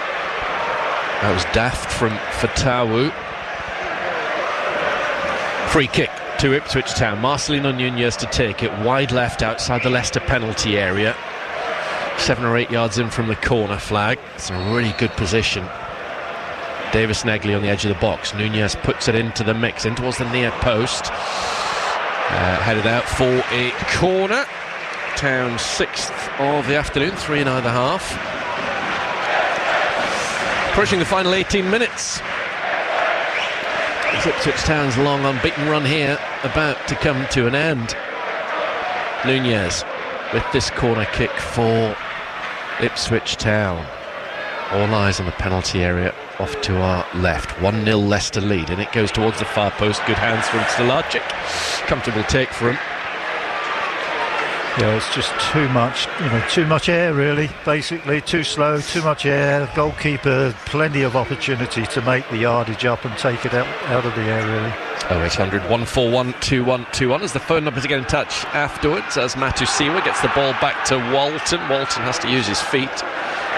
That was daft from Fatawu. Free kick to Ipswich Town. Marcelino Nunez to take it, wide left outside the Leicester penalty area. 7 or 8 yards in from the corner flag. It's a really good position. Davis Negley on the edge of the box. Nunez puts it into the mix, in towards the near post. Headed out for a corner. Town 6th of the afternoon, 3 in either half. Approaching the final 18 minutes. Ipswich Town's long unbeaten run here about to come to an end. Nunez with this corner kick for Ipswich Town. All eyes on the penalty area off to our left. 1-0 Leicester lead, and it goes towards the far post. Good hands from Stolarczyk. Comfortable take for him. Yeah, it's just too much, too much air really, basically. Too slow, too much air. Goalkeeper, plenty of opportunity to make the yardage up and take it out of the air really. 0800 141 2121 is the phone number to get in touch afterwards, as Matusiwa gets the ball back to Walton. Walton has to use his feet.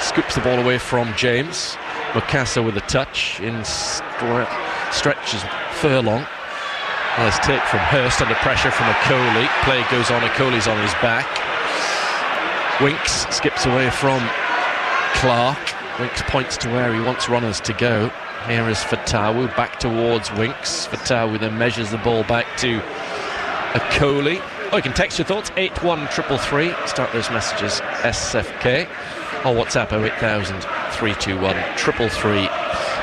Scoops the ball away from James. Mukasa with a touch in stretches Furlong. Nice take from Hurst under pressure from Okoli. Play goes on, Okoli's on his back. Winks skips away from Clark. Winks points to where he wants runners to go. Here is Fatawu back towards Winks. Fatawu then measures the ball back to Okoli. You can text your thoughts 81333. Start those messages SFK. Or WhatsApp 08000 321 333.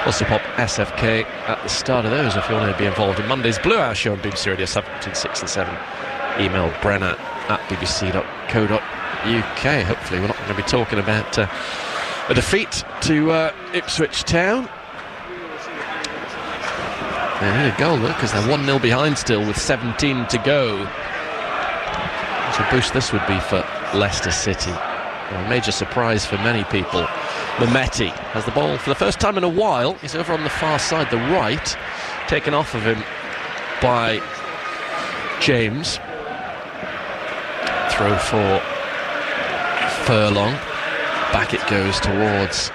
Also pop SFK at the start of those if you want to be involved in Monday's Blue Hour show on BBC Radio 7 between 6 and 7. Email Brenner at bbc.co.uk. Hopefully we're not going to be talking about a defeat to Ipswich Town. They need a goal though, because they're 1-0 behind still with 17 to go. What a boost this would be for Leicester City. A major surprise for many people. Mehmeti has the ball for the first time in a while. He's over on the far side, the right, taken off of him by James. Throw for Furlong. Back it goes towards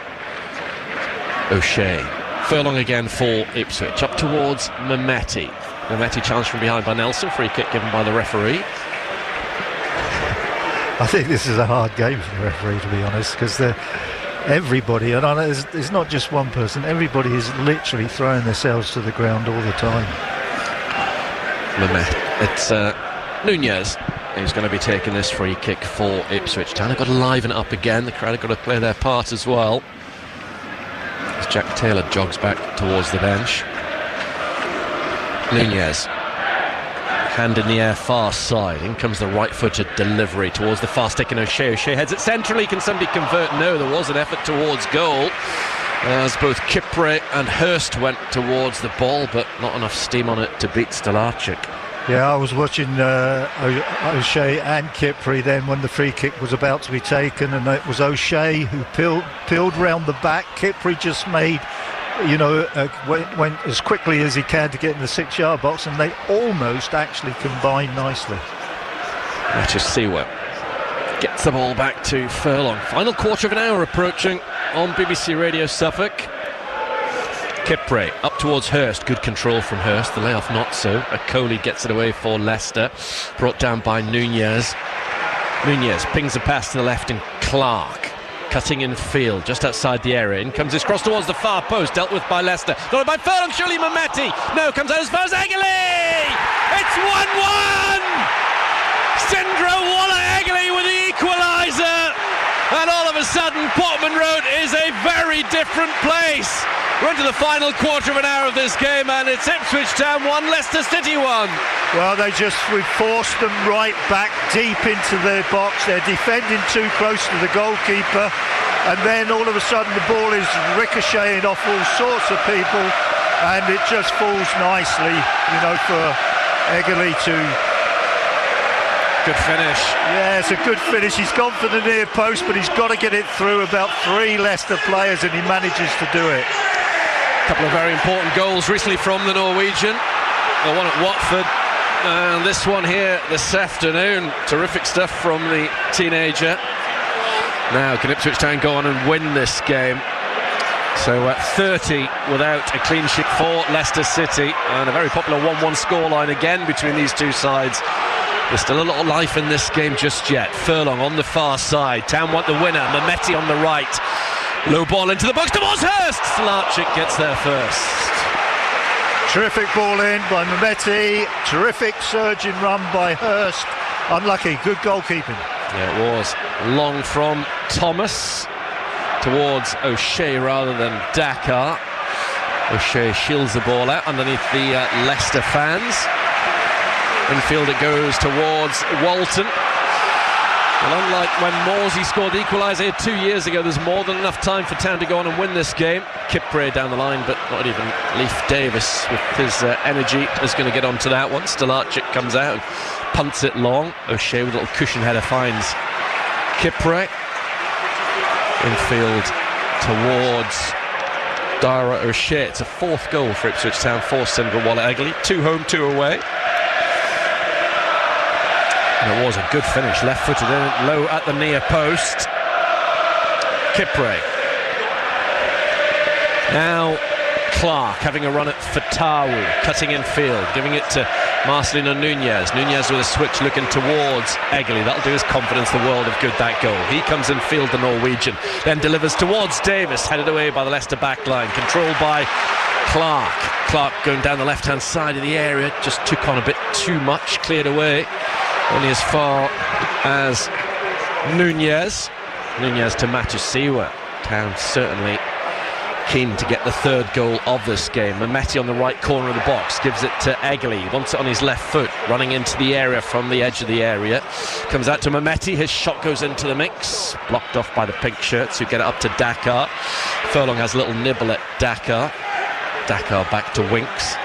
O'Shea. Furlong again for Ipswich. Up towards Mehmeti. Mehmeti challenged from behind by Nelson. Free kick given by the referee. I think this is a hard game for the referee, to be honest, because everybody, and it's not just one person, everybody is literally throwing themselves to the ground all the time. It's Nunez who's going to be taking this free kick for Ipswich Town. They've got to liven it up again. The crowd have got to play their part as well. As Jack Taylor jogs back towards the bench. Nunez. Hand in the air, far side. In comes the right-footed delivery towards the fast-taking O'Shea. O'Shea heads it centrally. Can somebody convert? No, there was an effort towards goal, as both Kipre and Hurst went towards the ball, but not enough steam on it to beat Stelarczyk. Yeah, I was watching O'Shea and Kipre then when the free kick was about to be taken, and it was O'Shea who peeled round the back. Kipre just made, went as quickly as he can to get in the 6-yard box, and they almost actually combined nicely. Matisiwa gets the ball back to Furlong. Final quarter of an hour approaching on BBC Radio Suffolk. Kipre up towards Hurst. Good control from Hurst. The layoff not so. Akoli gets it away for Leicester. Brought down by Nunez. Nunez pings a pass to the left, and Clark cutting in field just outside the area. In comes his cross towards the far post, dealt with by Leicester. Got it by Furlong, surely Mehmeti. No, comes out as far as Eggley. It's 1-1. Sindro Waller-Eggley with the equaliser. And all of a sudden, Portman Road is a very different place. We're into the final quarter of an hour of this game, and it's Ipswich Town 1, Leicester City 1. Well, we've forced them right back deep into their box. They're defending too close to the goalkeeper, and then all of a sudden the ball is ricocheting off all sorts of people, and it just falls nicely, for Eggley to... Good finish. Yeah, it's a good finish. He's gone for the near post, but he's got to get it through about 3 Leicester players, and he manages to do it. A couple of very important goals recently from the Norwegian. The one at Watford, and this one here this afternoon. Terrific stuff from the teenager. Now, can Ipswich Town go on and win this game? So 30 without a clean sheet for Leicester City, and a very popular 1-1 scoreline again between these two sides. There's still a lot of life in this game just yet. Furlong on the far side. Town want the winner. Mehmeti on the right. Low ball into the box towards Hurst. Stelarczyk gets there first. Terrific ball in by Mehmeti. Terrific surging run by Hurst. Unlucky. Good goalkeeping. Yeah, it was. Long from Thomas towards O'Shea rather than Dakar. O'Shea shields the ball out underneath the Leicester fans. Infield it goes towards Walton. Well, unlike when Morsey scored the equaliser here 2 years ago, there's more than enough time for Town to go on and win this game. Kipre down the line, but not even Leif Davis with his energy is going to get onto that one. Stelarczyk comes out, punts it long. O'Shea with a little cushion header finds Kipre. Infield towards Dara O'Shea. It's a 4th goal for Ipswich Town for Sindro Waller-Eggley. 2 home, 2 away. And it was a good finish, left-footed in, low at the near post. Kipre. Now Clark having a run at Fatawu, cutting in field, giving it to Marcelino Nunez. Nunez with a switch looking towards Eggley. That'll do his confidence the world of good, that goal. He comes in field, the Norwegian, then delivers towards Davis, headed away by the Leicester backline, controlled by Clark. Clark going down the left-hand side of the area, just took on a bit too much, cleared away. Only as far as Nunez. Nunez to Matisiwa. Town certainly keen to get the 3rd goal of this game. Mehmeti on the right corner of the box gives it to Eggley. He wants it on his left foot, running into the area from the edge of the area. Comes out to Mehmeti. His shot goes into the mix. Blocked off by the pink shirts who get it up to Dakar. Furlong has a little nibble at Dakar. Dakar back to Winks.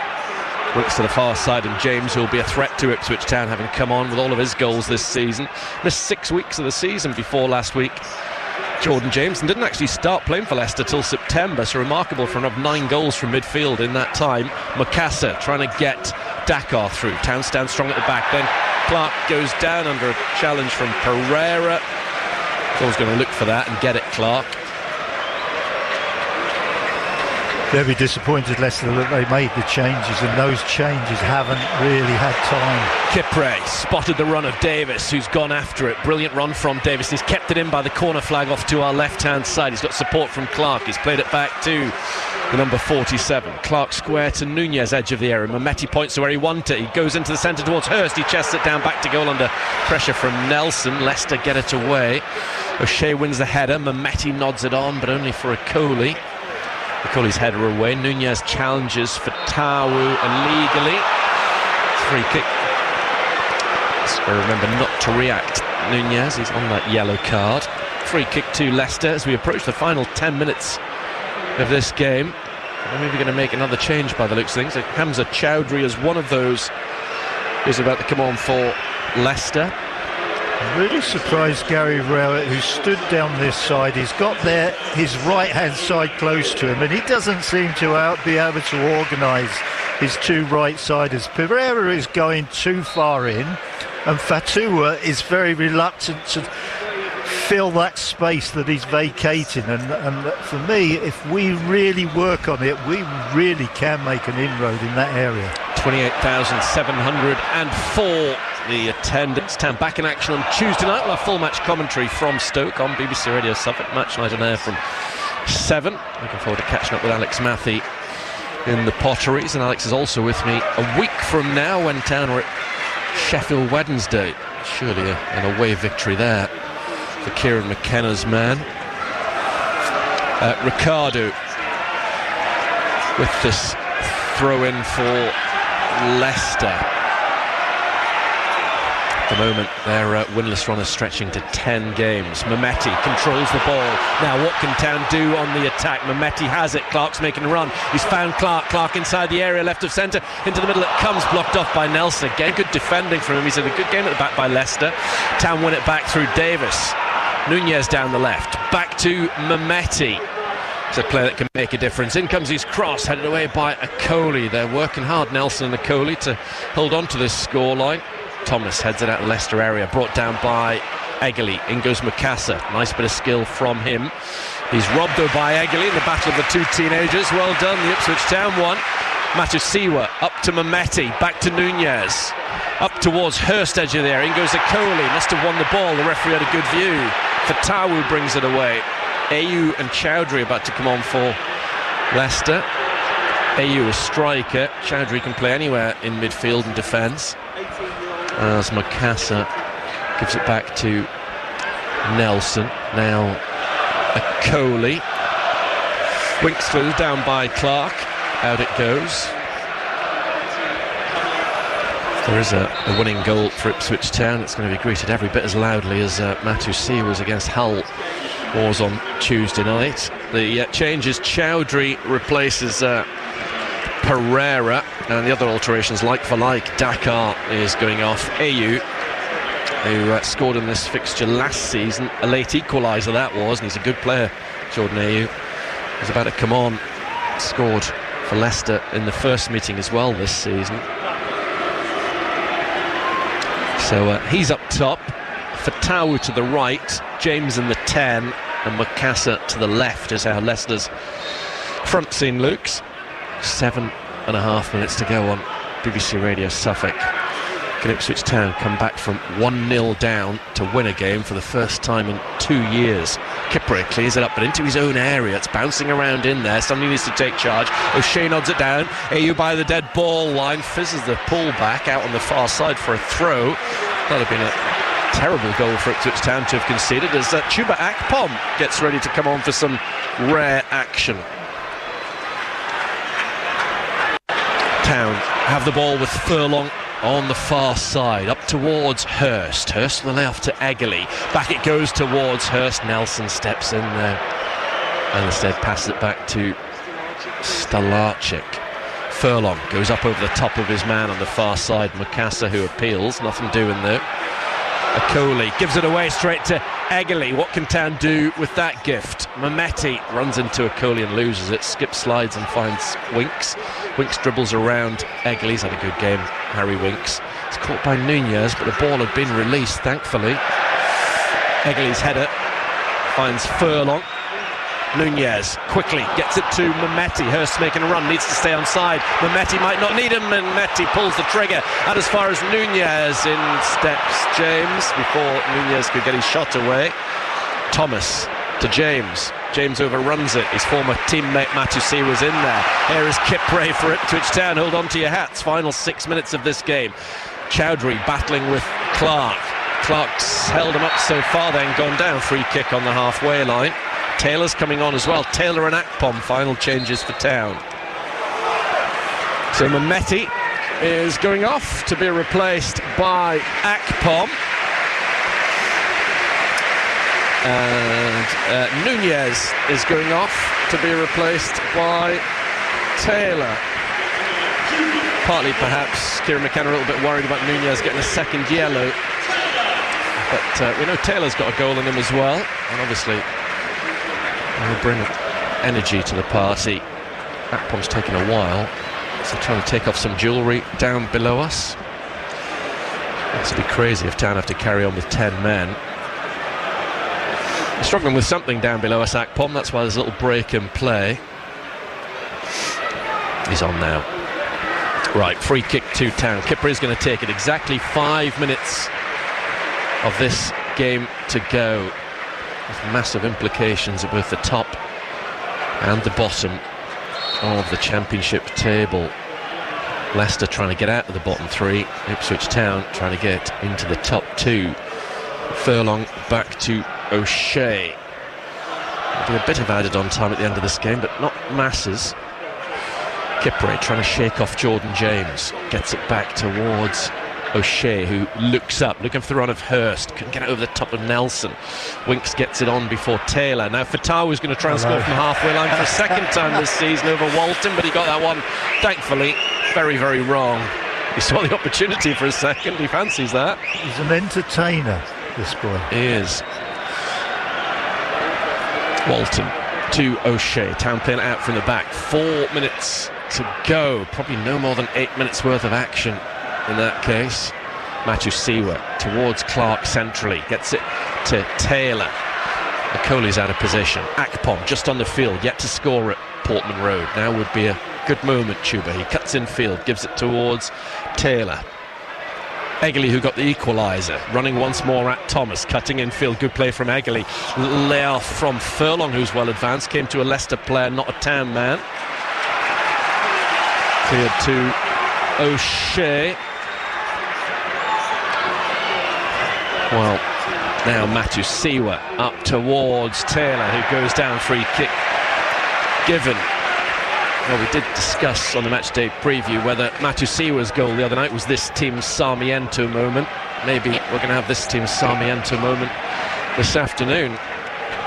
Winks to the far side, and James, who will be a threat to Ipswich Town, having come on with all of his goals this season. Missed 6 weeks of the season before last week, Jordan James, and didn't actually start playing for Leicester till September, so remarkable for another 9 goals from midfield in that time. Mukasa trying to get Dakar through. Town stands strong at the back, then Clark goes down under a challenge from Pereira. Always going to look for that and get it, Clark. They'll be disappointed, Leicester, that they made the changes, and those changes haven't really had time. Kipre spotted the run of Davis, who's gone after it. Brilliant run from Davis. He's kept it in by the corner flag off to our left-hand side. He's got support from Clark. He's played it back to the number 47. Clark square to Nunez, edge of the area. Mehmeti points to where he wanted. He goes into the centre towards Hurst. He chests it down back to goal under pressure from Nelson. Leicester get it away. O'Shea wins the header. Mehmeti nods it on, but only for Okoli. Okoli's header away. Nunez challenges for Tawu and legally. Free kick. So remember not to react. Nunez, he's on that yellow card. Free kick to Leicester as we approach the final 10 minutes of this game. They're maybe going to make another change by the looks of things. Hamza Chowdhury is one of those who's about to come on for Leicester. I'm really surprised Gary Rowett, who stood down this side, he's got his right-hand side close to him, and he doesn't seem to be able to organise his two right-siders. Pereira is going too far in, and Fatoua is very reluctant to fill that space that he's vacating, and for me, if we really work on it, we really can make an inroad in that area. 28,704 the attendance. Town back in action on Tuesday night. We'll have full match commentary from Stoke on BBC Radio Suffolk. Match night on air from 7. Looking forward to catching up with Alex Matthey in the Potteries, and Alex is also with me a week from now when Town are at Sheffield Wednesday. Surely an away victory there for Kieran McKenna's man. Ricardo with this throw-in for Leicester. At the moment, their winless run is stretching to 10 games. Mehmeti controls the ball. Now, what can Town do on the attack? Mehmeti has it. Clark's making a run. He's found Clark. Clark inside the area, left of centre, into the middle. It comes blocked off by Nelson. Again, good defending from him. He's had a good game at the back by Leicester. Town win it back through Davis. Nunez down the left. Back to Mehmeti. It's a player that can make a difference. In comes his cross, headed away by Okoli. They're working hard, Nelson and Okoli, to hold on to this scoreline. Thomas heads it out of Leicester area, brought down by Eggerly. In goes Mukasa. Nice bit of skill from him. He's robbed though by Eggerly in the battle of the two teenagers. Well done, the Ipswich Town one. Matusiwa up to Mehmeti, back to Nunez. Up towards Hurst, edge of the area. In goes Okoli. Must have won the ball. The referee had a good view. Fatawu brings it away. Ayew and Chowdhury about to come on for Leicester. Ayew a striker. Chowdhury can play anywhere in midfield and defence. As Mukasa gives it back to Nelson. Now Okoli. Winks through, down by Clark. Out it goes. There is a winning goal for Ipswich Town. It's going to be greeted every bit as loudly as Matusi was against Hull was on Tuesday night. The change is Chowdhury replaces Pereira, and the other alterations like for like. Dakar is going off. Ayew, who scored in this fixture last season, a late equaliser that was, and he's a good player, Jordan Ayew. He's about to come on, scored for Leicester in the first meeting as well this season. So he's up top. Fatawu to the right, James in the 10, and Mukasa to the left is how Leicester's front scene looks. 7.5 minutes to go on BBC Radio Suffolk. Can Ipswich Town come back from 1-0 down to win a game for the first time in 2 years? Kipper clears it up, but into his own area. It's bouncing around in there. Somebody needs to take charge. O'Shea nods it down. Ayew by the dead ball line, fizzes the pull back out on the far side for a throw. That would have been a terrible goal for Ipswich Town to have conceded as Chuba Akpom gets ready to come on for some rare action. Town have the ball with Furlong on the far side, up towards Hurst. Hurst on the layoff to Eggerly. Back it goes towards Hurst. Nelson steps in there and instead passes it back to Stalarczyk. Furlong goes up over the top of his man on the far side. Mukasa, who appeals, nothing doing there. Okoli gives it away straight to Eggerly. What can Town do with that gift? Mehmeti runs into Okoli and loses it. Skips, slides and finds Winks. Winks dribbles around Eggerly. He's had a good game, Harry Winks. It's caught by Nunez, but the ball had been released, thankfully. Eggerly's header finds Furlong. Nunez quickly gets it to Mehmeti. Hurst making a run, needs to stay on side. Mehmeti might not need him, and Mehmeti pulls the trigger. And as far as Nunez, in steps James before Nunez could get his shot away. Thomas to James. James overruns it. His former teammate Matussi was in there. Here is Kipre for Ipswich Town. Hold on to your hats. Final 6 minutes of this game. Chowdhury battling with Clark. Clark's held him up so far, then gone down. Free kick on the halfway line. Taylor's coming on as well. Taylor and Akpom, final changes for Town. So Mehmeti is going off to be replaced by Akpom. And Nunez is going off to be replaced by Taylor. Partly perhaps Kieran McKenna a little bit worried about Nunez getting a second yellow. But we know Taylor's got a goal in him as well. And obviously he'll bring energy to the party. Akpom's taken a while. So trying to take off some jewellery down below us. This would be crazy if Town have to carry on with 10 men. Struggling with something down below us, Akpom. That's why there's a little break in play. He's on now. Right, free kick to Town. Kipper is going to take it. Exactly 5 minutes of this game to go, with massive implications at both the top and the bottom of the championship table. Leicester trying to get out of the bottom three. Ipswich Town trying to get into the top two. Furlong back to O'Shea. There'll be a bit of added on time at the end of this game, but not masses. Kipre trying to shake off Jordan James. Gets it back towards O'Shea, who looks up, looking for the run of Hurst. Couldn't get it over the top of Nelson. Winks gets it on before Taylor. Now Fatawu is going to try and score from the halfway line for a second time this season over Walton, but he got that one, thankfully, very, very wrong. He saw the opportunity for a second. He fancies that. He's an entertainer, this boy. He is. Walton to O'Shea. Town playing out from the back. 4 minutes to go. Probably no more than 8 minutes worth of action in that case. Matussi towards Clark centrally. Gets it to Taylor. McCauley's out of position. Akpom just on the field. Yet to score at Portman Road. Now would be a good moment, Chuba. He cuts in field. Gives it towards Taylor. Eggley, who got the equaliser, running once more at Thomas, cutting in field. Good play from Eggley. Layoff from Furlong, who's well advanced. Came to a Leicester player, not a Town man. Cleared to O'Shea. Well, now Matussi up towards Taylor, who goes down. Free kick given. Well, we did discuss on the matchday preview whether Matusiwa's goal the other night was this team's Sarmiento moment. Maybe we're going to have this team's Sarmiento moment this afternoon.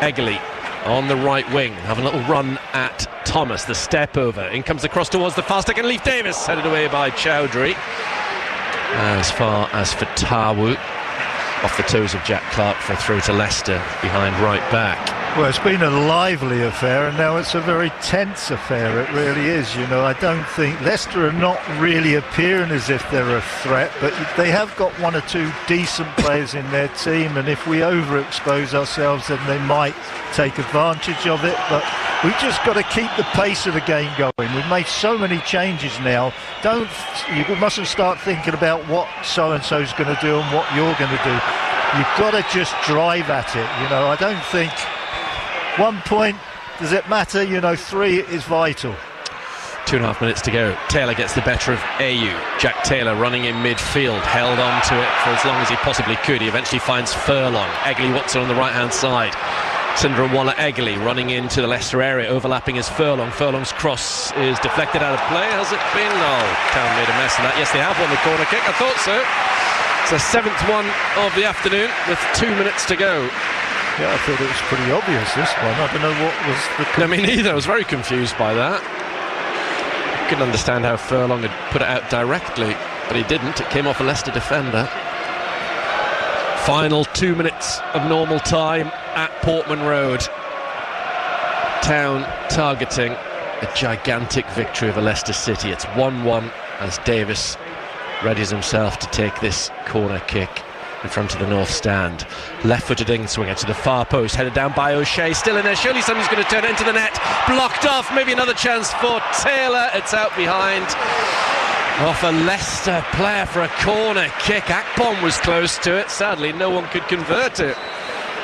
Eggley on the right wing, having a little run at Thomas, the step over. In comes the cross towards the fast stick, and Leif Davis headed away by Chowdhury. As far as Fatawu, off the toes of Jack Clark for a throw to Leicester behind right back. Well, it's been a lively affair, and now it's a very tense affair. It really is. You know, I don't think Leicester are not really appearing as if they're a threat, but they have got one or two decent players in their team, and if we overexpose ourselves, then they might take advantage of it. But we've just got to keep the pace of the game going. We've made so many changes now. You mustn't start thinking about what so-and-so's going to do and what you're going to do. You've got to just drive at it. You know, I don't think 1 point, does it matter? You know, 3 is vital. 2.5 minutes to go. Taylor gets the better of AU. Jack Taylor running in midfield, held on to it for as long as he possibly could. He eventually finds Furlong. Eggley Watson on the right-hand side. Cinderella Eggley running into the Leicester area, overlapping as Furlong. Furlong's cross is deflected out of play. Has it been? No. Town made a mess of that. Yes, they have won the corner kick. I thought so. It's the 7th one of the afternoon with 2 minutes to go. Yeah, I thought it was pretty obvious, this one. I don't know what was the... No, me neither. I was very confused by that. I couldn't understand how Furlong had put it out directly, but he didn't. It came off a Leicester defender. Final 2 minutes of normal time at Portman Road. Town targeting a gigantic victory over Leicester City. It's 1-1 as Davis readies himself to take this corner kick in front of the north stand. Left-footed in-swinger to the far post, headed down by O'Shea, still in there. Surely somebody's going to turn it into the net. Blocked off, maybe another chance for Taylor. It's out behind. Off a Leicester player for a corner kick. Akpom was close to it. Sadly, no one could convert it.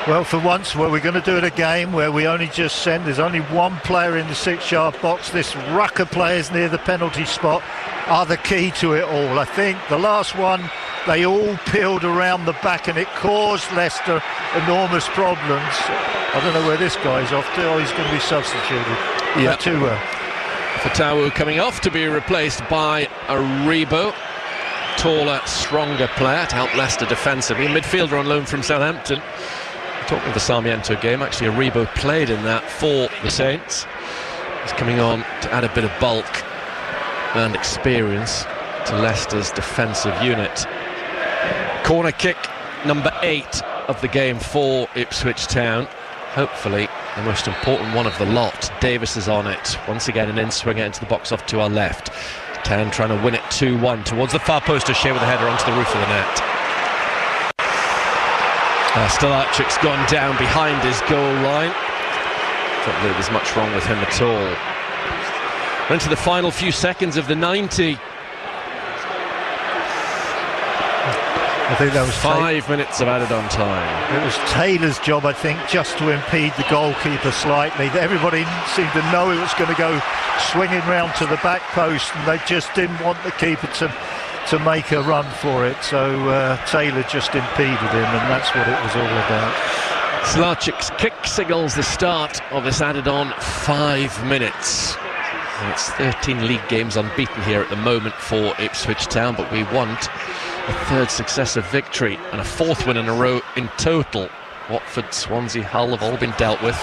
Well, for once, we're going to do it a game where we only just send. There's only one player in the 6-yard box. This rucker players near the penalty spot are the key to it all. I think the last one, they all peeled around the back and it caused Leicester enormous problems. I don't know where this guy's off to. Oh, he's going to be substituted. Yeah. Fatawu coming off to be replaced by Aribo. Taller, stronger player to help Leicester defensively. Midfielder on loan from Southampton. Talking of the Sarmiento game, actually Aribo played in that for the Saints. He's coming on to add a bit of bulk and experience to Leicester's defensive unit. Corner kick number 8 of the game for Ipswich Town. Hopefully the most important one of the lot. Davis is on it. Once again an in-swinger into the box off to our left. Town trying to win it 2-1 towards the far post. O'Shea with a header onto the roof of the net. Stolarczyk's gone down behind his goal line. Don't believe there's much wrong with him at all. We're into the final few seconds of the 90. I think that was 5 minutes of added on time. It was Taylor's job, I think, just to impede the goalkeeper slightly. Everybody seemed to know it was going to go swinging round to the back post, and they just didn't want the keeper to make a run for it. So Taylor just impeded him, and that's what it was all about. Stolarczyk's kick signals the start of this added on 5 minutes. And it's 13 league games unbeaten here at the moment for Ipswich Town, but we want a third successive victory and a fourth win in a row in total. Watford, Swansea, Hull have all been dealt with.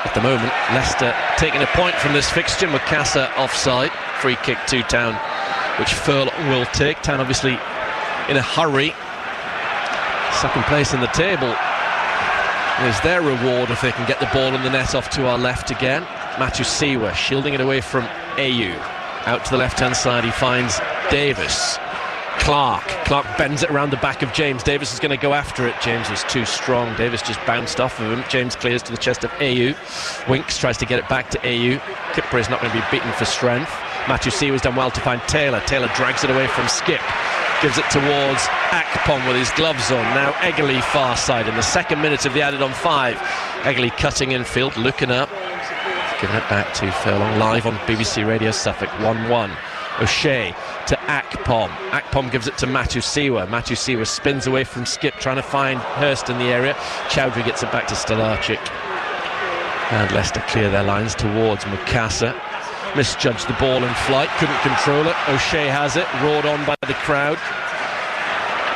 At the moment, Leicester taking a point from this fixture. Mukasa offside, free kick to Town, which Furlong will take. Town obviously in a hurry. Second place in the table is their reward if they can get the ball in the net off to our left again. Matthew Siwa shielding it away from Ayew. Out to the left-hand side, he finds Davis. Clark bends it around the back of James. Davis is going to go after it. James was too strong. Davis just bounced off of him. James clears to the chest of Ayew. Winks tries to get it back to Ayew. Kipper is not going to be beaten for strength. Matthew Siwa's done well to find Taylor. Taylor drags it away from Skip. Gives it towards Akpom with his gloves on. Now Eggerly far side in the second minute of the added on 5. Eggerly cutting infield, looking up. Giving it back to Furlong live on BBC Radio Suffolk. 1-1. O'Shea to Akpom. Akpom gives it to Matthew Siwa. Matthew Siwa spins away from Skip, trying to find Hurst in the area. Chowdhury gets it back to Stolarczyk. And Leicester clear their lines towards Mukasa. Misjudged the ball in flight, couldn't control it. O'Shea has it, roared on by the crowd.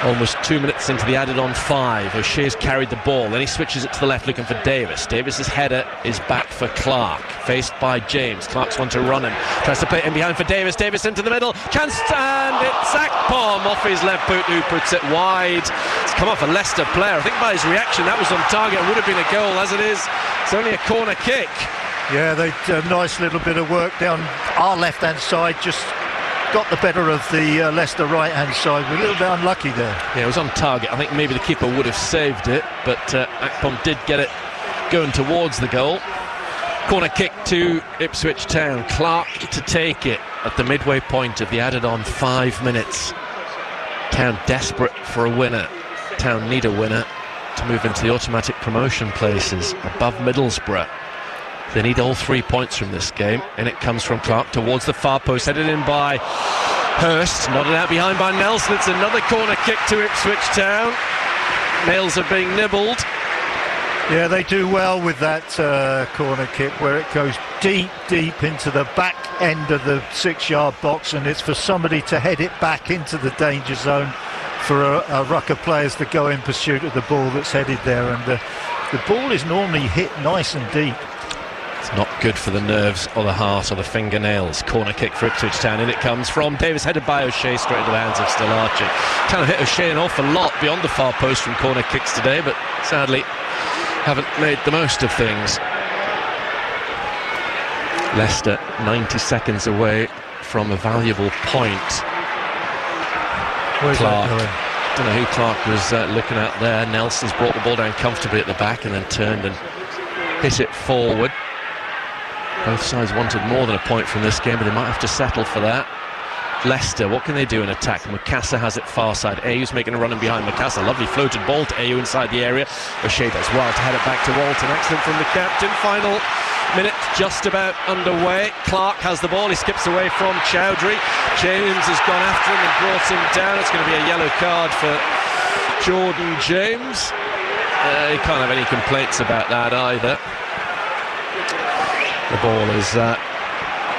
Almost 2 minutes into the added on 5. O'Shea's carried the ball, then he switches it to the left looking for Davis. Davis's header is back for Clark, faced by James. Clark's one to run him, tries to play it in behind for Davis. Davis into the middle, chance, and it's Akpom off his left boot who puts it wide. It's come off a Leicester player. I think by his reaction that was on target. It would have been a goal. As it is, it's only a corner kick. Yeah, they did a nice little bit of work down our left-hand side, just got the better of the Leicester right-hand side. We're a little bit unlucky there. Yeah, it was on target. I think maybe the keeper would have saved it, but Akpom did get it going towards the goal. Corner kick to Ipswich Town. Clark to take it at the midway point of the added-on 5 minutes. Town desperate for a winner. Town need a winner to move into the automatic promotion places above Middlesbrough. They need all 3 points from this game, and it comes from Clark towards the far post, headed in by Hurst, nodded out behind by Nelson. It's another corner kick to Ipswich Town. Nails are being nibbled. Yeah, they do well with that corner kick, where it goes deep into the back end of the 6-yard box, and it's for somebody to head it back into the danger zone for a rucker players to go in pursuit of the ball that's headed there, and the ball is normally hit nice and deep. It's not good for the nerves or the heart or the fingernails. Corner kick for Ipswich Town, and it comes from Davis, headed by O'Shea straight into the hands of Stolarczyk. Kind of hit O'Shea an awful lot beyond the far post from corner kicks today, but sadly haven't made the most of things. Leicester 90 seconds away from a valuable point. Where's Clark. That Don't know who Clark was looking at there. Nelson's brought the ball down comfortably at the back and then turned and hit it forward. Both sides wanted more than a point from this game, but they might have to settle for that. Leicester, what can they do in attack? Macassa has it far side. Ayew's making a run in behind Macassa. Lovely floated ball to Ayew inside the area. O'Shea does well to head it back to Walton. Excellent from the captain. Final minute just about underway. Clark has the ball. He skips away from Chowdhury. James has gone after him and brought him down. It's going to be a yellow card for Jordan James. He can't have any complaints about that either. The ball is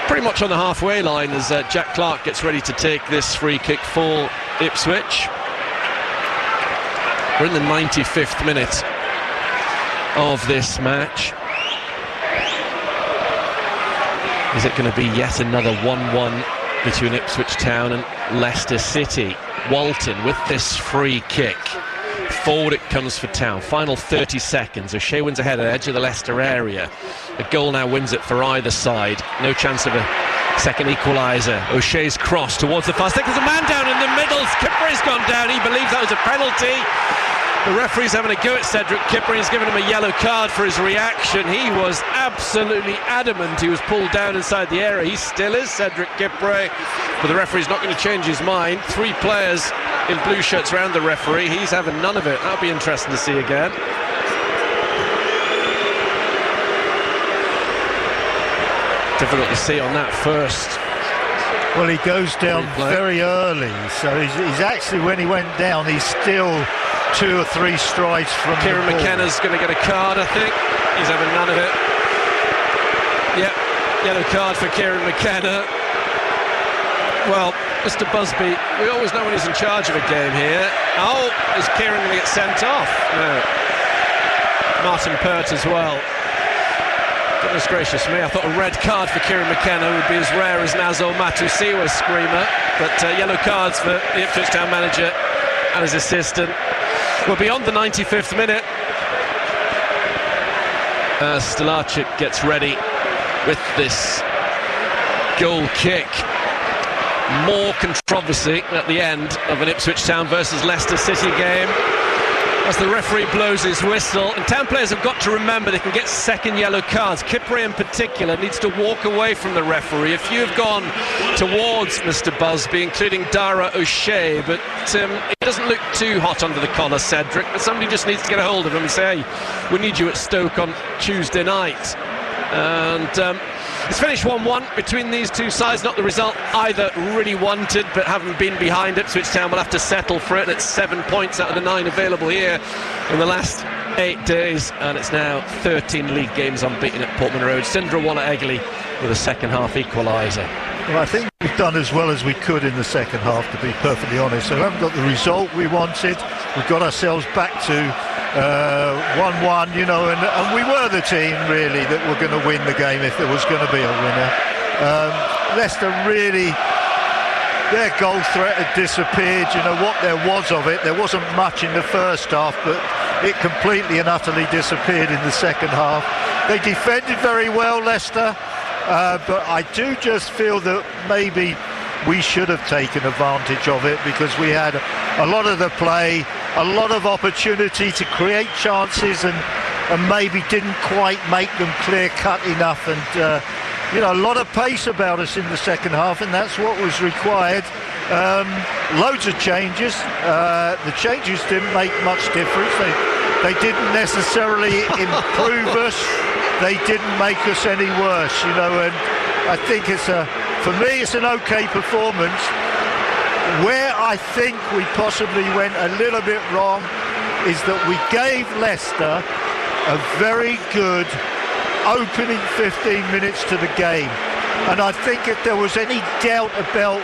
pretty much on the halfway line as Jack Clark gets ready to take this free kick for Ipswich. We're in the 95th minute of this match. Is it going to be yet another 1-1 between Ipswich Town and Leicester City? Walton with this free kick. Forward it comes for Town. Final 30 seconds. O'Shea wins ahead at the edge of the Leicester area. A goal now wins it for either side. No chance of a second equaliser. O'Shea's cross towards the far stick. There's a man down in the middle. Kipray's gone down. He believes that was a penalty. The referee's having a go at Cedric Kipray. He's given him a yellow card for his reaction. He was absolutely adamant he was pulled down inside the area. He still is, Cedric Kipray. But the referee's not going to change his mind. 3 players in blue shirts around the referee. He's having none of it. That'll be interesting to see again. Difficult to see on that first. Well, he goes down very early, so he's actually, when he went down, he's still 2 or 3 strides from Kieran McKenna's going to get a card, I think. He's having none of it. Yep, yellow card for Kieran McKenna. Well, Mr. Busby, we always know when he's in charge of a game here. Oh, is Kieran going to get sent off? No. Martin Pert as well. Goodness gracious me, I thought a red card for Kieran McKenna would be as rare as Nazo Matusiwa's screamer, but yellow cards for the Ipswich Town manager and his assistant. We're beyond the 95th minute. Stelacic gets ready with this goal kick. More controversy at the end of an Ipswich Town versus Leicester City game as the referee blows his whistle. And Town players have got to remember they can get second yellow cards. Kipray in particular needs to walk away from the referee. A few have gone towards Mr. Busby, including Dara O'Shea, but he doesn't look too hot under the collar, Cedric, but somebody just needs to get a hold of him and say, hey, we need you at Stoke on Tuesday night. And it's finished 1-1 between these two sides. Not the result either really wanted, but having been behind, Ipswich Town will have to settle for it. It's 7 points out of the 9 available here in the last 8 days, and it's now 13 league games unbeaten at Portman Road. Sindra Waller-Egley with a second half equaliser. Well, I think we've done as well as we could in the second half, to be perfectly honest. So we haven't got the result we wanted. We've got ourselves back to 1-1, you know, and we were the team really that were going to win the game if there was going to be a winner. Leicester really, their goal threat had disappeared. You know what there was of it. There wasn't much in the first half, but it completely and utterly disappeared in the second half. They defended very well, Leicester, but I do just feel that maybe we should have taken advantage of it, because we had a lot of the play, a lot of opportunity to create chances, and maybe didn't quite make them clear-cut enough. And you know, a lot of pace about us in the second half, and that's what was required. Loads of changes. The changes didn't make much difference. They didn't necessarily improve us. They didn't make us any worse, you know. And I think for me, it's an okay performance. Where I think we possibly went a little bit wrong is that we gave Leicester a very good opening 15 minutes to the game. And I think if there was any doubt about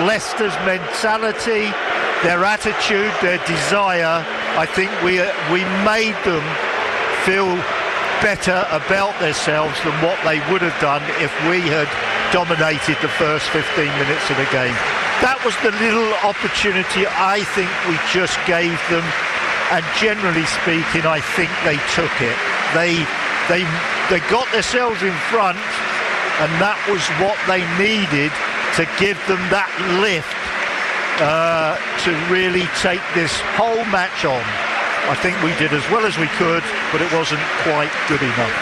Leicester's mentality, their attitude, their desire, I think we made them feel better about themselves than what they would have done if we had dominated the first 15 minutes of the game. That was the little opportunity I think we just gave them, and generally speaking, I think they took it. They got themselves in front, and that was what they needed to give them that lift to really take this whole match on. I think we did as well as we could, but it wasn't quite good enough.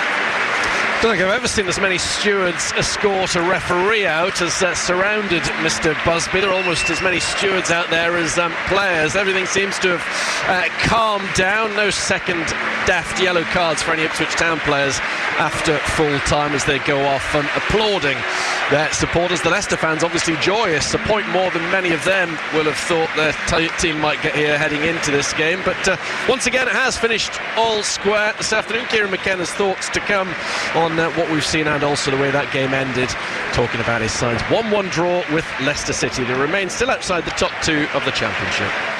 I don't think I've ever seen as many stewards escort a referee out as surrounded Mr. Busby. There are almost as many stewards out there as players. Everything seems to have calmed down. No second daft yellow cards for any Ipswich Town players after full time as they go off applauding their supporters. The Leicester fans obviously joyous, a point more than many of them will have thought their team might get here heading into this game. But once again, it has finished all square this afternoon. Kieran McKenna's thoughts to come on what we've seen and also the way that game ended, talking about his side's 1-1 draw with Leicester City. They remain still outside the top two of the Championship.